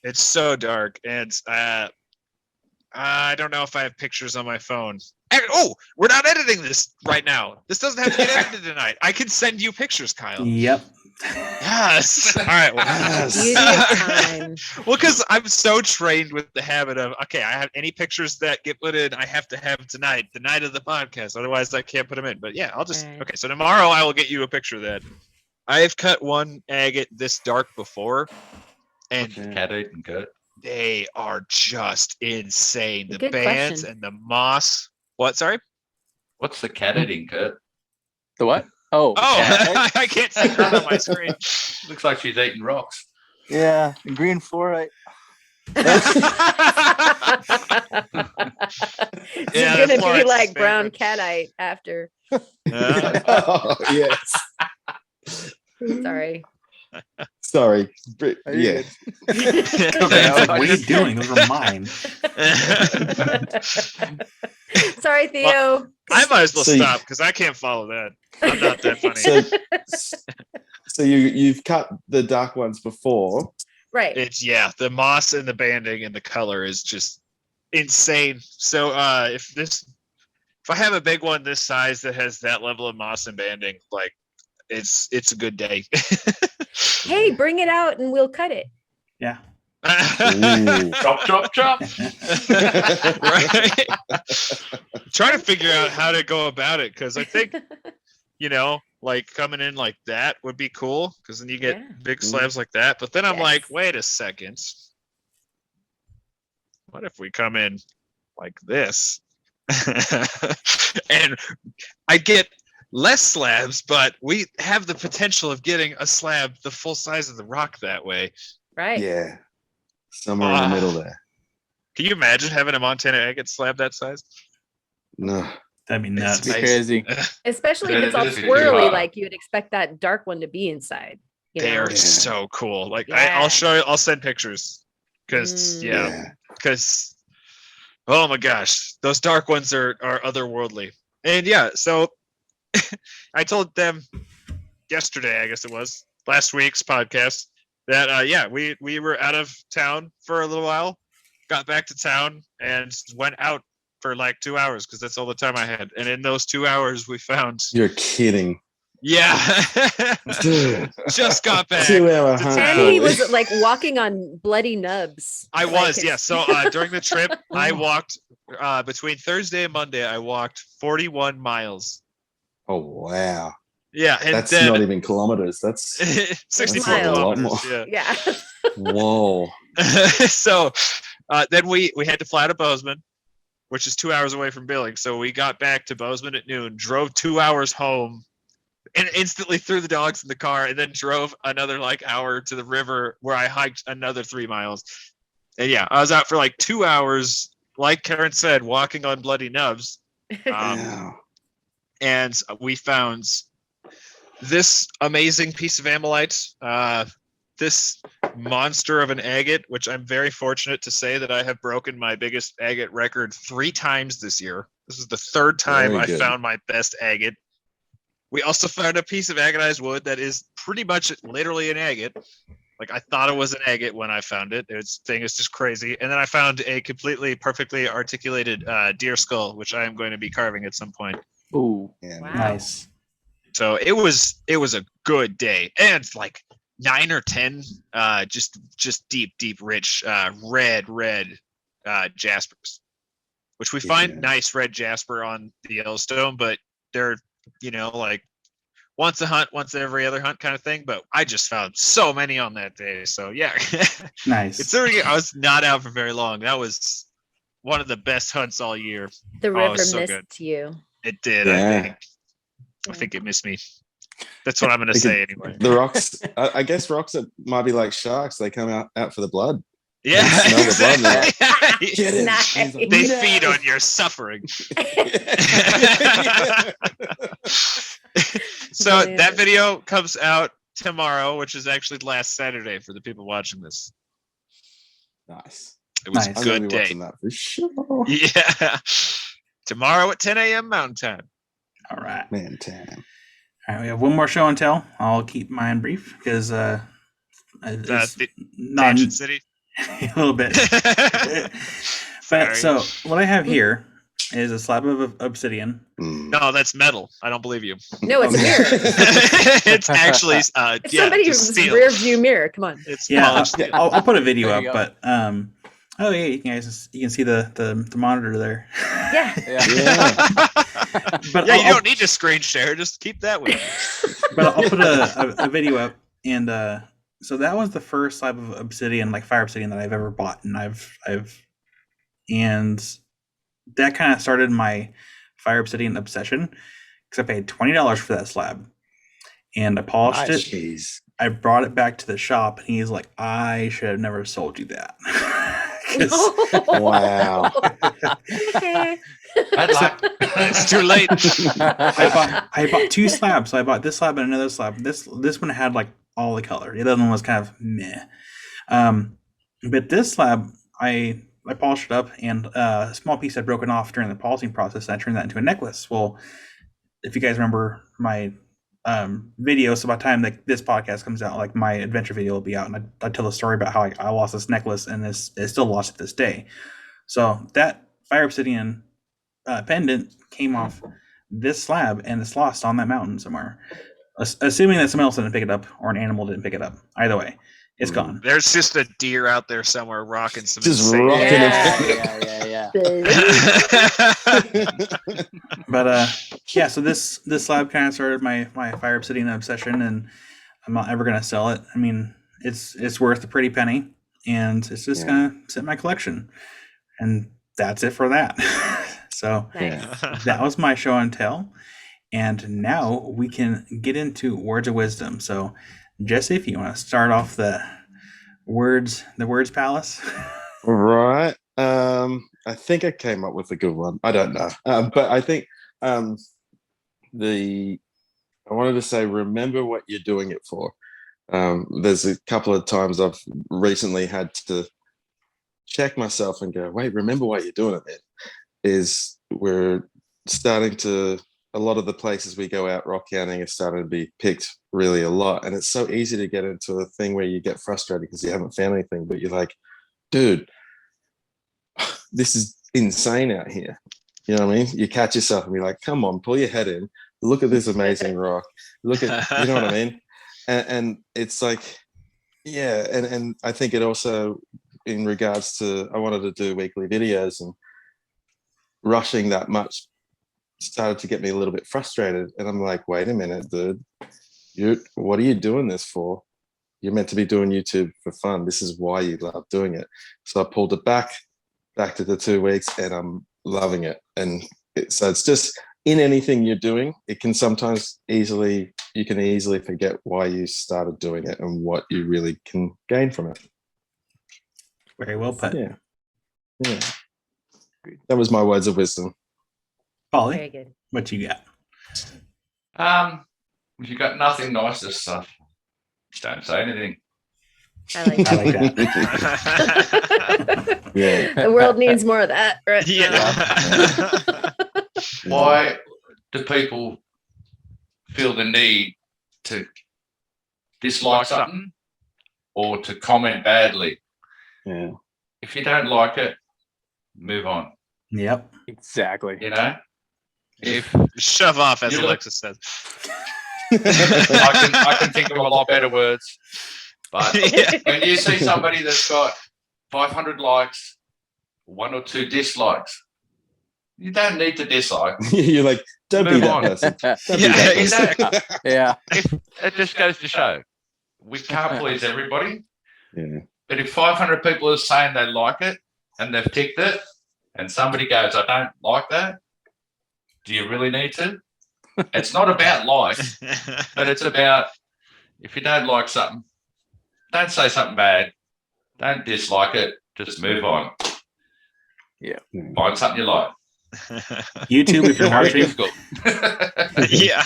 S6: It's so dark, and I don't know if I have pictures on my phone. Oh, we're not editing this right now. This doesn't have to get edited tonight. I can send you pictures, Kyle.
S1: Yep.
S6: Yes. All right. Well, well, because I'm so trained with the habit of, okay, I have any pictures that get put in, I have to have tonight, the night of the podcast. Otherwise, I can't put them in. But yeah, I'll just, okay. So tomorrow I will get you a picture of that. I've cut one agate this dark before, and
S3: cat eating cut.
S6: They are just insane. The bands and the moss. What? Sorry.
S3: What's the cat eating cut?
S5: The what? Oh,
S6: I can't see that on my screen.
S3: Looks like she's eating rocks.
S5: Yeah, green fluorite.
S4: It's gonna be like brown catite after.
S2: Oh, yes.
S4: Sorry.
S2: Yeah.
S1: What are you doing? Those are mine.
S4: Sorry, Theo.
S6: Well, I might as well stop because I can't follow that. I'm not that funny.
S2: So you've cut the dark ones before.
S4: Right.
S6: It's the moss and the banding and the color is just insane. So if I have a big one this size that has that level of moss and banding, like it's a good day.
S4: Hey, bring it out and we'll cut it.
S1: Yeah.
S3: Chop.
S6: Right. Trying to figure out how to go about it, because I think, like coming in like that would be cool, because then you get big slabs like that. But then I'm like, wait a second. what if we come in like this? And I get less slabs, but we have the potential of getting a slab the full size of the rock that way.
S4: Right.
S2: Yeah. Somewhere in the middle there.
S6: Can you imagine having a Montana agate slab that size?
S2: No.
S1: That'd be nuts.
S5: It's crazy.
S4: Especially if
S3: Yeah,
S4: it's all
S3: it is too
S4: swirly,
S3: hot.
S4: like you'd expect that dark one to be inside. You
S6: They
S4: know?
S6: are
S2: Yeah.
S6: so cool. Like
S4: Yeah.
S6: I'll show you. I'll send pictures because because oh my gosh, those dark ones are otherworldly. And yeah, so I told them yesterday, I guess it was last week's podcast, that we were out of town for a little while, got back to town and went out for like 2 hours because that's all the time I had. And in those 2 hours, we found
S2: You're kidding. Dude.
S6: just got back.
S2: 2 hour
S6: to
S2: hunt.
S6: town.
S4: And he was like walking on bloody nubs.
S6: I
S4: Like
S6: was,
S4: his-
S6: yeah. So during the trip, I walked between Thursday and Monday. I walked 41 miles.
S2: Oh wow.
S6: Yeah, and
S2: That's
S6: then
S2: not even kilometers. That's
S6: 64
S4: like a lot
S6: kilometers.
S2: more.
S6: Yeah.
S4: Yeah.
S2: whoa.
S6: So then we had to fly to Bozeman, which is 2 hours away from Billings. So we got back to Bozeman at noon, drove 2 hours home, and instantly threw the dogs in the car, and then drove another like hour to the river where I hiked another 3 miles. And yeah, I was out for like 2 hours, like Karen said, walking on bloody nubs.
S2: Wow.
S6: And we found this amazing piece of Ammolite, this monster of an agate, which I'm very fortunate to say that I have broken my biggest agate record 3 times this year. This is the 3rd time
S2: Very
S6: I
S2: good.
S6: found my best agate. We also found a piece of agatized wood that is pretty much literally an agate. Like I thought it was an agate when I found it. This thing is just crazy. And then I found a completely perfectly articulated deer skull, which I am going to be carving at some point.
S5: Ooh.
S2: Yeah,
S4: Wow.
S1: Nice.
S6: So it was a good day, and like 9 or 10 just deep rich red jaspers, which we find
S2: Yeah.
S6: nice red jasper on the Yellowstone, but they're like once a hunt, once every other hunt kind of thing. But I just found so many on that day, so yeah.
S1: Nice.
S6: Considering I was not out for very long, that was one of the best hunts all year.
S4: The
S6: Oh,
S4: river
S6: it's so
S4: missed
S6: good.
S4: you.
S6: It did.
S2: Yeah.
S6: I think it missed me. That's what I'm gonna say anyway.
S2: The rocks, I guess rocks might be like sharks. They come out for the blood.
S6: Yeah,
S2: Smell the blood, man.
S6: exactly.
S2: Get it.
S4: Nice.
S2: He's like,
S6: They
S2: "No."
S6: feed on your suffering. So
S4: Brilliant.
S6: that video comes out tomorrow, which is actually last Saturday for the people watching this.
S2: Nice.
S6: It was
S1: Nice.
S6: a
S2: I'm gonna
S6: good
S2: be
S6: day.
S2: watching that for sure.
S6: Yeah. Tomorrow at 10 a.m. Mountain Time.
S1: All right.
S2: Man, Tam.
S1: All right. We have one more show and tell. I'll keep mine brief because it's
S6: The
S1: not
S6: Tangent City.
S1: a little bit.
S6: Sorry.
S1: But so what I have here is a slab of obsidian.
S2: Mm.
S6: No, that's metal. I don't believe you.
S4: No, it's a mirror.
S6: It's actually
S4: It's
S6: yeah,
S4: somebody's
S6: just steel.
S4: rear view mirror. Come on.
S6: It's
S1: Yeah,
S6: polished steel.
S1: I'll put a video
S5: There
S1: up,
S5: you go.
S1: but oh yeah, you guys you can see the monitor there.
S4: Yeah.
S2: Yeah.
S1: But
S6: Yeah, you
S1: I'll-
S6: don't need to screen share. Just keep that with you.
S1: But I'll put a video up, and so that was the first slab of obsidian, like fire obsidian, that I've ever bought, and and that kind of started my fire obsidian obsession because I paid $20 for that slab, and I polished
S5: Nice.
S1: it.
S2: Jeez.
S1: I brought it back to the shop, and he's like, "I should have never sold you that." 'Cause-
S2: Wow.
S4: Okay.
S3: I'd like.
S6: It's too late.
S1: I bought 2 slabs. So I bought this slab and another slab. This one had like all the color. The other one was kind of meh. But this slab, I polished it up, and a small piece had broken off during the polishing process. And I turned that into a necklace. Well, if you guys remember my video, so by the time that this podcast comes out, like my adventure video will be out, and I tell the story about how I lost this necklace, and it's still lost to this day. So that fire obsidian pendant came off this slab, and it's lost on that mountain somewhere. Assuming that someone else didn't pick it up, or an animal didn't pick it up. Either way, it's gone.
S6: There's just a deer out there somewhere rocking some
S2: Just
S6: insane-
S2: rocking
S5: Yeah.
S1: But yeah, so this slab kind of started my fire obsidian obsession, and I'm not ever gonna sell it. I mean, it's worth a pretty penny, and it's just
S2: Yeah.
S1: gonna sit in my collection. And that's it for that. So
S4: Nice.
S1: that was my show and tell. And now we can get into words of wisdom. So, Jesse, if you want to start off the words palace.
S2: Right. I think I came up with a good one. I don't know. But I think I wanted to say, remember what you're doing it for. There's a couple of times I've recently had to check myself and go, wait, remember what you're doing it in. Is we're starting to, a lot of the places we go out rock hounding are starting to be picked really a lot. And it's so easy to get into a thing where you get frustrated because you haven't found anything, but you're like, dude, this is insane out here. You know what I mean? You catch yourself and be like, come on, pull your head in, look at this amazing rock, look at, you know what I mean? And it's like, yeah. And I think it also, in regards to, I wanted to do weekly videos, and rushing that much started to get me a little bit frustrated. And I'm like, wait a minute, dude, what are you doing this for? You're meant to be doing YouTube for fun. This is why you love doing it. So I pulled it back to the 2 weeks, and I'm loving it. And so it's just, in anything you're doing, it can sometimes you can easily forget why you started doing it and what you really can gain from it.
S1: Very well put.
S2: Yeah. That was my words of wisdom.
S1: Pauly,
S4: Very good.
S1: what you got?
S3: If you got nothing nice to stuff, just don't say anything.
S4: I like
S1: I
S4: that.
S1: like that.
S2: Yeah.
S4: The world needs more of that, right?
S6: Yeah.
S3: Why do people feel the need to dislike something or to comment badly?
S2: Yeah.
S3: If you don't like it, move on.
S1: Yep.
S5: Exactly.
S3: You know, if
S6: Shove off, as
S3: You look-
S6: Alexa says.
S3: I can think of a lot better words, but
S6: Yeah.
S3: when you see somebody that's got 500 likes, 1 or 2 dislikes, you don't need to dislike.
S2: You're like, don't be
S3: Move
S2: that
S3: on.
S2: person. Don't be
S6: Yeah,
S2: that person.
S3: exactly.
S5: Yeah.
S3: It just goes to show we can't please everybody.
S2: Yeah.
S3: But if 500 people are saying they like it and they've ticked it, and somebody goes, I don't like that, do you really need to? It's not about like, but it's about, if you don't like something, don't say something bad. Don't dislike it. Just move on.
S5: Yeah.
S3: Find something you like.
S1: YouTube, if you're
S3: Very
S1: watching,
S3: difficult.
S6: Yeah.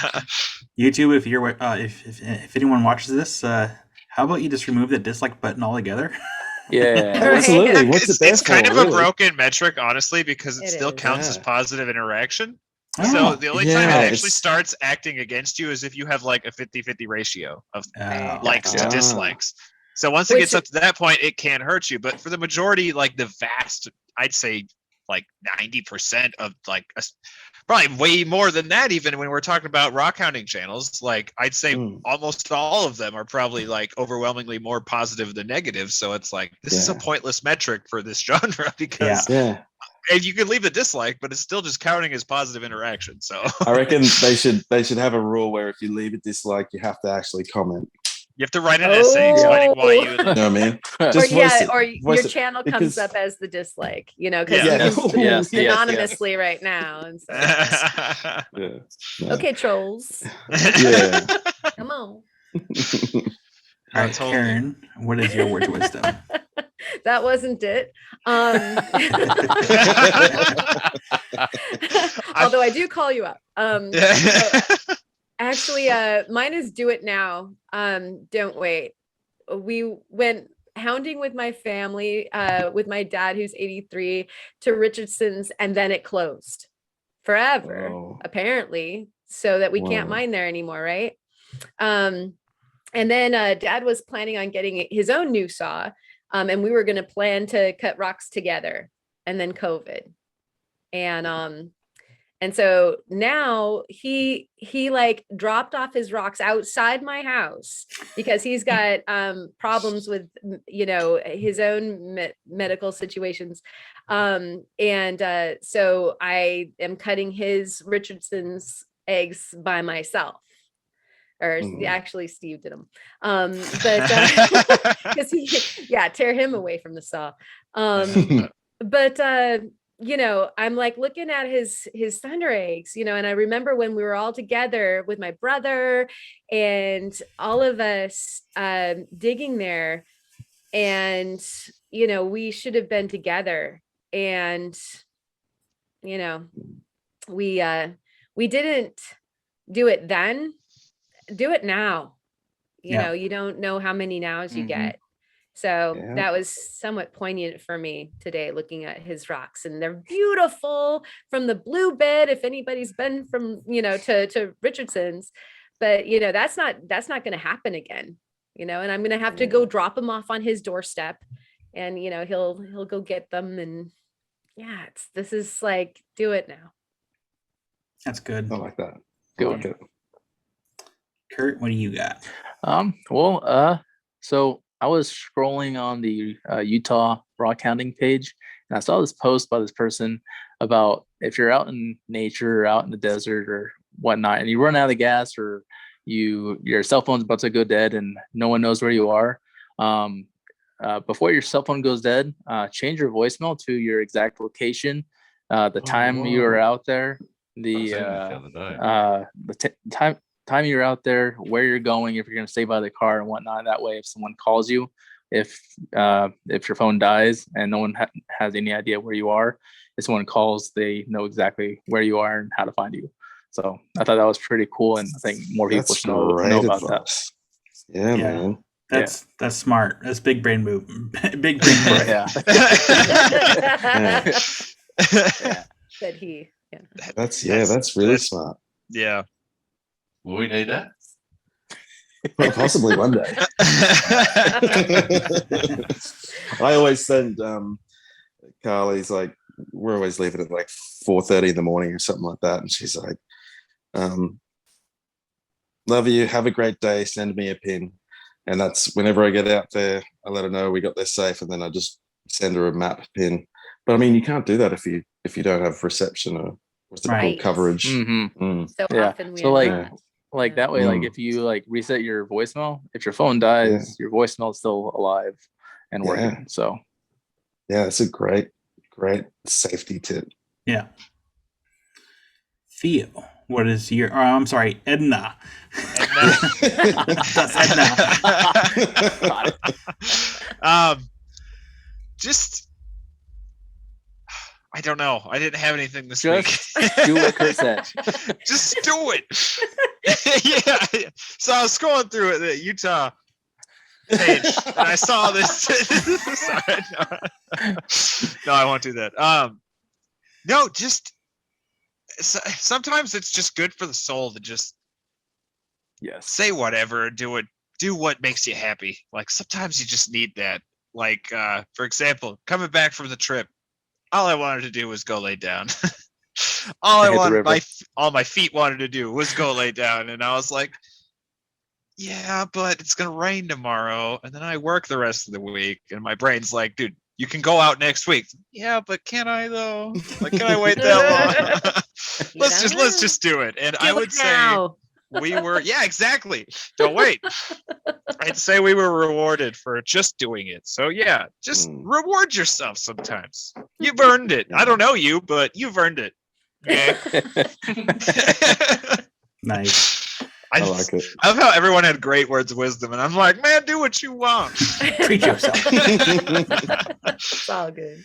S1: YouTube, if you're if anyone watches this, how about you just remove the dislike button altogether?
S5: Yeah.
S4: Right.
S2: Absolutely. What's it there
S6: It's kind
S2: for,
S6: of a
S2: really?
S6: broken metric, honestly, because it
S4: It
S6: still
S4: is.
S6: counts as
S2: Yeah.
S6: positive interaction.
S1: Oh,
S6: So the only time it
S2: yeah,
S6: actually
S2: it's-
S6: starts acting against you is if you have like a 50-50 ratio of likes
S2: Ah.
S6: to dislikes. So once it
S4: Which-
S6: gets up to that point, it can hurt you. But for the majority, like the vast, I'd say like 90% of like probably way more than that, even when we're talking about rock hounding channels, like I'd say almost all of them are probably like overwhelmingly more positive than negative. So it's like, this is a
S2: Yeah.
S6: pointless metric for this genre because
S2: Yeah.
S6: and you could leave a dislike, but it's still just counting as positive interaction. So
S2: I reckon they should have a rule where if you leave a dislike, you have to actually comment.
S6: you have to write an essay explaining why you would
S2: You know what I mean?
S4: Or
S2: Just voice it.
S4: or
S2: Voice
S4: your
S2: it.
S4: channel
S2: Because-
S4: comes up as the dislike, you know, because
S6: Yeah.
S4: it's
S5: Yes, yes,
S4: anonymously right now. And so,
S2: Yeah. Yeah.
S4: okay, trolls,
S2: Yeah.
S4: come on.
S1: all right,
S6: Totally.
S1: Karen, what is your word of wisdom?
S4: That wasn't it. Although I do call you up. Actually, mine is do it now. Don't wait. We went hounding with my family, with my dad, who's 83, to Richardson's, and then it closed forever,
S2: Oh.
S4: apparently, so that we can't
S2: Wow.
S4: mine there anymore, right? And then Dad was planning on getting his own new saw, and we were going to plan to cut rocks together, and then COVID, and so now he like dropped off his rocks outside my house because he's got problems with, you know, his own medical situations. So I am cutting his Richardson's eggs by myself. Or actually Steve did them. But because tear him away from the saw. but I'm like looking at his thunder eggs, and I remember when we were all together with my brother and all of us digging there, and we should have been together, and we didn't do it then. Do it now. You don't know how many nows you get. So that was somewhat poignant for me today, looking at his rocks, and they're beautiful from the blue bed. If anybody's been from, to Richardson's, but that's not going to happen again, and I'm going to have to go drop them off on his doorstep, and, he'll go get them. And this is like, do it now.
S1: That's good.
S2: I like that.
S5: Good.
S2: I like it.
S1: Kurt, what do you got?
S5: So I was scrolling on the Utah Rockhounding page, and I saw this post by this person about if you're out in nature or out in the desert or whatnot, and you run out of gas, or your cell phone's about to go dead and no one knows where you are. Before your cell phone goes dead, change your voicemail to your exact location, the time you were out there, time you're out there, where you're going, if you're going to stay by the car and whatnot. That way, if someone calls you, if your phone dies and no one has any idea where you are, if someone calls, they know exactly where you are and how to find you. So I thought that was pretty cool, and I think more people should know about that.
S2: Yeah, man.
S1: That's smart. That's big brain move. Big brain move.
S4: Said he.
S2: That's really smart.
S6: Yeah.
S3: Will we need that?
S2: Well, possibly one day. I always send Carly's like, we're always leaving at like 4:30 in the morning or something like that, and she's like, love you, have a great day, send me a pin. And that's whenever I get out there, I let her know we got there safe, and then I just send her a map pin. But I mean, you can't do that if you don't have reception or what's it called, coverage.
S4: So often we
S5: like that way, like if you like reset your voicemail, if your phone dies, your voicemail is still alive and working. So
S2: it's a great safety tip.
S1: Yeah. Theo, what is your? I'm sorry, Edna. That's Edna.
S6: Just. I don't know. I didn't have anything this
S5: week. Do what Kurt said.
S6: Just do it. Yeah. So I was scrolling through the Utah page, and I saw this. Sorry, no, I won't do that. No, just sometimes it's just good for the soul to just say whatever, do what makes you happy. Like sometimes you just need that. Like for example, coming back from the trip, all I wanted to do was go lay down. All my feet wanted to do was go lay down. And I was like, yeah, but it's going to rain tomorrow. And then I work the rest of the week. And my brain's like, dude, you can go out next week. Yeah, but can I though? Like, can I wait that long? Let's just do it. And I would say we were, exactly. Don't wait. I'd say we were rewarded for just doing it. So yeah, just reward yourself sometimes. You've earned it. I don't know you, but you've earned it. Okay?
S1: Nice.
S2: I like it.
S6: I love how everyone had great words of wisdom, and I'm like, man, do what you want.
S1: Treat yourself.
S4: It's all good.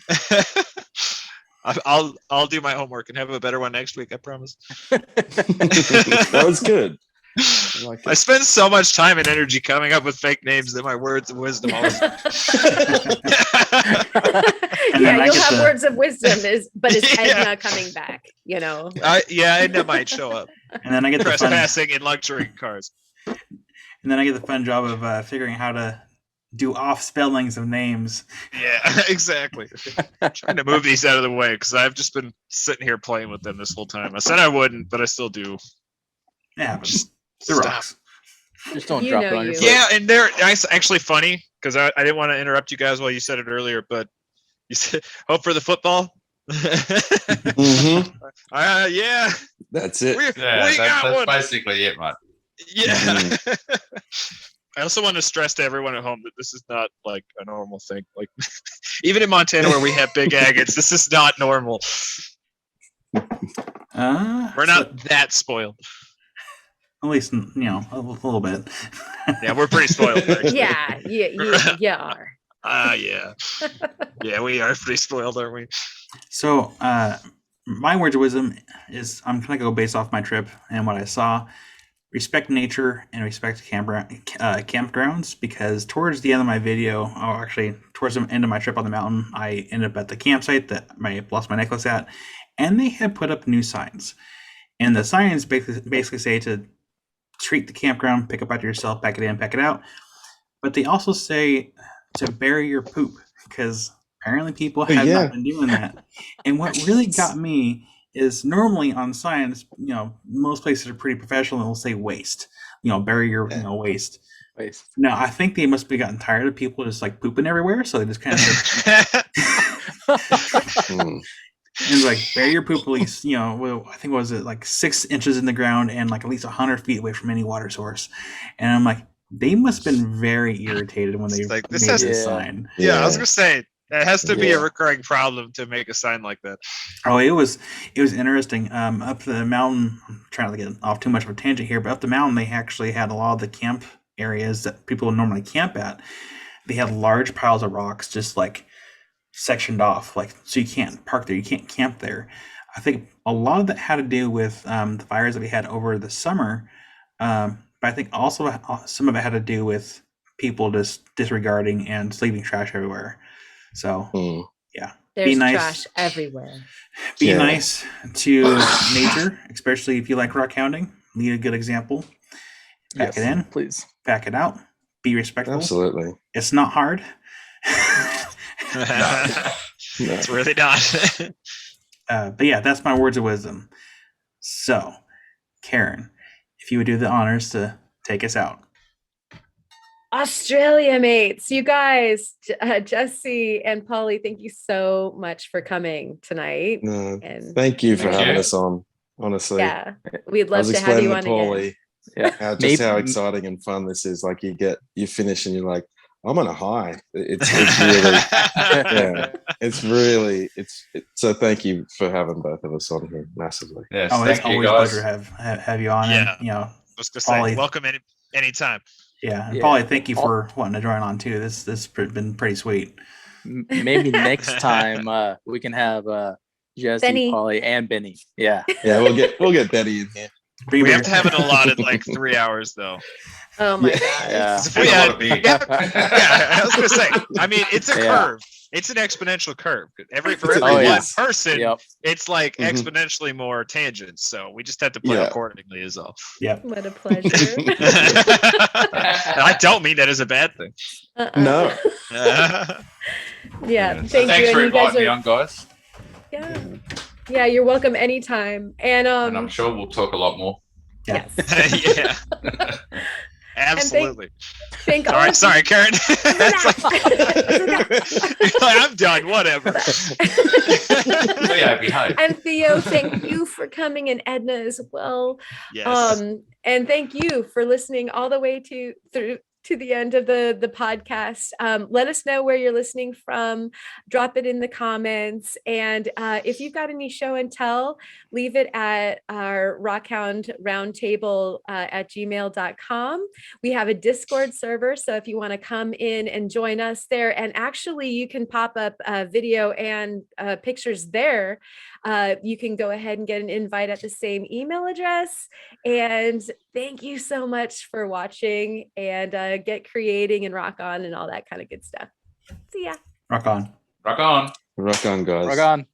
S6: I'll do my homework and have a better one next week. I promise.
S2: That was good.
S6: I spend so much time and energy coming up with fake names that my words of wisdom always.
S4: You'll have words of wisdom, but is Edna coming back?
S6: Edna might show up.
S1: And then I get
S6: trespassing in luxury cars.
S1: And then I get the fun job of figuring how to do off spellings of names.
S6: Yeah, exactly. Trying to move these out of the way because I've just been sitting here playing with them this whole time. I said I wouldn't, but I still do.
S1: Yeah, just the rocks.
S5: Just don't drop it on your foot.
S6: Yeah, and they're actually funny because I didn't want to interrupt you guys while you said it earlier, but you said hope for the football. Yeah,
S2: that's it.
S3: That's basically it, mate.
S6: Yeah. I also want to stress to everyone at home that this is not like a normal thing. Like even in Montana where we have big agates, this is not normal. We're not that spoiled.
S1: At least, a little bit.
S6: Yeah, we're pretty spoiled. Actually.
S4: Yeah, you are.
S6: Yeah. Yeah, we are pretty spoiled, aren't we?
S1: So, my words of wisdom is I'm going to go based off my trip and what I saw. Respect nature and respect campgrounds, because towards the end of my video, actually towards the end of my trip on the mountain, I ended up at the campsite that I lost my necklace at, and they had put up new signs. And the signs basically say to treat the campground, pick up after yourself, pack it in, pack it out. But they also say to bury your poop, because apparently people have not been doing that. And what really got me is normally on signs, most places are pretty professional and will say waste, bury your waste. Now, I think they must have gotten tired of people just like pooping everywhere. So they just kind of and like bury your poop at least, I think was it like 6 inches in the ground and like at least 100 feet away from any water source. And I'm like, they must have been very irritated when they
S6: like,
S1: made this sign.
S6: Yeah, I was gonna say that has to be a recurring problem to make a sign like that.
S1: Oh, it was interesting. Up the mountain, I'm trying to get off too much of a tangent here, but up the mountain they actually had a lot of the camp areas that people normally camp at. They had large piles of rocks just like sectioned off, like so you can't park there, you can't camp there. I think a lot of that had to do with the fires that we had over the summer, but I think also some of it had to do with people just disregarding and leaving trash everywhere. So
S4: there's
S1: be nice.
S4: Trash everywhere.
S1: Be nice to nature, especially if you like rock hounding. Lead a good example. Pack it in,
S5: please.
S1: Pack it out. Be respectful.
S2: Absolutely.
S1: It's not hard.
S6: It's really not.
S1: But yeah, that's my words of wisdom. So, Karen, if you would do the honors to take us out.
S4: Australia mates, you guys, Jesse and Pauly, thank you so much for coming tonight.
S2: And thank you for having us on. Honestly,
S4: yeah, we'd love to have you on again.
S2: Yeah, how exciting and fun this is. Like you finish and you're like, I'm on a high. It's really, so thank you for having both of us on here massively.
S3: Yes,
S1: it's always a pleasure to have you on.
S6: Yeah.
S1: And,
S6: I was gonna say, welcome anytime.
S1: Yeah, and Pauly, thank you for wanting to join on too. This has been pretty sweet.
S5: Maybe next time we can have Jesse,
S4: Benny.
S5: Pauly, and Benny. Yeah,
S2: we'll get Benny in here.
S6: We have to have it allotted like 3 hours though.
S4: Oh my god!
S6: Yeah, I was gonna say. I mean, it's a curve. It's an exponential curve. For every one person, it's like exponentially more tangents. So we just have to play accordingly, is all.
S1: Yeah.
S4: What a pleasure.
S6: I don't mean that as a bad thing.
S2: No.
S4: Yeah.
S3: Thanks for inviting me on, guys.
S4: Yeah, you're welcome anytime. And
S3: I'm sure we'll talk a lot more.
S4: Yes.
S6: Yeah. Absolutely.
S4: Sorry,
S6: Karen. I'm done. Whatever.
S3: Behave.
S4: And Theo, thank you for coming, and Edna as well.
S6: Yes.
S4: And thank you for listening all the way to the end of the podcast. Let us know where you're listening from. Drop it in the comments. And if you've got any show and tell, leave it at our Rockhound Roundtable at gmail.com. We have a Discord server. So if you want to come in and join us there, and actually you can pop up video and pictures there. You can go ahead and get an invite at the same email address. And thank you so much for watching, and get creating and rock on and all that kind of good stuff. See ya.
S1: Rock on.
S3: Rock on.
S2: Rock on, guys.
S5: Rock on.